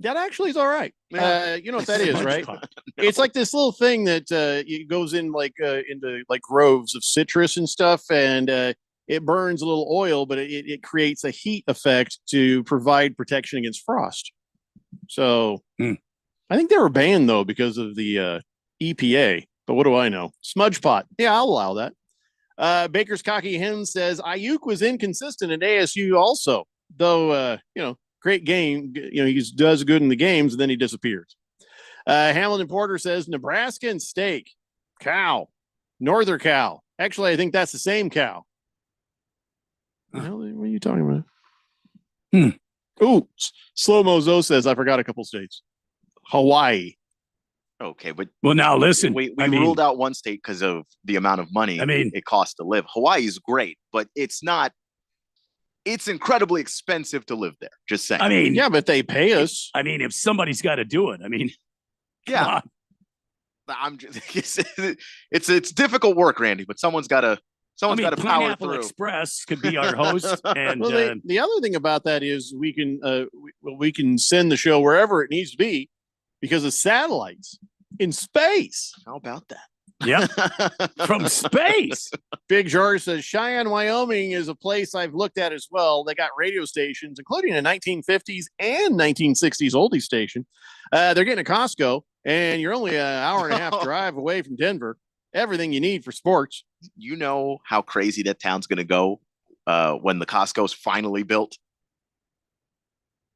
That actually is all right. You know what that is, right? No. It's like this little thing that it goes in into like groves of citrus and stuff, and it burns a little oil, but it creates a heat effect to provide protection against frost. So I think they were banned though because of the EPA. But what do I know? Smudge Pot. Yeah, I'll allow that. Baker's Cocky Hen says Ayuk was inconsistent at ASU also, though great game. He does good in the games and then he disappears. Hamilton Porter says Nebraska and steak. Cow. Northern cow. Actually, I think that's the same cow. What are you talking about? Ooh, Slow Mo Zo says I forgot a couple states. Hawaii. Okay, but now listen. We ruled out one state because of the amount of money it costs to live. Hawaii is great, but it's not. It's incredibly expensive to live there. Just saying. Yeah, but they pay us. If somebody's got to do it, yeah. I'm just. It's difficult work, Randy, but someone's got to. Someone's got to power Pineapple through. Express could be our host. And the other thing about that is we can send the show wherever it needs to be because of satellites in space. How about that? Yeah, from space. Big George says Cheyenne, Wyoming is a place I've looked at as well. They got radio stations, including a 1950s and 1960s oldie station. They're getting a Costco, and you're only an hour and a half drive away from Denver. Everything you need for sports. You know how crazy that town's going to go when the Costco's finally built.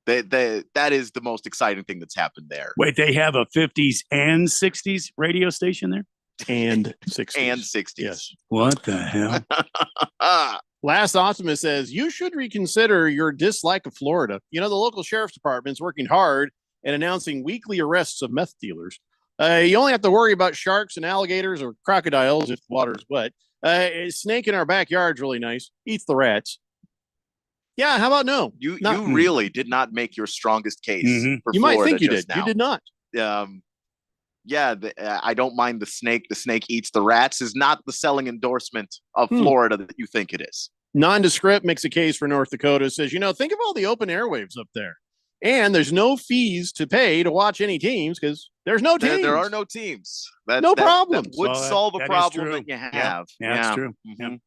That is the most exciting thing that's happened there. Wait, they have a 50s and 60s radio station there? And 60s. And 60s. Yes. What the hell? Last Optimist says, you should reconsider your dislike of Florida. You know, the local sheriff's department's working hard and announcing weekly arrests of meth dealers. You only have to worry about sharks and alligators or crocodiles if the water's wet. A snake in our backyard's really nice. Eats the rats. Yeah, how about no? You really did not make your strongest case. For You might Florida think you just did. now. You did not. Yeah, I don't mind the snake. The snake eats the rats is not the selling endorsement of Hmm. Florida that you think it is. Nondescript makes a case for North Dakota. Says, you know, think of all the open airwaves up there. And there's no fees to pay to watch any teams because there's no teams. There are no teams. No problems. That would Well, solve a that is problem true. that you Yeah. have. Yeah, that's true. Mhm.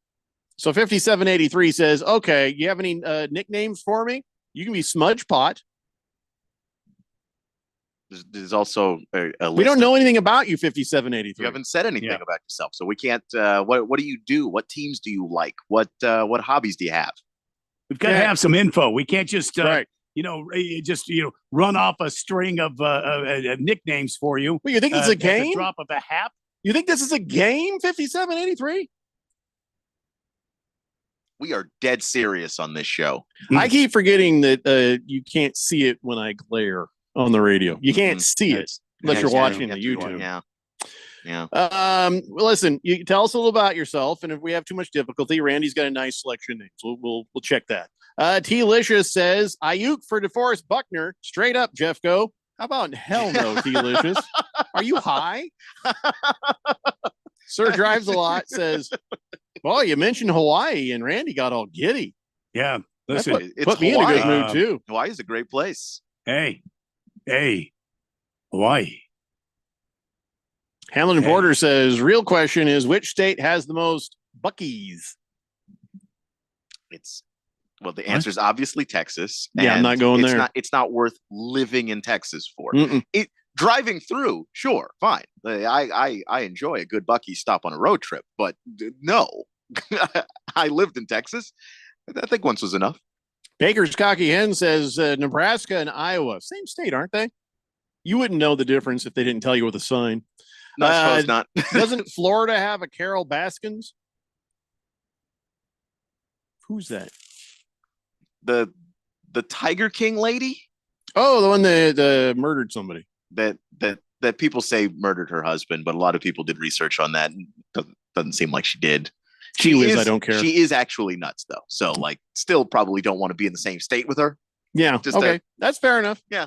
So 5783 says, okay, you have any nicknames for me? You can be Smudge Pot. There's also a We don't list know anything about you, 5783. You haven't said anything about yourself, so we can't. What do you do? What teams do you like? What hobbies do you have? We've got to have some info. We can't just, Right. run off a string of nicknames for you. Well, you think it's a at the game? drop of a hat? You think this is a game, 5783? We are dead serious on this show. I keep forgetting that you can't see it when I glare on the radio. You can't see it unless you're watching the YouTube. Yeah. Listen, you tell us a little about yourself, and if we have too much difficulty, Randy's got a nice selection of names. We'll check that. T-Licious says, Ayuk for DeForest Buckner. Straight up, Jeffco. How about hell no, T-Licious? Are you high? Sir Drives a Lot says, well, you mentioned Hawaii, and Randy got all giddy. Yeah. That Listen, put me in a good mood, too. Hawaii is a great place. Hey, Hawaii. Hamilton Porter says, real question is, which state has the most Buc-ee's? The answer is obviously Texas. Yeah, I'm and not going there. It's not worth living in Texas for. Mm-mm. Driving through, sure, fine. I enjoy a good Buc-ee's stop on a road trip, but no, I lived in Texas. I think once was enough. Baker's Cocky Hen says Nebraska and Iowa, same state, aren't they? You wouldn't know the difference if they didn't tell you with a sign. No, I suppose not. Doesn't Florida have a Carol Baskins? Who's that? The Tiger King lady? Oh, the one that murdered somebody. That people say murdered her husband, but a lot of people did research on that. And doesn't seem like she did. I don't care. She is actually nuts though. So still probably don't want to be in the same state with her. Yeah. Just okay. That's fair enough. Yeah.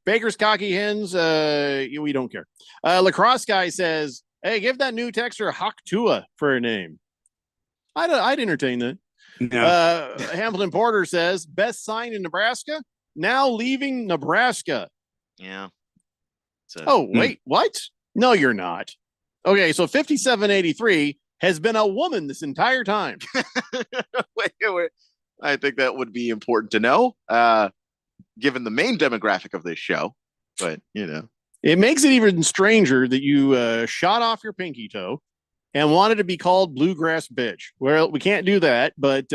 Baker's Cocky Hens, we don't care. Lacrosse Guy says, hey, give that new texter Hawk Tua for a name. I'd entertain that. No. Hamilton Porter says, best sign in Nebraska, now leaving Nebraska. Yeah. Wait, what? No, you're not. Okay, so 5783 has been a woman this entire time. wait. I think that would be important to know, given the main demographic of this show. But, It makes it even stranger that you shot off your pinky toe and wanted to be called Bluegrass Bitch. Well, we can't do that, but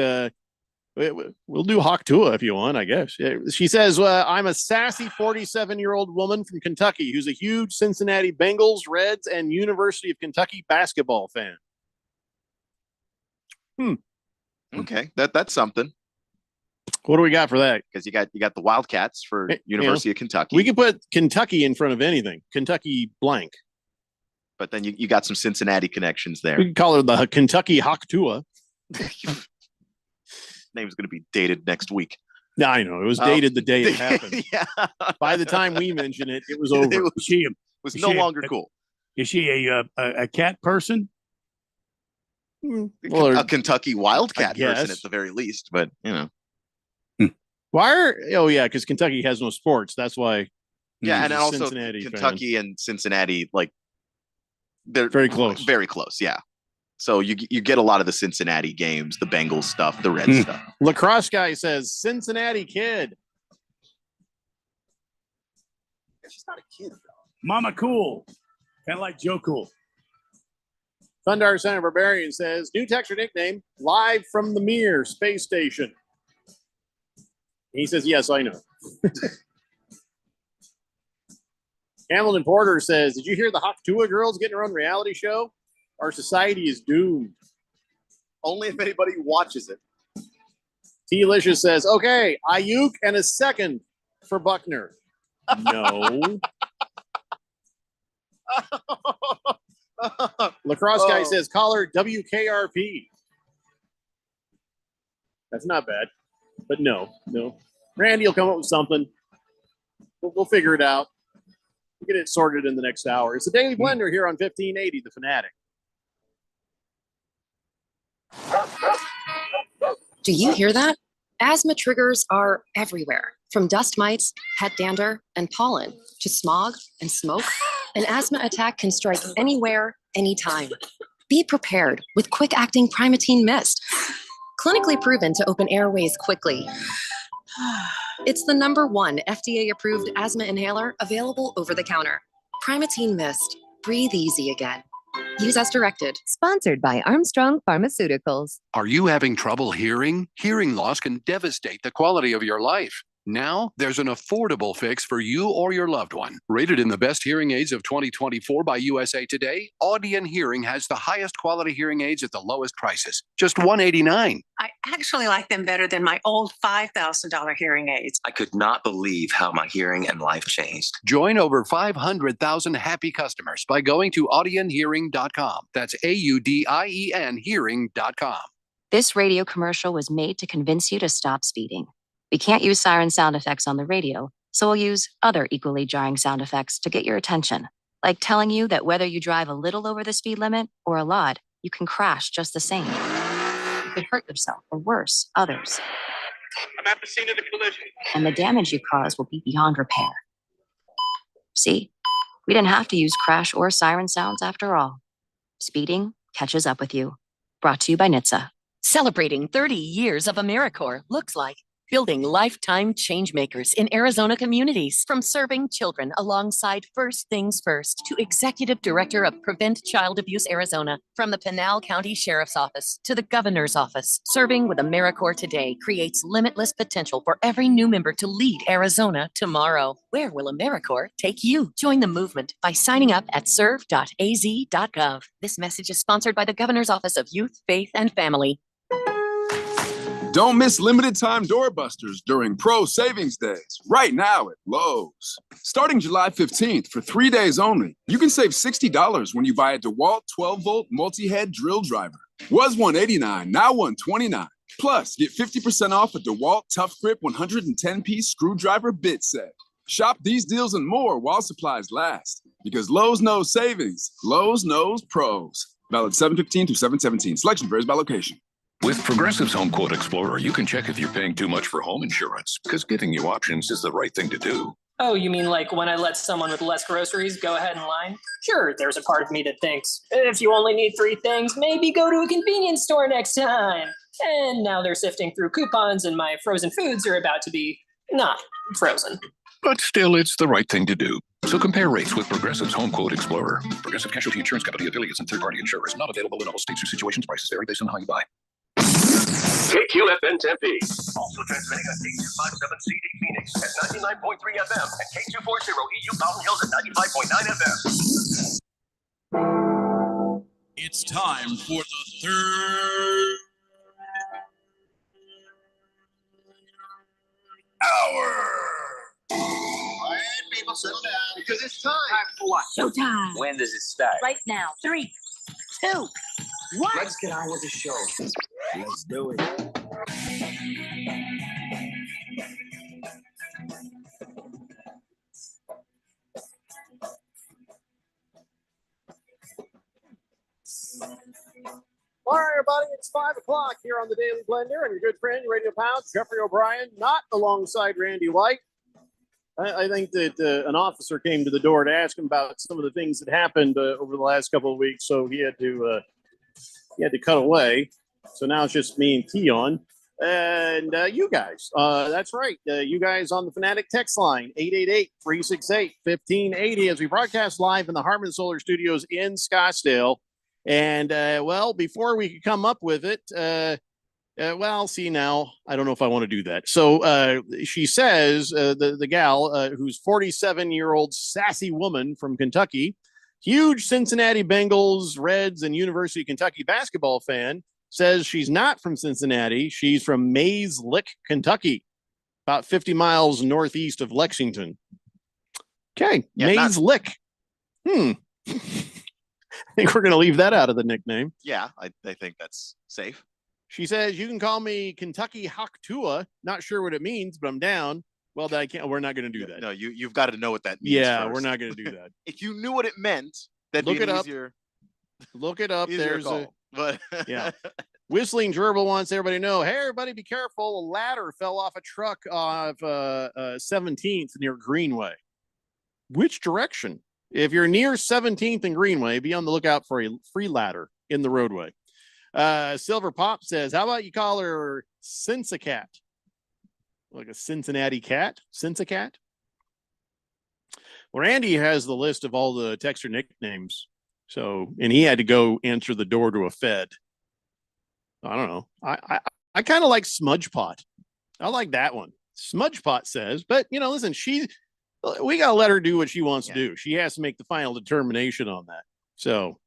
we'll do Hawk Tua if you want, I guess. She says, I'm a sassy 47-year-old woman from Kentucky who's a huge Cincinnati Bengals, Reds, and University of Kentucky basketball fan. Okay, that's something. What do we got for that? Because you got the Wildcats for University of Kentucky. We can put Kentucky in front of anything. Kentucky blank. But then you got some Cincinnati connections there. We can call her the Kentucky Hawk Tua. Name's going to be dated next week. No, I know. It was dated the day it happened. Yeah. By the time we mention it, it was over. It was no longer cool. Is she a cat person? Well, a Kentucky Wildcat person at the very least, but Why because Kentucky has no sports. That's why. Yeah, and also Cincinnati Kentucky and Cincinnati, they're very close. Very close, yeah. So you get a lot of the Cincinnati games, the Bengals stuff, the Reds stuff. Lacrosse Guy says Cincinnati kid. She's not a kid, though. Mama Cool. Kind of like Joe Cool. Thundar Center Barbarian says, new texture nickname, live from the Mir space station. He says, yes, I know. Hamilton Porter says, did you hear the Haktua girls getting their own reality show? Our society is doomed. Only if anybody watches it. T-Licious says, okay, Ayuk and a second for Buckner. No. Lacrosse guy says, call her WKRP. That's not bad. But no. Randy will come up with something. We'll figure it out. We'll get it sorted in the next hour. It's the Daily Blender here on 1580, The Fanatic. Do you hear that? Asthma triggers are everywhere, from dust mites, pet dander, and pollen, to smog and smoke. An asthma attack can strike anywhere, anytime. Be prepared with quick-acting Primatene Mist, clinically proven to open airways quickly. It's the #1 FDA-approved asthma inhaler available over the counter. Primatene Mist. Breathe easy again. Use as directed. Sponsored by Armstrong Pharmaceuticals. Are you having trouble hearing? Hearing loss can devastate the quality of your life. Now, there's an affordable fix for you or your loved one. Rated in the best hearing aids of 2024 by USA Today, Audion Hearing has the highest quality hearing aids at the lowest prices. Just $189. I actually like them better than my old $5,000 hearing aids. I could not believe how my hearing and life changed. Join over 500,000 happy customers by going to audionhearing.com. That's AUDIEN hearing.com. This radio commercial was made to convince you to stop speeding. We can't use siren sound effects on the radio, so we'll use other equally jarring sound effects to get your attention, like telling you that whether you drive a little over the speed limit or a lot, you can crash just the same. You could hurt yourself, or worse, others. I'm at the scene of the collision. And the damage you cause will be beyond repair. See, we didn't have to use crash or siren sounds after all. Speeding catches up with you. Brought to you by NHTSA. Celebrating 30 years of AmeriCorps looks like building lifetime changemakers in Arizona communities. From serving children alongside First Things First to Executive Director of Prevent Child Abuse Arizona. From the Pinal County Sheriff's Office to the Governor's Office, serving with AmeriCorps today creates limitless potential for every new member to lead Arizona tomorrow. Where will AmeriCorps take you? Join the movement by signing up at serve.az.gov. This message is sponsored by the Governor's Office of Youth, Faith, and Family. Don't miss limited time doorbusters during Pro Savings Days, right now at Lowe's. Starting July 15th for 3 days only, you can save $60 when you buy a DeWalt 12-volt multi-head drill driver. Was $189, now $129. Plus, get 50% off a DeWalt Tough Grip 110-piece screwdriver bit set. Shop these deals and more while supplies last. Because Lowe's knows savings, Lowe's knows pros. Valid 7/15 through 7/17. Selection varies by location. With Progressive's Home Quote Explorer, you can check if you're paying too much for home insurance, because giving you options is the right thing to do. Oh, you mean like when I let someone with less groceries go ahead in line? Sure, there's a part of me that thinks, if you only need 3 things, maybe go to a convenience store next time. And now they're sifting through coupons and my frozen foods are about to be not frozen. But still, it's the right thing to do. So compare rates with Progressive's Home Quote Explorer. Progressive Casualty Insurance Company affiliates and third-party insurers. Not available in all states or situations. Prices vary based on how you buy. KQFN Tempe. Also transmitting on K257CD Phoenix at 99.3 FM and K240 EU Mountain Hills at 95.9 FM. It's time for the third hour. All right, people, settle down because it's time. For what? Showtime. When does it start? Right now. 3, 2, 1. Let's get on with the show. Let's do it. All right, everybody, it's 5 o'clock here on the Daily Blender, and your good friend, your radio pal, Jeffrey O'Brien, not alongside Randy White. I think that an officer came to the door to ask him about some of the things that happened over the last couple of weeks, so he had to cut away. So now it's just me and Keon and you guys. That's right, you guys on the Fanatic text line 888-368-1580 as we broadcast live in the Harman Solar Studios in Scottsdale. And well, before we could come up with it, well, see now, I don't know if I want to do that. So she says, the gal, who's 47-year-old sassy woman from Kentucky, huge Cincinnati Bengals, Reds, and University of Kentucky basketball fan, says she's not from Cincinnati. She's from Mays Lick, Kentucky, about 50 miles northeast of Lexington. Okay, Yeah, Mays Lick. I think we're going to leave that out of the nickname. Yeah, I think that's safe. She says, you can call me Kentucky Hawktua. Not sure what it means, but I'm down. Well, that I can't. We're not going to do that. No, you've got to know what that means. Yeah, first. we're not going to do that. If you knew what it meant, that'd Look be it up. easier. Look it up. Easier There's call, but yeah. Whistling Gerbil wants everybody to know, hey, everybody, be careful. A ladder fell off a truck off 17th near Greenway. Which direction? If you're near 17th and Greenway, be on the lookout for a free ladder in the roadway. Silver Pop says, how about you call her Cincy-Cat? Like a Cincinnati cat? Cincy-Cat? Well, Randy has the list of all the texter nicknames. So, and he had to go answer the door to a Fed. I don't know. I kind of like Smudge Pot. I like that one. Smudge Pot says, but you know, listen, we got to let her do what she wants to do. She has to make the final determination on that. So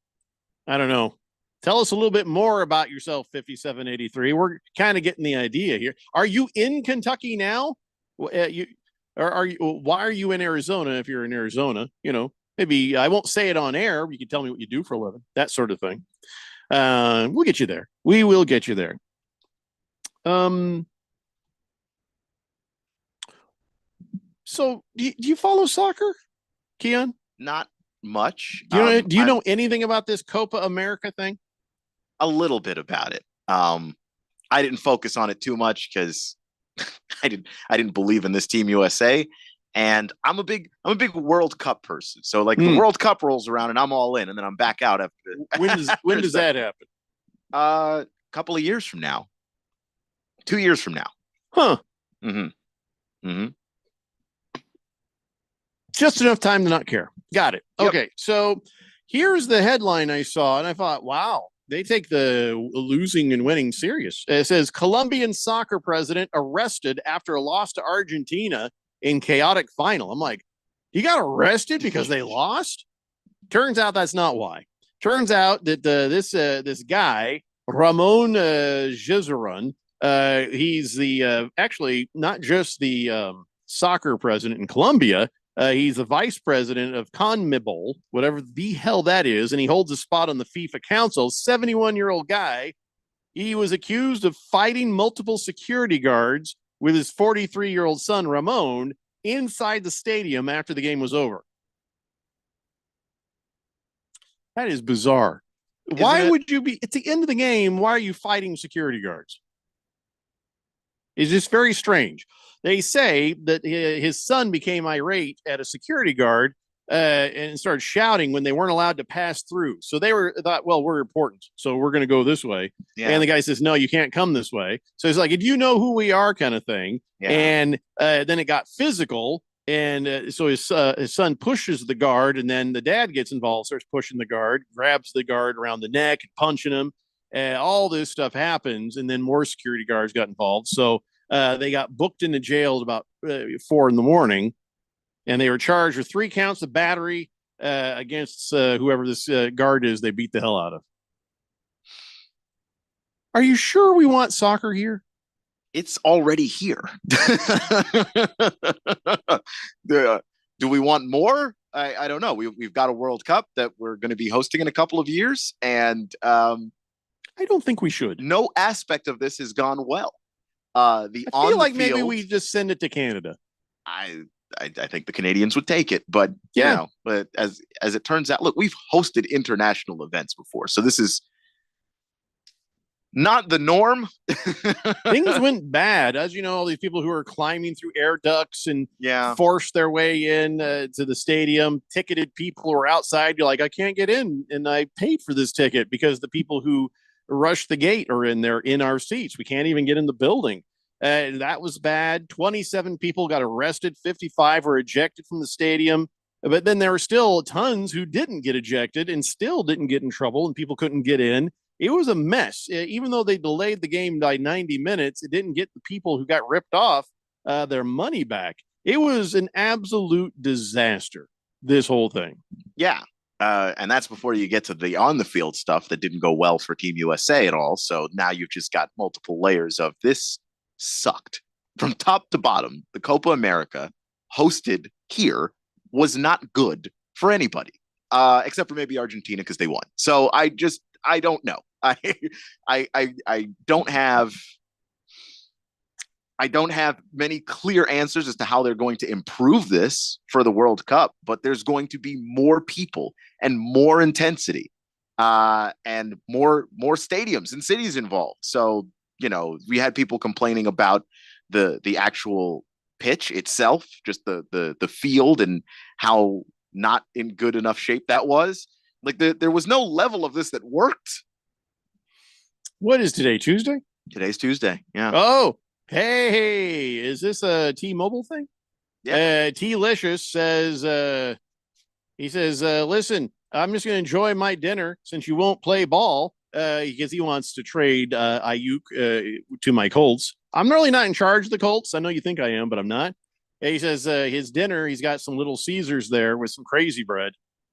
I don't know. Tell us a little bit more about yourself, 5783. We're kind of getting the idea here. Are you in Kentucky now? Why are you in Arizona if you're in Arizona? You know, maybe I won't say it on air. You can tell me what you do for a living, that sort of thing. We'll get you there. We will get you there. So do you follow soccer, Keon? Not much. Do you know anything about this Copa America thing? A little bit about it. I didn't focus on it too much because I didn't believe in this Team USA, and I'm a big World Cup person. So like the World Cup rolls around and I'm all in, and then I'm back out after. When does that happen? A couple of years from now. 2 years from now. Huh. Mm-hmm. Mm-hmm. Just enough time to not care. Got it. Yep. Okay. So here's the headline I saw, and I thought, wow, they take the losing and winning serious. It says Colombian soccer president arrested after a loss to Argentina in chaotic final. I'm like, he got arrested because they lost? Turns out that's not why. Turns out that this guy, Ramon Gizaron, he's the actually not just the soccer president in Colombia. He's the vice president of CONMEBOL, whatever the hell that is, and he holds a spot on the FIFA Council. 71-year-old guy. He was accused of fighting multiple security guards with his 43-year-old son, Ramon, inside the stadium after the game was over. That is bizarre. Why would you be, at the end of the game, why are you fighting security guards? It's just very strange. They say that his son became irate at a security guard and started shouting when they weren't allowed to pass through. So they thought, well, we're important, so we're going to go this way. Yeah. And the guy says, no, you can't come this way. So he's like, do you know who we are, kind of thing. Yeah. And then it got physical. And so his son pushes the guard, and then the dad gets involved, starts pushing the guard, grabs the guard around the neck, punching him. All this stuff happens, and then more security guards got involved. So they got booked into jail at about 4 a.m, and they were charged with 3 counts of battery against whoever this guard is they beat the hell out of. Are you sure we want soccer here? It's already here. Do we want more? I don't know. We've got a World Cup that we're going to be hosting in a couple of years, and I don't think we should. No aspect of this has gone well. I feel like maybe we just send it to Canada. I think the Canadians would take it, but you know, but as it turns out, look, we've hosted international events before, so this is not the norm. Things went bad, as you know. All these people who are climbing through air ducts and forced their way in to the stadium. Ticketed people were outside. You're like, I can't get in, and I paid for this ticket because the people who rushed the gate are in there in our seats. We can't even get in the building. That was bad. 27 people got arrested. 55 were ejected from the stadium. But then there were still tons who didn't get ejected and still didn't get in trouble, and people couldn't get in. It was a mess. Even though they delayed the game by 90 minutes, it didn't get the people who got ripped off their money back. It was an absolute disaster, this whole thing. Yeah. And that's before you get to the on the field stuff that didn't go well for Team USA at all. So now you've just got multiple layers of this sucked from top to bottom. The Copa America hosted here was not good for anybody, except for maybe Argentina because they won. So I don't know. I don't have many clear answers as to how they're going to improve this for the World Cup, but there's going to be more people and more intensity and more stadiums and cities involved. So, we had people complaining about the actual pitch itself, just the field and how not in good enough shape that was. Like there was no level of this that worked. What is today? Tuesday? Today's Tuesday. Yeah. Oh, hey, is this a T-Mobile thing? Yeah. T-Licious says, listen, I'm just going to enjoy my dinner since you won't play ball because he wants to trade Ayuk to my Colts. I'm really not in charge of the Colts. I know you think I am, but I'm not. He says his dinner, he's got some Little Caesars there with some crazy bread.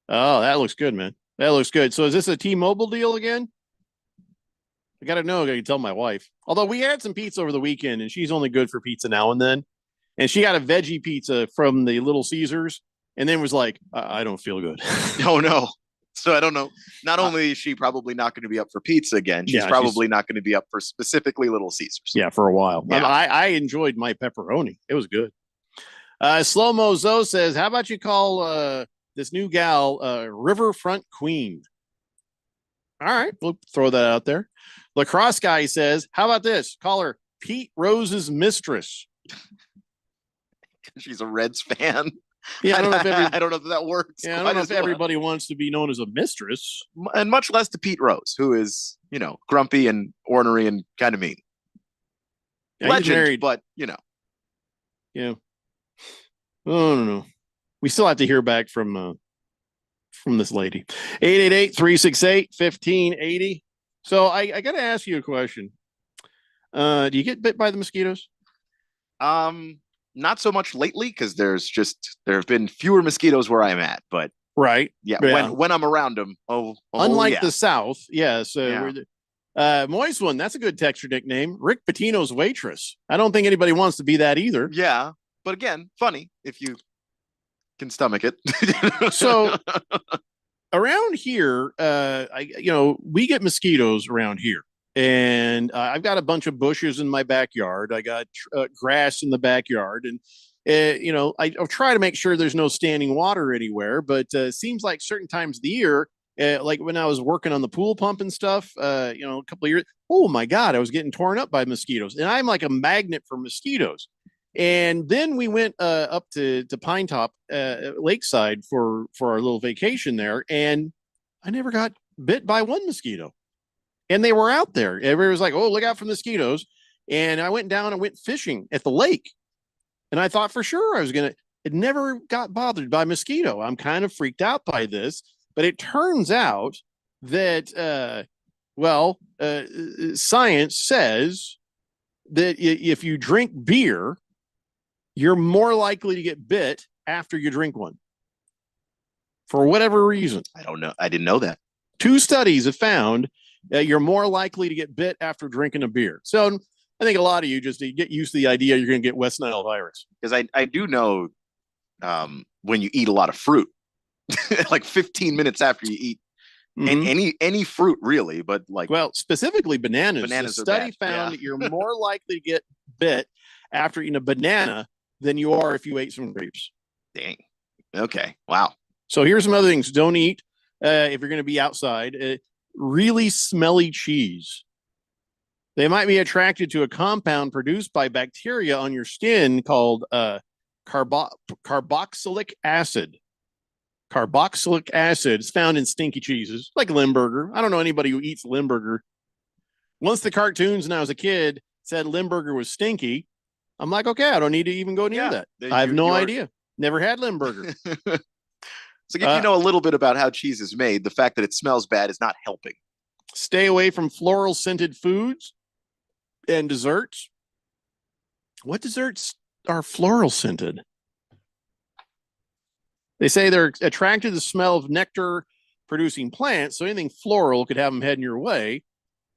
Oh, that looks good, man. That looks good. So is this a T-Mobile deal again? I got to know. I got to tell my wife. Although we had some pizza over the weekend, and she's only good for pizza now and then. And she got a veggie pizza from the Little Caesars, and then was like, I don't feel good. Oh, no. So I don't know. Not only is she probably not going to be up for pizza again, she's probably not going to be up for specifically Little Caesars. Yeah, for a while. Yeah. I enjoyed my pepperoni. It was good. Slow Mo Zo says, how about you call this new gal Riverfront Queen? All right, we'll throw that out there. Lacrosse guy says, how about this? Call her Pete Rose's mistress. She's a Reds fan. Yeah, I don't know if that works. Yeah, I don't know if everybody wants to be known as a mistress. And much less to Pete Rose, who is, grumpy and ornery and kind of mean. Yeah, Legend, married, but, Yeah. Oh, no. We still have to hear back from this lady. 888-368-1580. So I got to ask you a question. Do you get bit by the mosquitoes? Not so much lately because there have been fewer mosquitoes where I'm at, but right. Yeah. When I'm around them. Unlike the South. Yes. Moist One. That's a good texture nickname. Rick Pitino's waitress. I don't think anybody wants to be that either. Yeah. But again, funny if you can stomach it. So around here, we get mosquitoes around here. And I've got a bunch of bushes in my backyard. I got grass in the backyard. And, I'll try to make sure there's no standing water anywhere. But it seems like certain times of the year, like when I was working on the pool pump and stuff, a couple of years, oh, my God, I was getting torn up by mosquitoes. And I'm like a magnet for mosquitoes. And then we went up to Pine Top Lakeside for our little vacation there. And I never got bit by one mosquito. And they were out there. Everybody was like, oh, look out for mosquitoes. And I went down and went fishing at the lake. And I thought for sure it never got bothered by mosquito. I'm kind of freaked out by this. But it turns out that, science says that if you drink beer, you're more likely to get bit after you drink one. For whatever reason. I don't know. I didn't know that. 2 studies have found you're more likely to get bit after drinking a beer. So I think a lot of you just get used to the idea you're going to get West Nile virus. Because I do know when you eat a lot of fruit, like 15 minutes after you eat any fruit, really, but specifically bananas. Bananas the study found that you're more likely to get bit after eating a banana than you are if you ate some grapes. Dang. Okay. Wow. So here's some other things. Don't eat if you're going to be outside. Really smelly cheese. They might be attracted to a compound produced by bacteria on your skin called carboxylic acid. Carboxylic acid is found in stinky cheeses like Limburger. I don't know anybody who eats Limburger. Once the cartoons when I was a kid said Limburger was stinky, I'm like, okay, I don't need to even go near that. I have no idea. Never had Limburger. So if you know a little bit about how cheese is made, the fact that it smells bad is not helping. Stay away from floral scented foods and desserts. What desserts are floral scented? They say they're attracted to the smell of nectar producing plants. So anything floral could have them heading your way.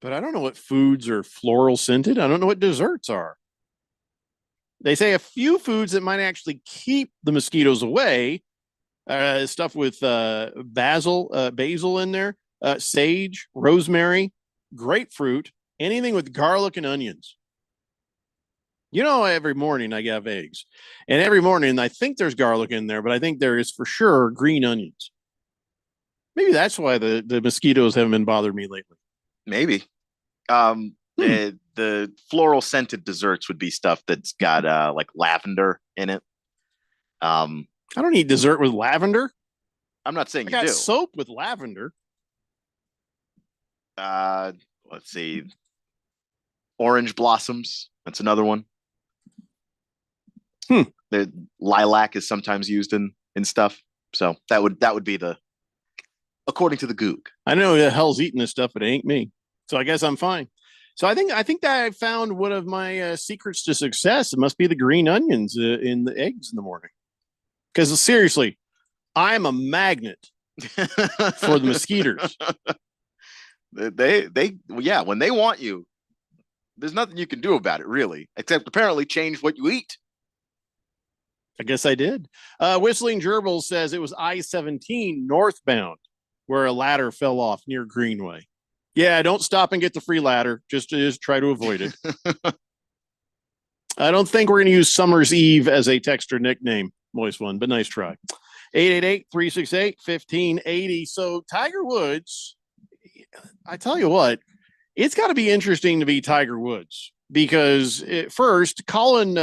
But I don't know what foods are floral scented. I don't know what desserts are. They say a few foods that might actually keep the mosquitoes away. Stuff with basil in there, sage, rosemary, grapefruit, anything with garlic and onions. You know, every morning I have eggs, and every morning I think there's garlic in there, but I think there is for sure green onions. Maybe that's why the mosquitoes haven't been bothering me lately. Maybe. The floral scented desserts would be stuff that's got like lavender in it. I don't eat dessert with lavender. I'm not saying I you got do. soap with lavender. Let's see. Orange blossoms. That's another one. The lilac is sometimes used in stuff. So that would be the, according to the Goog. I know who the hell's eating this stuff, but it ain't me. So I guess I'm fine. So I think that I found one of my secrets to success. It must be the green onions in the eggs in the morning. Because seriously, I'm a magnet for the mosquitoes. Yeah, when they want you, there's nothing you can do about it, really, except apparently change what you eat. I guess I did. Whistling Gerbil says it was I-17 northbound where a ladder fell off near Greenway. Yeah, don't stop and get the free ladder. Just try to avoid it. I don't think we're going to use Summer's Eve as a texter nickname, Moist One, but nice try. 888-368-1580. So Tiger Woods, I tell you what, it's got to be interesting to be Tiger Woods because first, Colin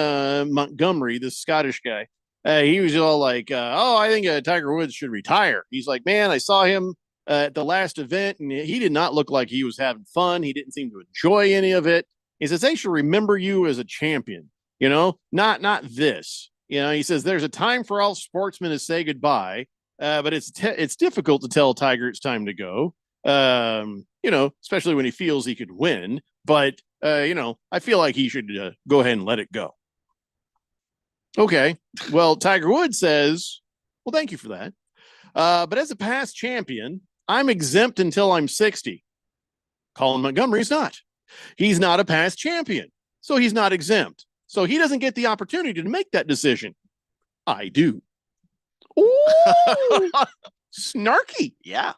Montgomery, this Scottish guy, he was all like, I think Tiger Woods should retire. He's like, man, I saw him at the last event, and he did not look like he was having fun. He didn't seem to enjoy any of it. He says, they should remember you as a champion, not this. He says, there's a time for all sportsmen to say goodbye, but it's difficult to tell Tiger it's time to go, especially when he feels he could win. But, I feel like he should go ahead and let it go. Okay. Well, Tiger Woods says, well, thank you for that. But as a past champion, I'm exempt until I'm 60. Colin Montgomery's not. He's not a past champion, so he's not exempt. So he doesn't get the opportunity to make that decision. I do. Ooh, snarky. Yeah.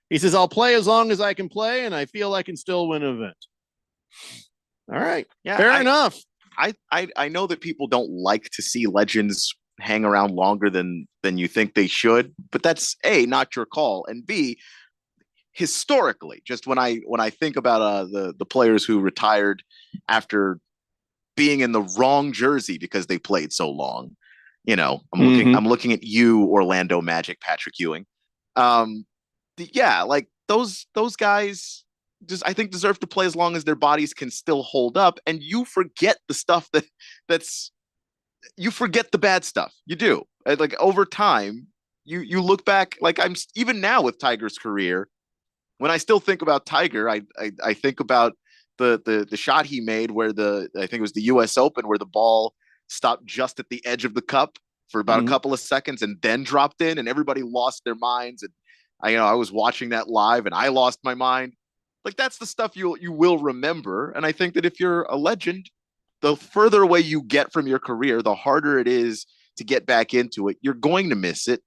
He says, I'll play as long as I can play, and I feel I can still win an event. All right. Yeah, fair enough. I know that people don't like to see legends hang around longer than you think they should, but that's A, not your call, and B, historically, just when I think about the players who retired after being in the wrong jersey because they played so long, I'm looking at you, Orlando Magic, Patrick Ewing. Like those guys just, I think, deserve to play as long as their bodies can still hold up, and you forget the stuff you forget the bad stuff. You do. Like over time, you look back, like I'm even now with Tiger's career, when I still think about Tiger, I think about the shot he made where I think it was the US Open where the ball stopped just at the edge of the cup for about a couple of seconds and then dropped in, and everybody lost their minds. And I was watching that live and I lost my mind. Like that's the stuff you will remember. And I think that if you're a legend, the further away you get from your career, the harder it is to get back into it. You're going to miss it.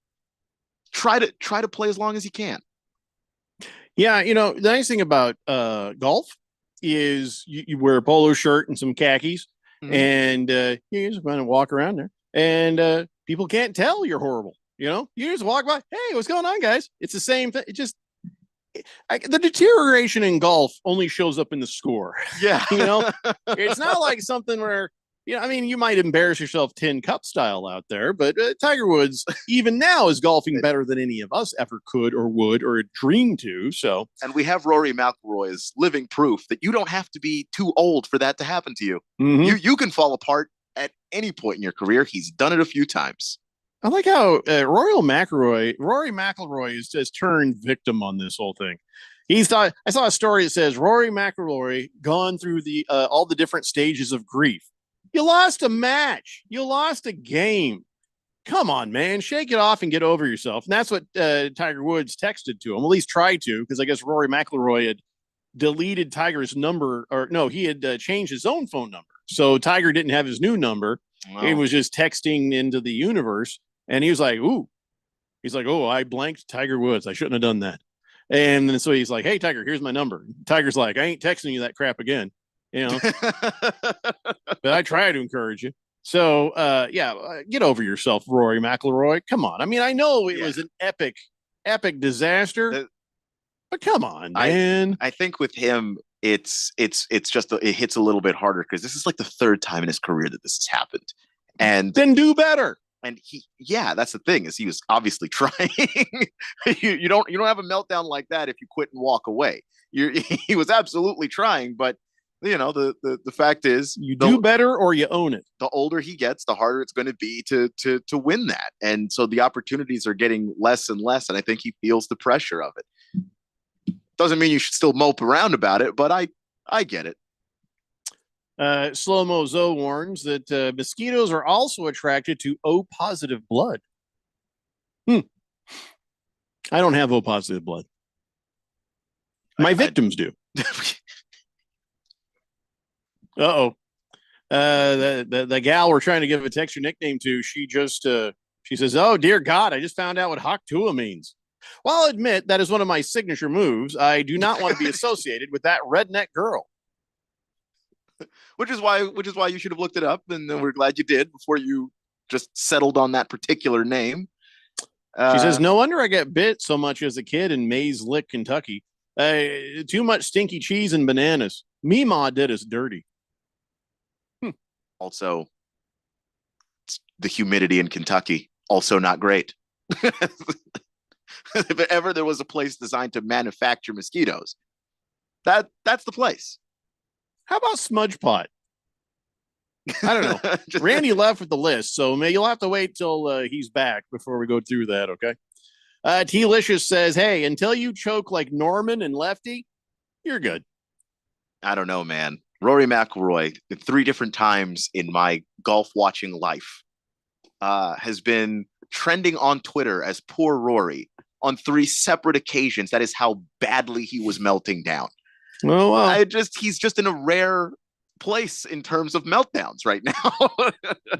Try to play as long as you can. Yeah, the nice thing about golf is you wear a polo shirt and some khakis, and you just kind of walk around there, and people can't tell you're horrible. You just walk by. Hey, what's going on, guys? It's the same thing. It just the deterioration in golf only shows up in the score. Yeah, it's not like something where you might embarrass yourself 10 cup style out there, but Tiger Woods even now is golfing better than any of us ever could or would or dream to. So, and we have Rory McIlroy as living proof that you don't have to be too old for that to happen to you. You can fall apart at any point in your career. He's done it a few times. I like how Rory McIlroy is just turned victim on this whole thing. I saw a story that says Rory McIlroy gone through the all the different stages of grief. You lost a match. You lost a game. Come on, man. Shake it off and get over yourself. And that's what Tiger Woods texted to him. At least tried to, because I guess Rory McIlroy had deleted Tiger's number, or no, he had changed his own phone number. So Tiger didn't have his new number. Wow. He was just texting into the universe. And he was like, ooh. He's like, oh, I blanked Tiger Woods. I shouldn't have done that. And then so he's like, hey, Tiger, here's my number. Tiger's like, I ain't texting you that crap again. You know, but I try to encourage you. So, get over yourself, Rory McIlroy. Come on. I mean, I know it was an epic disaster, but come on, man. I think with him, it's just it hits a little bit harder because this is like the third time in his career that this has happened, and then do better. And that's the thing, is he was obviously trying. you don't have a meltdown like that if you quit and walk away. He was absolutely trying, but the fact is, you do better or you own it. The older he gets, the harder it's going to be to win that, and so the opportunities are getting less and less. And I think he feels the pressure of it. Doesn't mean you should still mope around about it, but I get it. Slow Mo Zoe warns that mosquitoes are also attracted to O positive blood. I don't have O positive blood. My victims do. Uh-oh. The gal we're trying to give a texture nickname to, she says, oh, dear God, I just found out what Haktua means. Well, I'll admit that is one of my signature moves. I do not want to be associated with that redneck girl. Which is why you should have looked it up, and we're glad you did before you just settled on that particular name. She says, no wonder I get bit so much as a kid in Mays Lick, Kentucky. Too much stinky cheese and bananas. Meemaw did us dirty. Also, the humidity in Kentucky, also not great. If ever there was a place designed to manufacture mosquitoes, that's the place. How about Smudge Pot? I don't know. Randy left with the list, so you'll have to wait till he's back before we go through that, okay? T-Licious says, hey, until you choke like Norman and Lefty, you're good. I don't know, man. Rory McIlroy, 3 different times in my golf watching life, has been trending on Twitter as poor Rory on 3 separate occasions. That is how badly he was melting down. Oh, wow. He's just in a rare place in terms of meltdowns right now.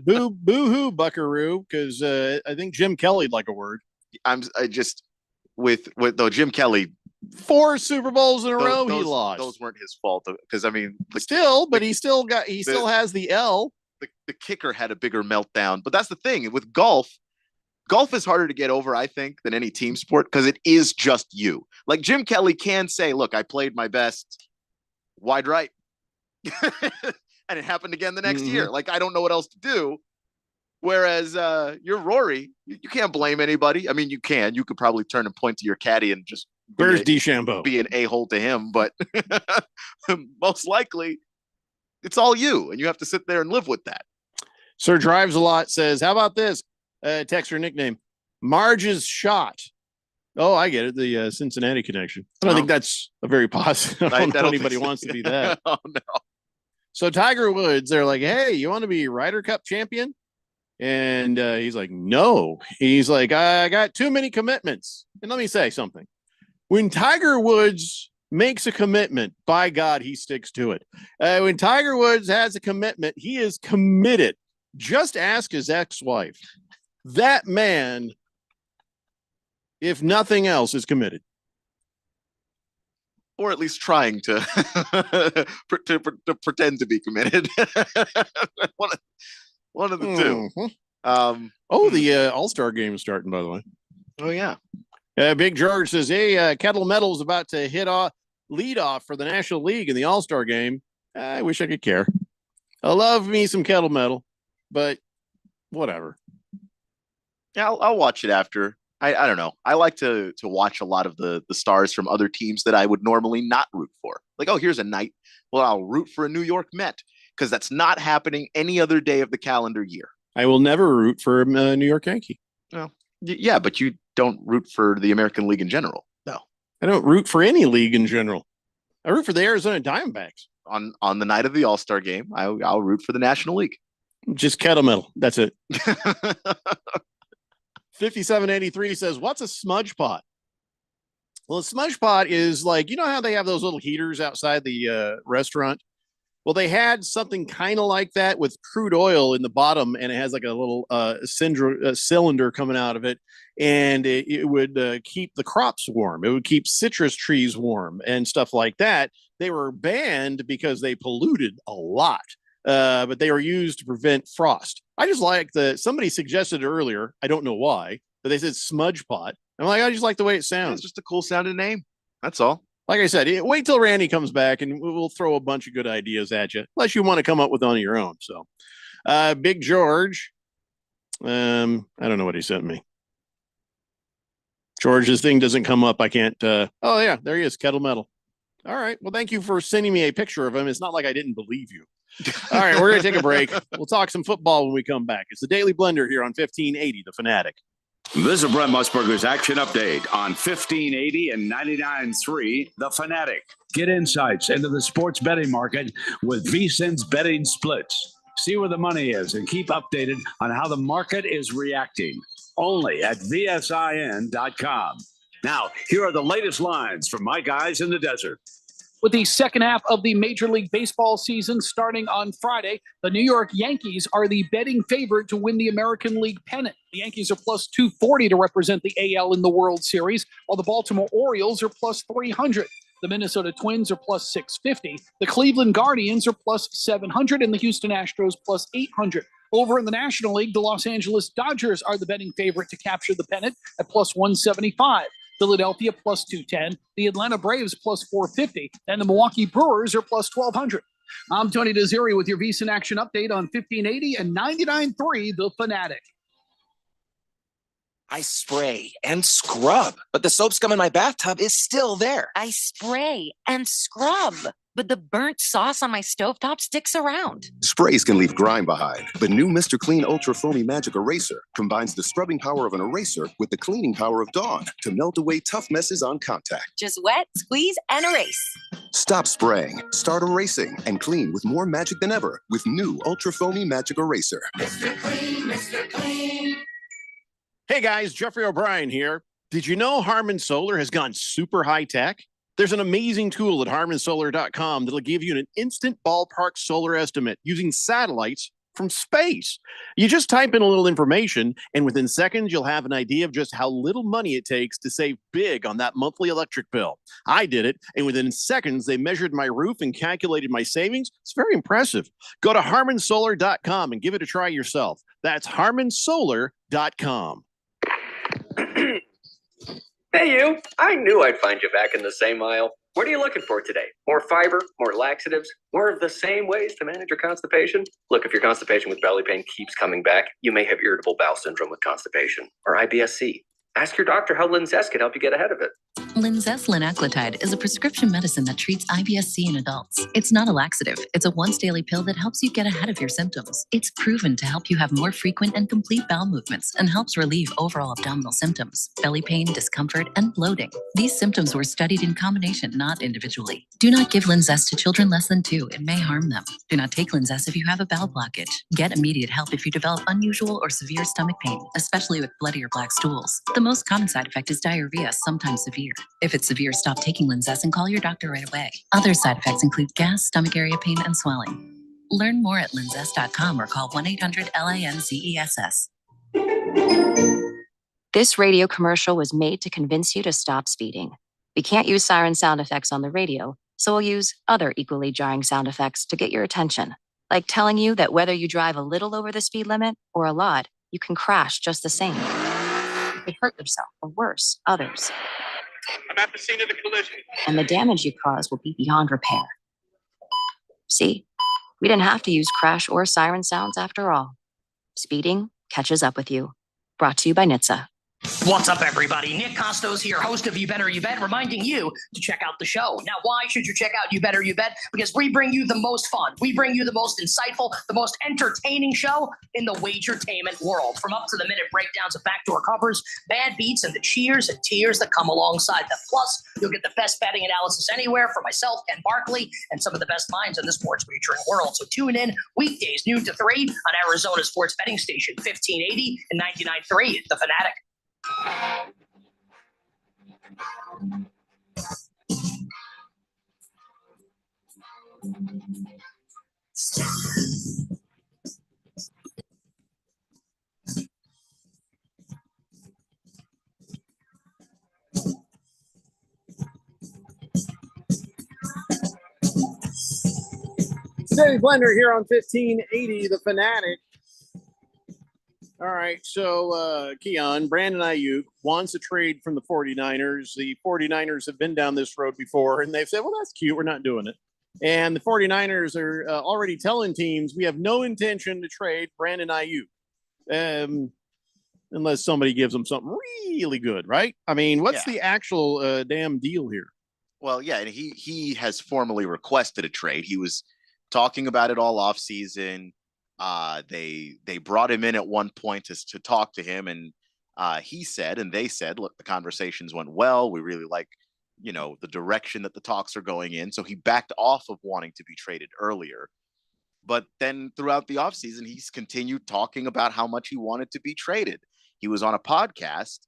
Boo-hoo, buckaroo, because I think Jim Kelly'd like a word. With Jim Kelly, 4 Super Bowls in a row he lost. Those weren't his fault, because I mean, he still has the L. The kicker had a bigger meltdown, but that's the thing with golf. Golf is harder to get over, I think, than any team sport, because it is just you. Like Jim Kelly can say, look, I played my best wide right. And it happened again the next year. Like, I don't know what else to do. Whereas you're Rory, you can't blame anybody. I mean, you could probably turn and point to your caddy and just where's DeChambeau? Be an a-hole to him, but most likely it's all you, and you have to sit there and live with that. Sir Drives a Lot says, how about this? Texter nickname, Marge's shot. Oh, I get it. The Cincinnati connection. I don't think that's a very positive. I don't know anybody wants to be that. Oh, no. So Tiger Woods, they're like, hey, you want to be Ryder Cup champion? And he's like, no. He's like, I got too many commitments. And let me say something. When Tiger Woods makes a commitment, by God, he sticks to it. When Tiger Woods has a commitment, he is committed. Just ask his ex-wife. That man, if nothing else, is committed. Or at least trying to, to pretend to be committed. One of the two. The All-Star game is starting, by the way. Oh, yeah. Big George says, hey, Kettle Metal is about to lead off for the National League in the All-Star game. I wish I could care. I love me some Kettle Metal, but whatever. Yeah, I'll watch it after. I don't know. I like to watch a lot of the stars from other teams that I would normally not root for. Like, oh, here's a night. Well, I'll root for a New York Met, because that's not happening any other day of the calendar year. I will never root for a New York Yankee. Well, yeah, but you don't root for the American League in general. No. I don't root for any league in general. I root for the Arizona Diamondbacks. On the night of the All-Star game, I'll root for the National League. Just kettle metal. That's it. 5783 says, what's a smudge pot? Well, a smudge pot is like, you know how they have those little heaters outside the restaurant? Well, they had something kind of like that with crude oil in the bottom, and it has like a little cylinder coming out of it, and it would keep the crops warm. It would keep citrus trees warm and stuff like that. They were banned because they polluted a lot, but they were used to prevent frost. I just like somebody suggested earlier, I don't know why, but they said smudge pot. I'm like, I just like the way it sounds. It's just a cool sounding name. That's all. Like I said, wait till Randy comes back and we'll throw a bunch of good ideas at you, unless you want to come up with on your own. So, Big George, I don't know what he sent me. George's thing doesn't come up. I can't. Oh, yeah, there he is, Kettle Metal. All right. Well, thank you for sending me a picture of him. It's not like I didn't believe you. All right, we're going to take a break. We'll talk some football when we come back. It's the Daily Blender here on 1580, The Fanatic. This is Brent Musburger's Action Update on 1580 and 99.3 The Fanatic. Get insights into the sports betting market with VSiN's betting splits. See where the money is and keep updated on how the market is reacting. Only at VSIN.com. Now, here are the latest lines from my guys in the desert. With the second half of the Major League Baseball season starting on Friday, the New York Yankees are the betting favorite to win the American League pennant. The Yankees are plus 240 to represent the AL in the World Series, while the Baltimore Orioles are plus 300. The Minnesota Twins are plus 650. The Cleveland Guardians are plus 700, and the Houston Astros plus 800. Over in the National League, the Los Angeles Dodgers are the betting favorite to capture the pennant at plus 175. Philadelphia plus 210, the Atlanta Braves plus 450, and the Milwaukee Brewers are plus 1,200. I'm Tony Desiri with your VSiN Action Update on 1580 and 99.3 The Fanatic. I spray and scrub, but the soap scum in my bathtub is still there. I spray and scrub, but the burnt sauce on my stovetop sticks around. Sprays can leave grime behind, but new Mr. Clean Ultra Foamy Magic Eraser combines the scrubbing power of an eraser with the cleaning power of Dawn to melt away tough messes on contact. Just wet, squeeze, and erase. Stop spraying, start erasing, and clean with more magic than ever with new Ultra Foamy Magic Eraser. Mr. Clean, Mr. Clean. Hey guys, Jeffrey O'Brien here. Did you know Harman Solar has gone super high tech? There's an amazing tool at harmansolar.com that'll give you an instant ballpark solar estimate using satellites from space. You just type in a little information, and within seconds, you'll have an idea of just how little money it takes to save big on that monthly electric bill. I did it, and within seconds, they measured my roof and calculated my savings. It's very impressive. Go to harmansolar.com and give it a try yourself. That's harmansolar.com. Hey, you. I knew I'd find you back in the same aisle. What are you looking for today? More fiber, more laxatives, more of the same ways to manage your constipation? Look, if your constipation with belly pain keeps coming back, you may have irritable bowel syndrome with constipation or IBS-C. Ask your doctor how Linzess can help you get ahead of it. Linzess linaclotide is a prescription medicine that treats IBS-C in adults. It's not a laxative. It's a once-daily pill that helps you get ahead of your symptoms. It's proven to help you have more frequent and complete bowel movements and helps relieve overall abdominal symptoms, belly pain, discomfort, and bloating. These symptoms were studied in combination, not individually. Do not give Linzess to children less than 2. It may harm them. Do not take Linzess if you have a bowel blockage. Get immediate help if you develop unusual or severe stomach pain, especially with bloody or black stools. The most common side effect is diarrhea, sometimes severe. If it's severe, stop taking Linzess and call your doctor right away. Other side effects include gas, stomach area pain, and swelling. Learn more at linzess.com or call 1-800-LINZESS. This radio commercial was made to convince you to stop speeding. We can't use siren sound effects on the radio, so we'll use other equally jarring sound effects to get your attention, like telling you that whether you drive a little over the speed limit or a lot, you can crash just the same. You could hurt yourself, or worse, others. I'm at the scene of the collision. And the damage you cause will be beyond repair. See, we didn't have to use crash or siren sounds after all. Speeding catches up with you. Brought to you by NHTSA. What's up, everybody? Nick Costos here, host of You Better You Bet, reminding you to check out the show. Now, why should you check out You Better You Bet? Because we bring you the most fun. We bring you the most insightful, the most entertaining show in the wagertainment world. From up-to-the-minute breakdowns of backdoor covers, bad beats, and the cheers and tears that come alongside them. Plus, you'll get the best betting analysis anywhere from myself, Ken Barkley, and some of the best minds in the sports wagering world. So tune in weekdays, noon to 3 on Arizona sports betting station, 1580 and 99.3, The Fanatic. Daily Blender here on 1580, The Fanatic. All right, so Keon, Brandon Ayuk wants a trade from the 49ers. The 49ers have been down this road before, and they've said, well, that's cute. We're not doing it. And the 49ers are already telling teams, we have no intention to trade Brandon Ayuk unless somebody gives them something really good, right? I mean, what's the actual damn deal here? Well, yeah, and he has formally requested a trade. He was talking about it all offseason. They brought him in at one point to talk to him, and he said, and they said, look, the conversations went well. We really like, the direction that the talks are going in. So he backed off of wanting to be traded earlier. But then throughout the offseason, he's continued talking about how much he wanted to be traded. He was on a podcast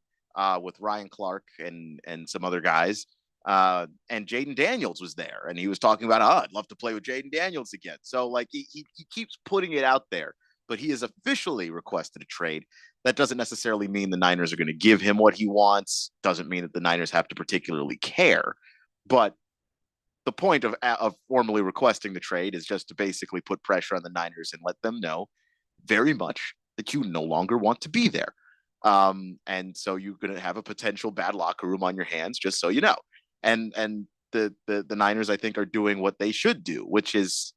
with Ryan Clark and some other guys. And Jaden Daniels was there, and he was talking about, I'd love to play with Jaden Daniels again. So like he keeps putting it out there, but he has officially requested a trade. That doesn't necessarily mean the Niners are going to give him what he wants. Doesn't mean that the Niners have to particularly care. But the point of formally requesting the trade is just to basically put pressure on the Niners and let them know very much that you no longer want to be there. And so you're going to have a potential bad locker room on your hands, just so you know. And the Niners, I think, are doing what they should do, which is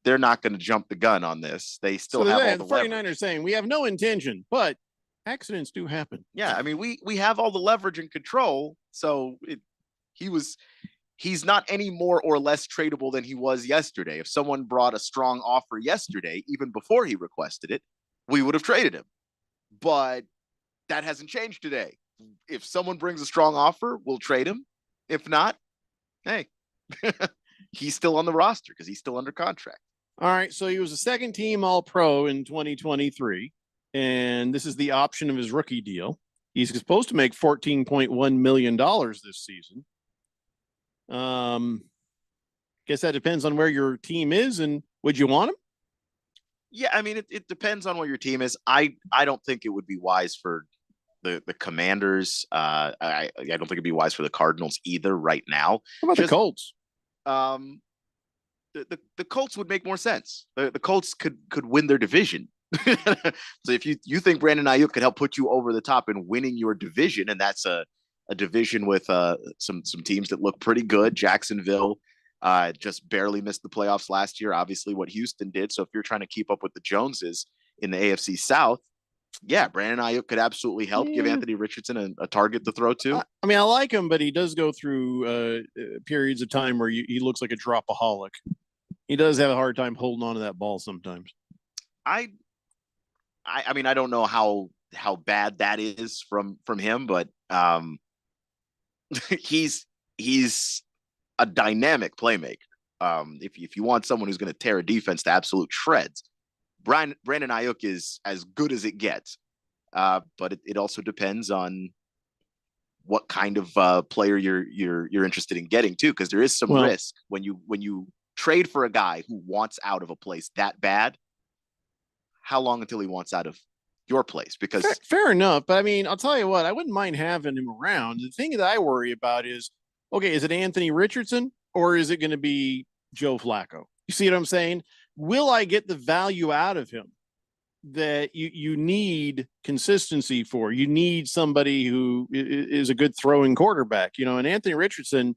they're not going to jump the gun on this. They still have all the 49ers saying we have no intention, but accidents do happen. Yeah, I mean, we have all the leverage and control. So he's not any more or less tradable than he was yesterday. If someone brought a strong offer yesterday, even before he requested it, we would have traded him. But that hasn't changed today. If someone brings a strong offer, we'll trade him. If not, hey, he's still on the roster because he's still under contract. All right. So he was a second team All-Pro in 2023, and this is the option of his rookie deal. He's supposed to make $14.1 million this season. Guess that depends on where your team is, and would you want him? Yeah, I mean, it depends on where your team is. I don't think it would be wise for the Commanders. I don't think it'd be wise for the Cardinals either right now. How about the Colts? The Colts would make more sense. The Colts could win their division. So if you think Brandon Ayuk could help put you over the top in winning your division, and that's a division with some teams that look pretty good. Jacksonville just barely missed the playoffs last year, obviously what Houston did. So if you're trying to keep up with the Joneses in the AFC South, yeah, Brandon Ayuk could absolutely help give Anthony Richardson a target to throw to. I mean, I like him, but he does go through periods of time where he looks like a dropaholic. He does have a hard time holding on to that ball sometimes. I mean, I don't know how bad that is from him, but he's a dynamic playmaker. If you want someone who's going to tear a defense to absolute shreds, Brandon Ayuk is as good as it gets. But it also depends on what kind of player you're interested in getting too, because there is some risk when you trade for a guy who wants out of a place that bad. How long until he wants out of your place? Because fair enough, but I mean, I'll tell you what, I wouldn't mind having him around. The thing that I worry about is, okay, is it Anthony Richardson or is it going to be Joe Flacco? You see what I'm saying? Will I get the value out of him that you need consistency for? You need somebody who is a good throwing quarterback, and Anthony Richardson,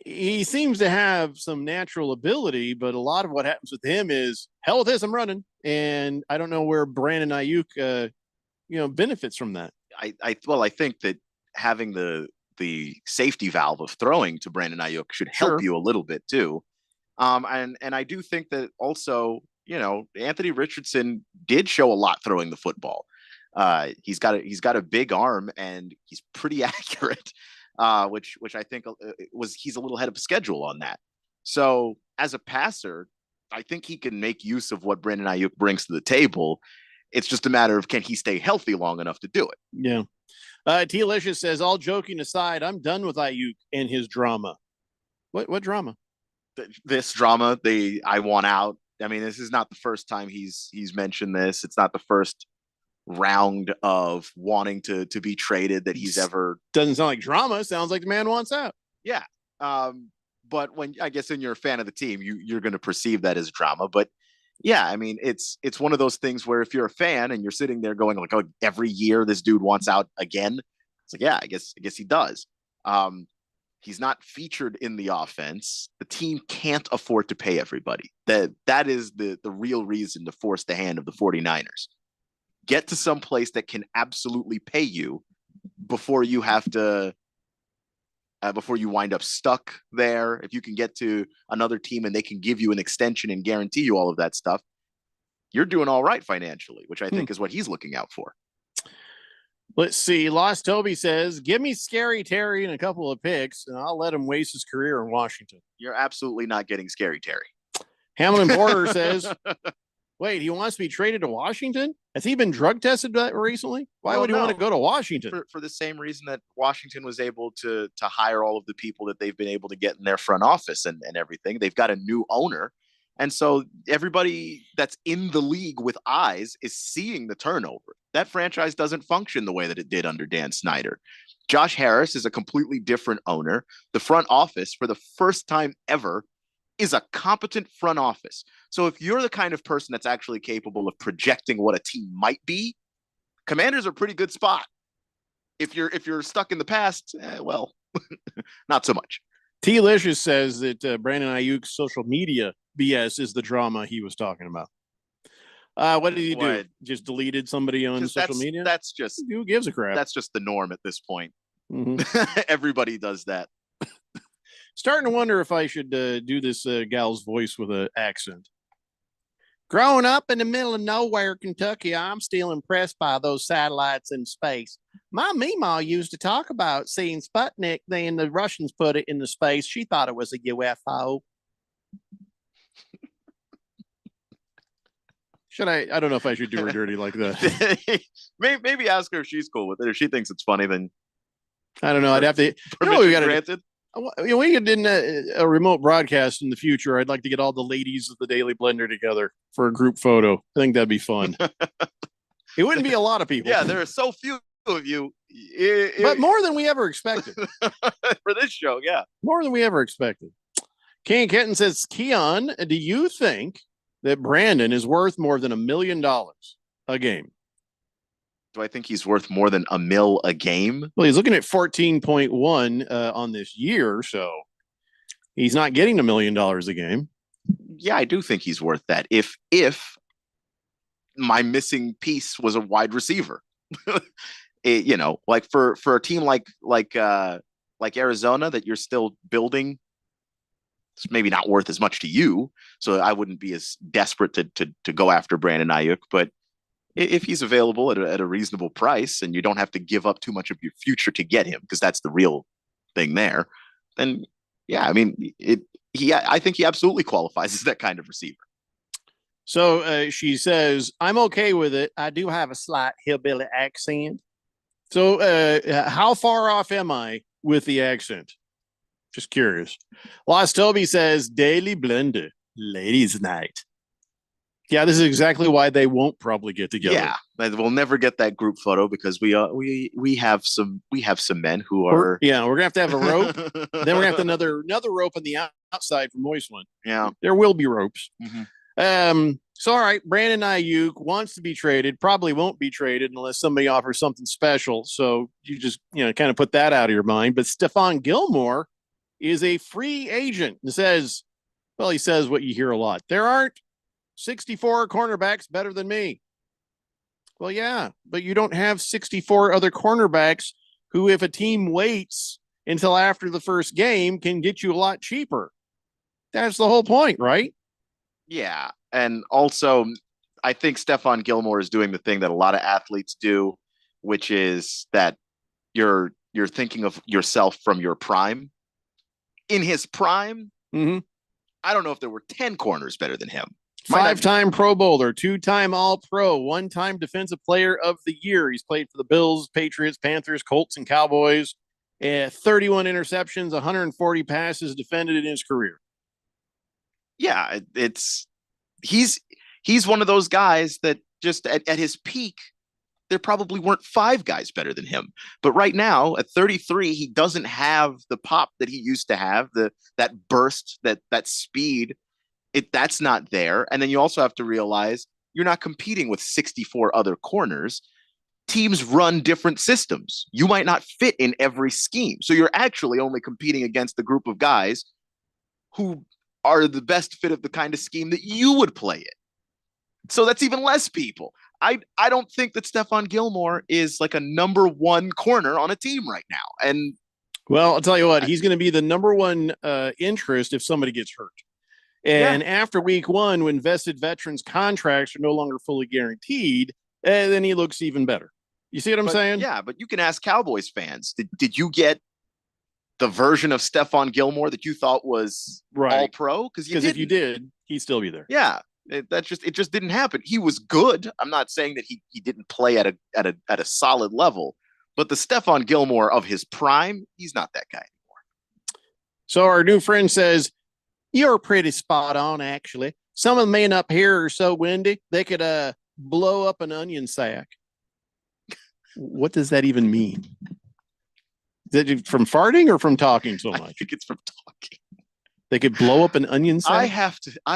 he seems to have some natural ability, but a lot of what happens with him is, hell with this, I'm running. And I don't know where Brandon Ayuk, benefits from that. I think that having the safety valve of throwing to Brandon Ayuk should help you a little bit too. And I do think that also, Anthony Richardson did show a lot throwing the football. He's got a big arm and he's pretty accurate, which I think he's a little ahead of schedule on that. So as a passer, I think he can make use of what Brandon Ayuk brings to the table. It's just a matter of, can he stay healthy long enough to do it? Yeah. T-Licious says, all joking aside, I'm done with Ayuk and his drama. What drama? This drama, I want out. I mean, this is not the first time he's mentioned this. It's not the first round of wanting to be traded that he's ever. Doesn't sound like drama. Sounds like the man wants out. Yeah. But when I guess when you're a fan of the team, you're going to perceive that as drama. But yeah, I mean, it's one of those things where if you're a fan and you're sitting there going like, oh, every year this dude wants out again. It's like, yeah, I guess he does. He's not featured in the offense. The team can't afford to pay everybody. That is the real reason to force the hand of the 49ers. Get to some place that can absolutely pay you before you have to, before you wind up stuck there. If you can get to another team and they can give you an extension and guarantee you all of that stuff, you're doing all right financially, which I think is what he's looking out for. Let's see. Lost Toby says, give me Scary Terry and a couple of picks, and I'll let him waste his career in Washington. You're absolutely not getting Scary Terry. Hamilton Porter says, wait, he wants to be traded to Washington? Has he been drug tested recently? Why would he want to go to Washington? For the same reason that Washington was able to hire all of the people that they've been able to get in their front office and everything. They've got a new owner. And so everybody that's in the league with eyes is seeing the turnover. That franchise doesn't function the way that it did under Dan Snyder. Josh Harris is a completely different owner. The front office, for the first time ever, is a competent front office. So if you're the kind of person that's actually capable of projecting what a team might be, Commanders are a pretty good spot. If you're stuck in the past, well, not so much. T-Licious says that Brandon Ayuk's social media BS is the drama he was talking about. What did he do? Just deleted somebody on social media? That's just, who gives a crap? That's just the norm at this point. Mm-hmm. Everybody does that. Starting to wonder if I should do this gal's voice with an accent. Growing up in the middle of nowhere, Kentucky, I'm still impressed by those satellites in space. My Meemaw used to talk about seeing Sputnik, then the Russians put it into space. She thought it was a UFO. Should I don't know if I should do her dirty like that. Maybe ask her if she's cool with it. If she thinks it's funny, then I don't know. I'd have to. We got granted. We could in a remote broadcast in the future. I'd like to get all the ladies of the Daily Blender together for a group photo. I think that'd be fun. It wouldn't be a lot of people. Yeah, there are so few of you. But more than we ever expected. For this show, yeah. More than we ever expected. King Kenton says, Keon, do you think that Brandon is worth more than $1 million a game? Do I think he's worth more than $1 million a game? Well, he's looking at 14.1 on this year, so he's not getting $1 million a game. Yeah, I do think he's worth that. If my missing piece was a wide receiver, like for a team like Arizona that you're still building, it's maybe not worth as much to you. So I wouldn't be as desperate to go after Brandon Ayuk, but if he's available at a reasonable price and you don't have to give up too much of your future to get him, because that's the real thing there, then yeah, I mean, I think he absolutely qualifies as that kind of receiver. So she says, I'm okay with it. I do have a slight hillbilly accent. So how far off am I with the accent? Just curious. Lost Toby says, Daily Blender, ladies' night. Yeah, this is exactly why they won't probably get together. Yeah, we'll never get that group photo because we have some men who are. We're gonna have a rope. Then we're gonna have another rope on the outside for Moist One. Yeah, there will be ropes. Mm-hmm. So all right, Brandon Ayuk wants to be traded. Probably won't be traded unless somebody offers something special. So you just kind of put that out of your mind. But Stephon Gilmore is a free agent. He says what you hear a lot. There aren't 64 cornerbacks better than me. Well, yeah, but you don't have 64 other cornerbacks who, if a team waits until after the first game, can get you a lot cheaper. That's the whole point, right? Yeah. And also, I think Stephon Gilmore is doing the thing that a lot of athletes do, which is that you're thinking of yourself from your prime. In his prime, I don't know if there were 10 corners better than him. 5-time Pro Bowler, 2-time All-Pro, 1-time Defensive Player of the Year. He's played for the Bills, Patriots, Panthers, Colts, and Cowboys. 31 interceptions, 140 passes defended in his career. Yeah, he's one of those guys that just at his peak, there probably weren't 5 guys better than him. But right now, at 33, he doesn't have the pop that he used to have, that burst, that speed. That's not there. And then you also have to realize you're not competing with 64 other corners. Teams run different systems. You might not fit in every scheme. So you're actually only competing against the group of guys who are the best fit of the kind of scheme that you would play in. So that's even less people. I don't think that Stephon Gilmore is like a number 1 corner on a team right now. And well, I'll tell you what, he's going to be the number 1 interest if somebody gets hurt. And after week 1, when vested veterans contracts are no longer fully guaranteed, then he looks even better. You see what I'm saying? Yeah, but you can ask Cowboys fans, did you get the version of Stephon Gilmore that you thought was all pro? Because if you did, he'd still be there. Yeah. It just didn't happen. He was good. I'm not saying that he didn't play at a solid level, but the Stephon Gilmore of his prime, he's not that guy anymore. So our new friend says, you're pretty spot on, actually. Some of the men up here are so windy, they could blow up an onion sack. What does that even mean? Is it from farting or from talking so much? I think it's from talking. They could blow up an onion sack? I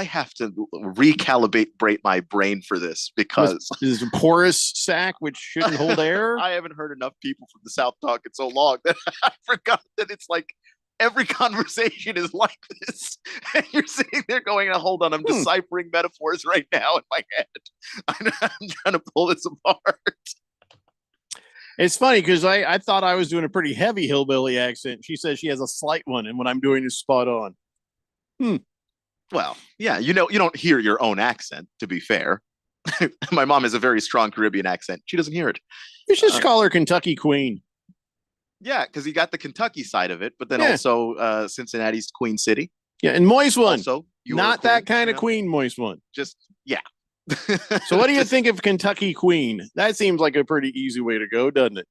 have to recalibrate my brain for this because is a porous sack which shouldn't hold air. I haven't heard enough people from the South talk in so long that I forgot that it's like every conversation is like this. And you're sitting there going, hold on, I'm deciphering metaphors right now in my head. I'm trying to pull this apart. It's funny because I thought I was doing a pretty heavy hillbilly accent. She says she has a slight one, and what I'm doing is spot on. Well, yeah, you don't hear your own accent, to be fair. My mom has a very strong Caribbean accent. She doesn't hear it. You should just call her Kentucky Queen. Yeah, because you got the Kentucky side of it, but then also Cincinnati's Queen City. Yeah, and Moist One. Also, not that kind of queen, Moist One. Just, yeah. So what do you think of Kentucky Queen? That seems like a pretty easy way to go, doesn't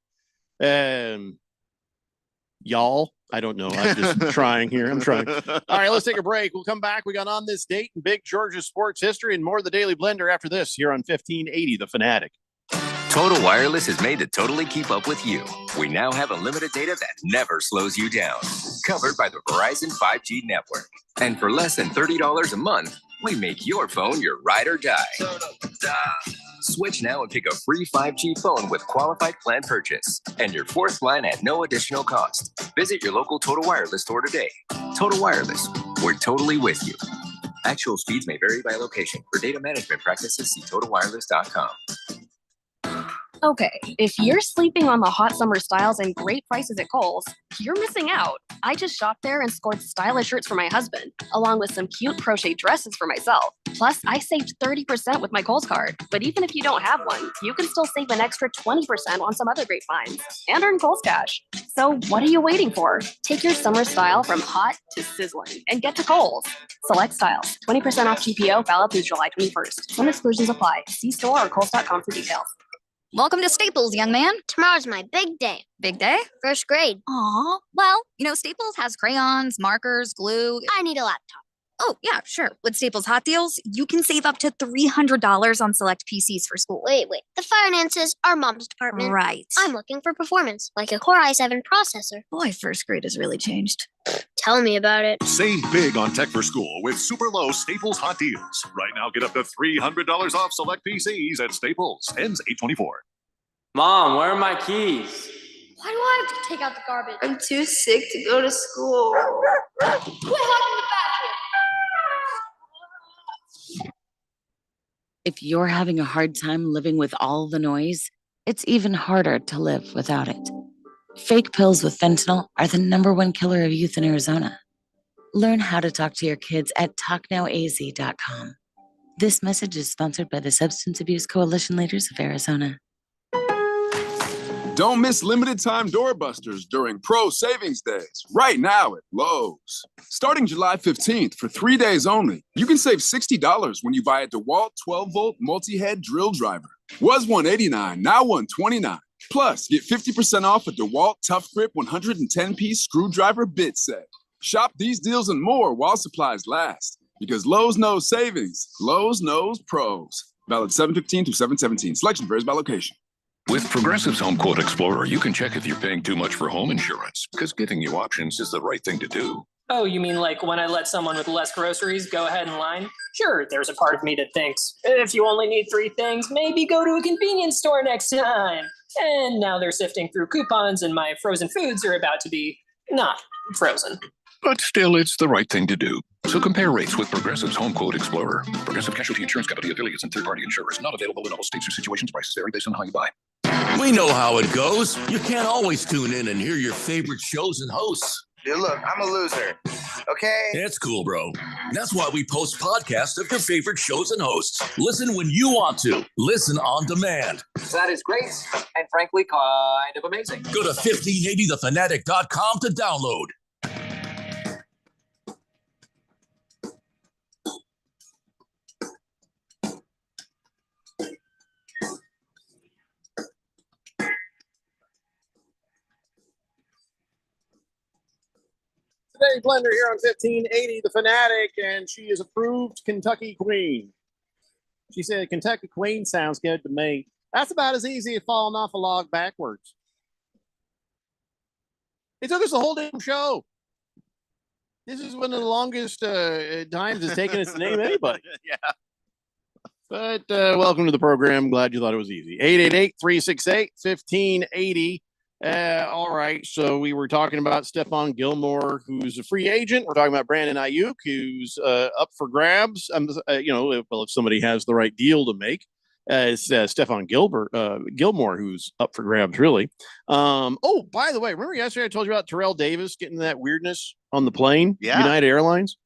it? Y'all, I don't know. I'm just trying here. I'm trying. All right, let's take a break. We'll come back. We got On This Date in Big Georgia sports history and more of the Daily Blender after this here on 1580 The Fanatic. Total Wireless is made to totally keep up with you. We now have unlimited data that never slows you down. Covered by the Verizon 5G network. And for less than $30 a month, we make your phone your ride or die. Switch now and pick a free 5G phone with qualified plan purchase. And your 4th line at no additional cost. Visit your local Total Wireless store today. Total Wireless, we're totally with you. Actual speeds may vary by location. For data management practices, see TotalWireless.com. Okay, if you're sleeping on the hot summer styles and great prices at Kohl's, you're missing out. I just shopped there and scored stylish shirts for my husband, along with some cute crochet dresses for myself. Plus, I saved 30% with my Kohl's card. But even if you don't have one, you can still save an extra 20% on some other great finds and earn Kohl's cash. So what are you waiting for? Take your summer style from hot to sizzling and get to Kohl's. Select styles, 20% off GPO, valid through July 21st. Some exclusions apply. See store or Kohl's.com for details. Welcome to Staples, young man. Tomorrow's my big day. Big day? First grade. Aw. Well, Staples has crayons, markers, glue. I need a laptop. Oh, yeah, sure. With Staples Hot Deals, you can save up to $300 on select PCs for school. Wait. The finances are mom's department. Right. I'm looking for performance, like a Core i7 processor. Boy, first grade has really changed. Tell me about it. Save big on tech for school with super low Staples Hot Deals. Right now, get up to $300 off select PCs at Staples. Ends 8/24. Mom, where are my keys? Why do I have to take out the garbage? I'm too sick to go to school. Quit hogging the bathroom. If you're having a hard time living with all the noise, it's even harder to live without it. Fake pills with fentanyl are the #1 killer of youth in Arizona. Learn how to talk to your kids at talknowaz.com. This message is sponsored by the Substance Abuse Coalition Leaders of Arizona. Don't miss limited time doorbusters during Pro Savings Days, right now at Lowe's. Starting July 15th for 3 days only, you can save $60 when you buy a DeWalt 12-volt multi-head drill driver. Was $189, now $129. Plus, get 50% off a DeWalt Tough Grip 110-piece screwdriver bit set. Shop these deals and more while supplies last. Because Lowe's knows savings, Lowe's knows pros. Valid 7/15 through 7/17. Selection varies by location. With Progressive's Home Quote Explorer, you can check if you're paying too much for home insurance, because giving you options is the right thing to do. Oh, you mean like when I let someone with less groceries go ahead in line? Sure, there's a part of me that thinks, if you only need 3 things, maybe go to a convenience store next time. And now they're sifting through coupons and my frozen foods are about to be not frozen. But still, it's the right thing to do. So compare rates with Progressive's Home Quote Explorer. Progressive Casualty Insurance Company affiliates and third-party insurers. Not available in all states or situations. Prices vary based on how you buy. We know how it goes. You can't always tune in and hear your favorite shows and hosts. Dude, look, I'm a loser. Okay? It's cool, bro. That's why we post podcasts of your favorite shows and hosts. Listen when you want to. Listen on demand. That is great and frankly kind of amazing. Go to 1580thefanatic.com to download. Today, Blender here on 1580 The Fanatic, and she is approved Kentucky Queen. She said, Kentucky Queen sounds good to me. That's about as easy as falling off a log backwards. It took us a whole damn show. This is one of the longest times it's taken us to name anybody. Yeah. But welcome to the program. Glad you thought it was easy. 888-368-1580. All right, so we were talking about Stephon Gilmore, who's a free agent. We're talking about Brandon Ayuk, who's up for grabs. If somebody has the right deal to make, it's Stephon Gilmore, who's up for grabs, really. Oh, by the way, remember yesterday I told you about Terrell Davis getting that weirdness on the plane? Yeah. United Airlines.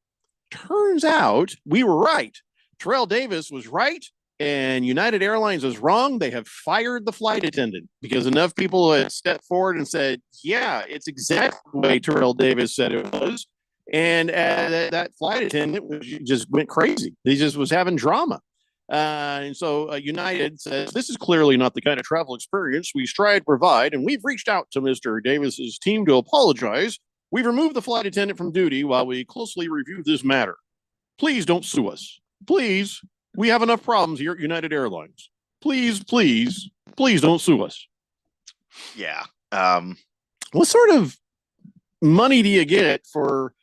Turns out we were right. Terrell Davis was right. And United Airlines is wrong. They have fired the flight attendant because enough people had stepped forward and said, yeah, it's exactly the way Terrell Davis said it was. And that flight attendant just went crazy. He just was having drama. And so United says, this is clearly not the kind of travel experience we strive to provide. And we've reached out to Mr. Davis's team to apologize. We've removed the flight attendant from duty while we closely review this matter. Please don't sue us. Please. We have enough problems here at United Airlines. Please, please, please don't sue us. Yeah. What sort of money do you get for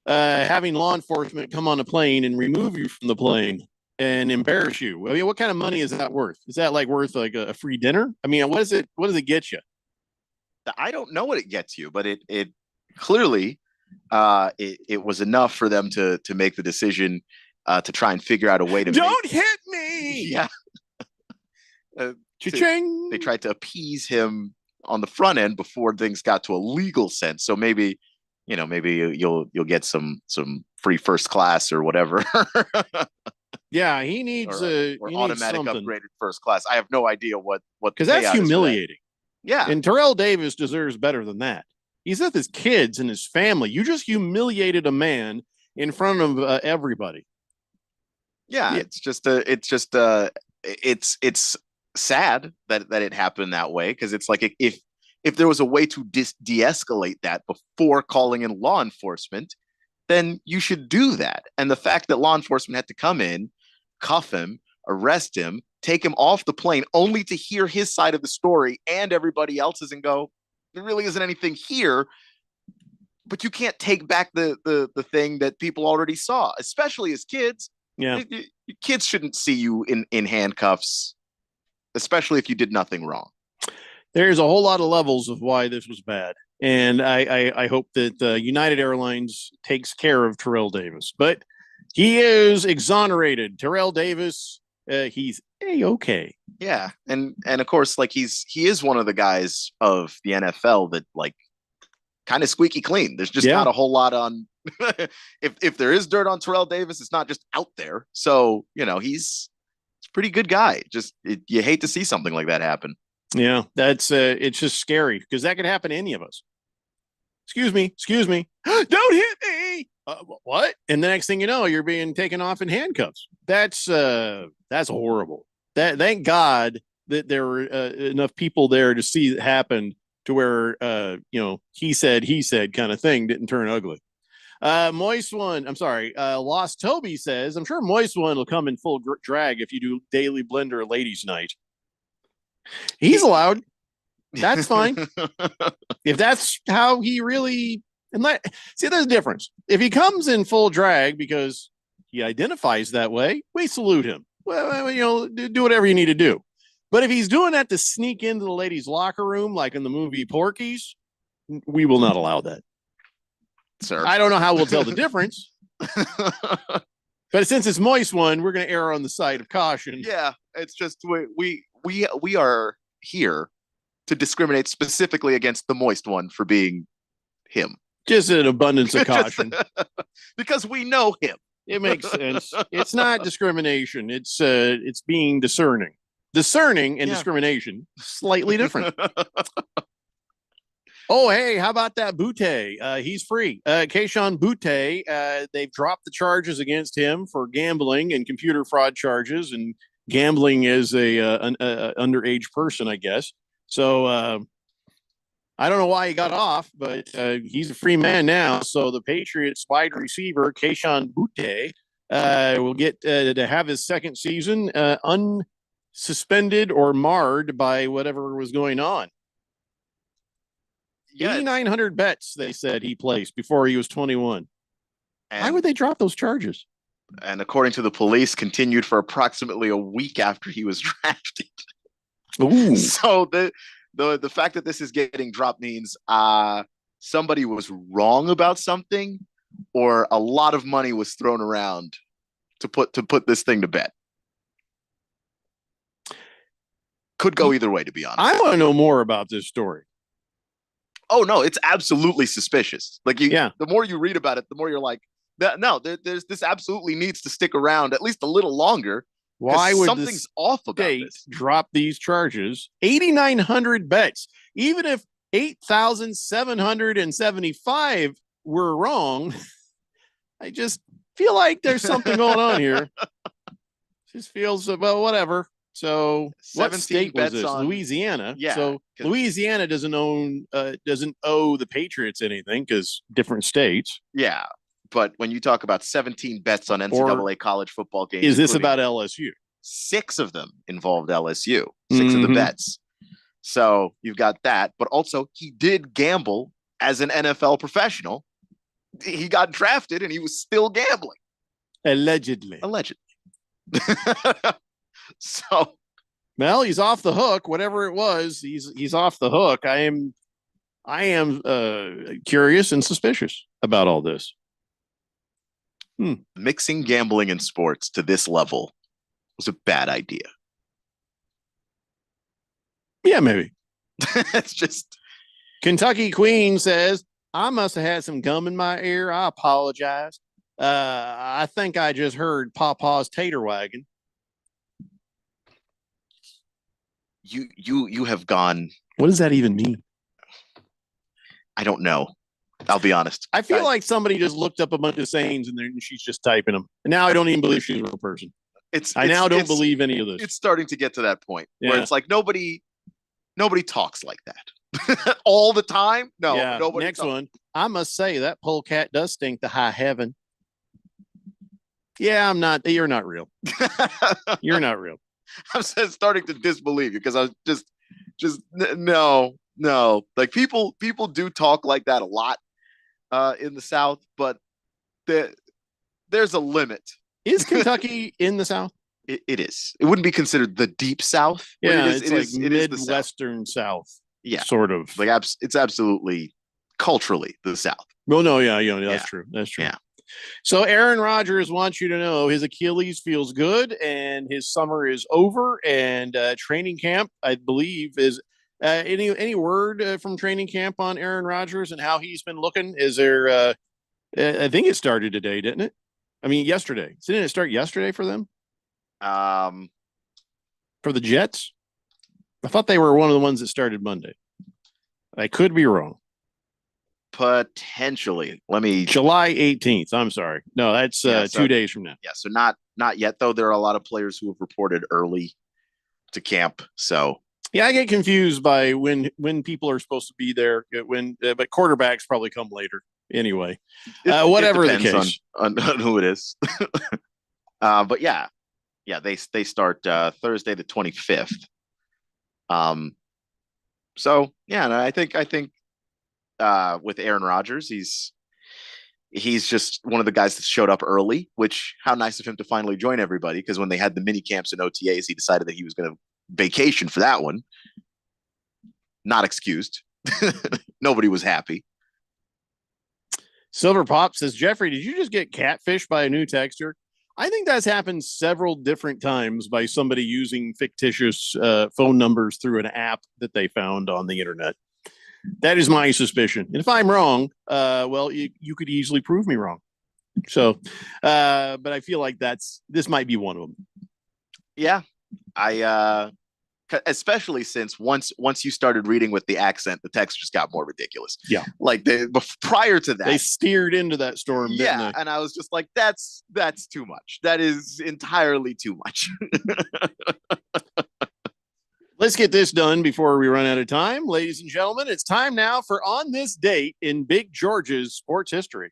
having law enforcement come on a plane and remove you from the plane and embarrass you? I mean, what kind of money is that worth? Is that like worth like a free dinner? I mean, what does it get you? I don't know what it gets you, but it clearly it was enough for them to make the decision to try and figure out a way to don't hit me. Yeah. They tried to appease him on the front end before things got to a legal sense. So maybe you'll get some free first class or whatever. Yeah, he needs or automatic upgraded first class. I have no idea what because that's humiliating. Yeah, and Terrell Davis deserves better than that. He's with his kids and his family. You just humiliated a man in front of everybody. Yeah, it's sad that it happened that way, because it's like if there was a way to de-escalate that before calling in law enforcement, then you should do that. And the fact that law enforcement had to come in, cuff him, arrest him, take him off the plane only to hear his side of the story and everybody else's and go, there really isn't anything here. But you can't take back the thing that people already saw, especially as kids. Yeah, kids shouldn't see you in handcuffs, especially if you did nothing wrong. There's a whole lot of levels of why this was bad, and I hope that United Airlines takes care of Terrell Davis. But he is exonerated. Terrell Davis he's A-okay. Yeah, and of course, like he is one of the guys of the NFL that like kind of squeaky clean. There's just not a whole lot on. if there is dirt on Terrell Davis, it's not just out there. So he's a pretty good guy. Just you hate to see something like that happen. Yeah, that's it's just scary because that could happen to any of us. Excuse me, don't hit me. What? And the next thing you know, you're being taken off in handcuffs. That's horrible. Thank God that there were enough people there to see it happen to where he said kind of thing didn't turn ugly. Moist One, I'm sorry. Lost Toby says, I'm sure Moist One will come in full drag if you do Daily Blender Ladies Night. He's allowed. That's fine. If that's how he really see, there's a difference. If he comes in full drag because he identifies that way, we salute him. Well, do whatever you need to do. But if he's doing that to sneak into the ladies' locker room, like in the movie Porky's, we will not allow that. Sir, I don't know how we'll tell the difference. But since it's Moist One, we're going to err on the side of caution. Yeah, it's just we are here to discriminate specifically against the Moist One for being him. Just an abundance of caution. Because we know him. It makes sense. It's not discrimination. It's being discerning. Discerning and discrimination, slightly different. Oh, hey, how about that Butte? He's free. Keishon Butte, they've dropped the charges against him for gambling and computer fraud charges and gambling as an underage person, I guess. So I don't know why he got off, but he's a free man now. So the Patriots wide receiver, Keishon Butte, will get to have his second season unsuspended or marred by whatever was going on. 8,900 bets, they said he placed before he was 21. Why would they drop those charges? And according to the police, continued for approximately a week after he was drafted. Ooh. So the fact that this is getting dropped means somebody was wrong about something, or a lot of money was thrown around to put this thing to bed. Could go either way, to be honest. I want to know more about this story. Oh no, it's absolutely suspicious. Like the more you read about it, the more you're like, no, this absolutely needs to stick around at least a little longer. Why would something's off about this? Drop these charges? 8,900 bets. Even if 8,775 were wrong, I just feel like there's something going on here. Just feels well, whatever. So what state was this? Louisiana. Yeah. So Louisiana doesn't owe the Patriots anything because different states. Yeah. But when you talk about 17 bets on NCAA college football games, is this about LSU? 6 of them involved LSU. 6 of the bets. So you've got that, but also he did gamble as an NFL professional. He got drafted and he was still gambling. Allegedly. So, well, he's off the hook. Whatever it was, he's off the hook. I am curious and suspicious about all this. Mixing gambling and sports to this level was a bad idea. Yeah, maybe. It's just Kentucky Queen says, I must have had some gum in my ear. I apologize. I think I just heard Pawpaw's tater wagon. You have gone. What does that even mean? I don't know. I'll be honest. I feel like somebody just looked up a bunch of sayings and she's just typing them. And now I don't even believe she's a real person. I now don't believe any of this. It's starting to get to that point where it's like nobody talks like that all the time. No, nobody. Next one. I must say that polecat does stink to high heaven. Yeah, I'm not. You're not real. You're not real. I'm starting to disbelieve you because I was just no. Like people do talk like that a lot in the South, but there's a limit. Is Kentucky in the South? It is. It wouldn't be considered the deep South. Yeah, it's like Midwestern South. Yeah, sort of. Like it's absolutely culturally the South. Well, no, yeah, that's true. That's true. Yeah. So Aaron Rodgers wants you to know his Achilles feels good and his summer is over, and training camp, I believe, is any word from training camp on Aaron Rodgers and how he's been looking? Is there? I think it started today, didn't it? I mean, yesterday. Didn't it start yesterday for them? For the Jets, I thought they were one of the ones that started Monday. I could be wrong. Potentially. July 18th. I'm sorry. No, that's 2 days from now. Yeah, so not yet though. There are a lot of players who have reported early to camp. So yeah, I get confused by when people are supposed to be there. But quarterbacks probably come later anyway. Whatever the case, on who it is. But yeah, they start Thursday the 25th. So yeah, and I think with Aaron Rodgers, he's just one of the guys that showed up early, which how nice of him to finally join everybody, because when they had the mini camps and OTAs, he decided that he was going to vacation for that one. Not excused. Nobody was happy. Silver Pop says, Jeffrey, did you just get catfished by a new texter? I think that's happened several different times by somebody using fictitious phone numbers through an app that they found on the internet. That is my suspicion. And if I'm wrong, well, you could easily prove me wrong. So, but I feel like this might be one of them. Yeah, especially since once you started reading with the accent, the text just got more ridiculous. Yeah, like prior to that, they steered into that storm. Yeah, didn't they? And I was just like, that's too much. That is entirely too much. Let's get this done before we run out of time. Ladies and gentlemen, it's time now for On This Date in Big George's sports history.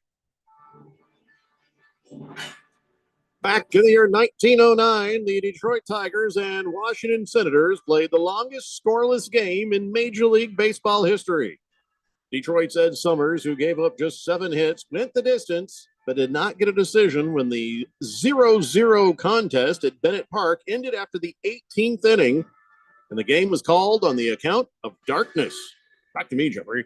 Back to the year 1909, the Detroit Tigers and Washington Senators played the longest scoreless game in Major League Baseball history. Detroit's Ed Summers, who gave up just 7 hits, went the distance, but did not get a decision when the 0-0 contest at Bennett Park ended after the 18th inning, and the game was called on the account of darkness. Back to me, Jeffrey.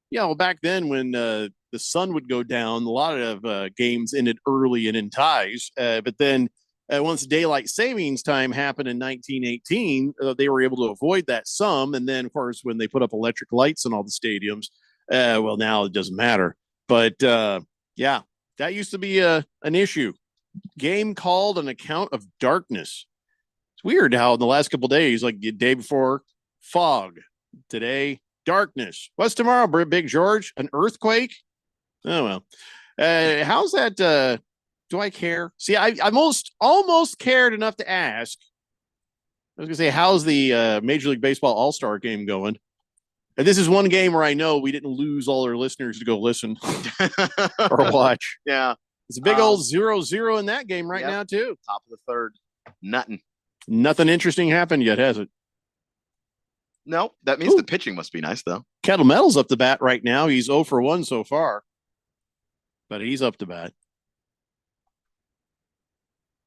Yeah, well, back then when the sun would go down, a lot of games ended early and in ties. But then once daylight savings time happened in 1918, they were able to avoid that some. And then, of course, when they put up electric lights in all the stadiums, well, now it doesn't matter. But yeah, that used to be an issue. Game called on account of darkness. It's weird how in the last couple of days, like the day before, fog. Today, darkness. What's tomorrow, Big George? An earthquake? Oh, well. How's that? Do I care? See, I almost cared enough to ask. I was going to say, how's the Major League Baseball All-Star game going? And this is one game where I know we didn't lose all our listeners to go listen or watch. Yeah. It's a big old 0-0 in that game right now, too. Top of the third. Nothing interesting happened yet, has it? No, that means the pitching must be nice, though. Kettle Metal's up to bat right now. He's 0 for 1 so far, but he's up to bat.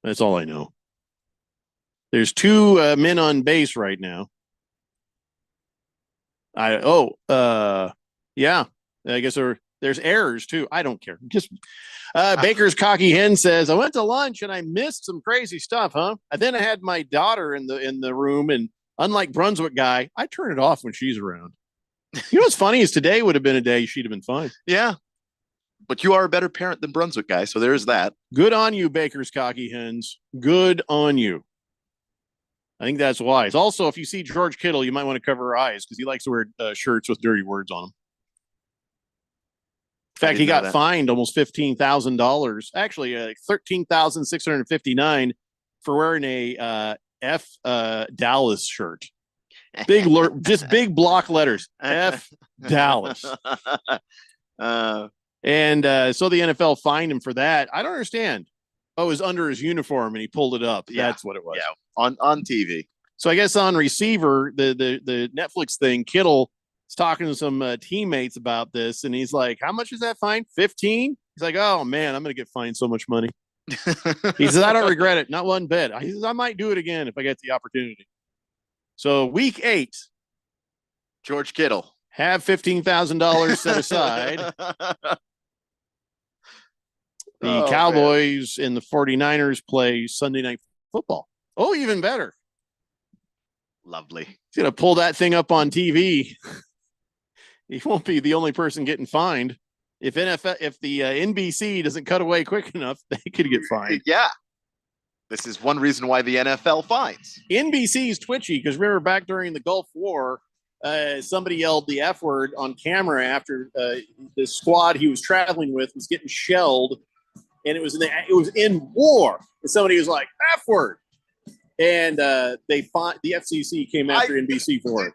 That's all I know. There's 2 men on base right now. Yeah. I guess there's errors too. I don't care. Just Baker's Cocky Hen says, I went to lunch and I missed some crazy stuff, huh? And then I had my daughter in the room, and unlike Brunswick guy, I turn it off when she's around. You know what's funny is today would have been a day she'd have been fine. Yeah. But you are a better parent than Brunswick guy, so there's that. Good on you, Baker's Cocky Hens. Good on you. I think that's wise. Also, if you see George Kittle, you might want to cover your eyes because he likes to wear shirts with dirty words on them. In fact, he got fined almost $15,000. Actually, $13,659 for wearing a F Dallas shirt. Just big block letters. F Dallas. And so the NFL fined him for that. I don't understand. Oh, it was under his uniform and he pulled it up. Yeah. That's what it was. Yeah, on TV. So I guess on receiver, the Netflix thing, Kittle is talking to some teammates about this, and he's like, how much is that fine? 15? He's like, oh, man, I'm going to get fined so much money. He says, I don't regret it. Not one bit. He says, I might do it again if I get the opportunity. So week 8. George Kittle. Have $15,000 set aside. The Cowboys and the 49ers play Sunday Night Football. Oh, even better. Lovely. He's going to pull that thing up on TV. He won't be the only person getting fined. If the NBC doesn't cut away quick enough, they could get fined. Yeah. This is one reason why the NFL fines. NBC's twitchy because remember back during the Gulf War, somebody yelled the F word on camera after the squad he was traveling with was getting shelled, and it was in war. And somebody was like F word, and the FCC came after NBC for it.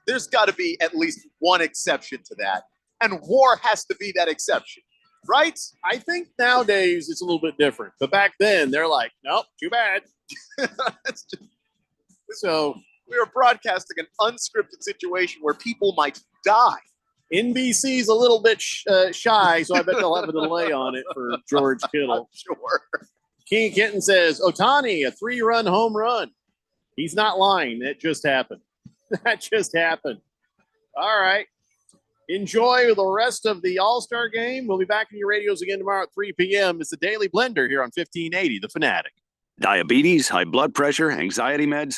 There's got to be at least one exception to that, and war has to be that exception, right? I think nowadays it's a little bit different, but back then they're like, nope, too bad. So we were broadcasting an unscripted situation where people might die. NBC's a little bit shy, so I bet they'll have a delay on it for George Kittle. Sure. King Kenton says, Ohtani, a 3-run home run. He's not lying. That just happened. That just happened. All right. Enjoy the rest of the All-Star game. We'll be back in your radios again tomorrow at 3 p.m. It's the Daily Blender here on 1580, The Fanatic. Diabetes, high blood pressure, anxiety meds.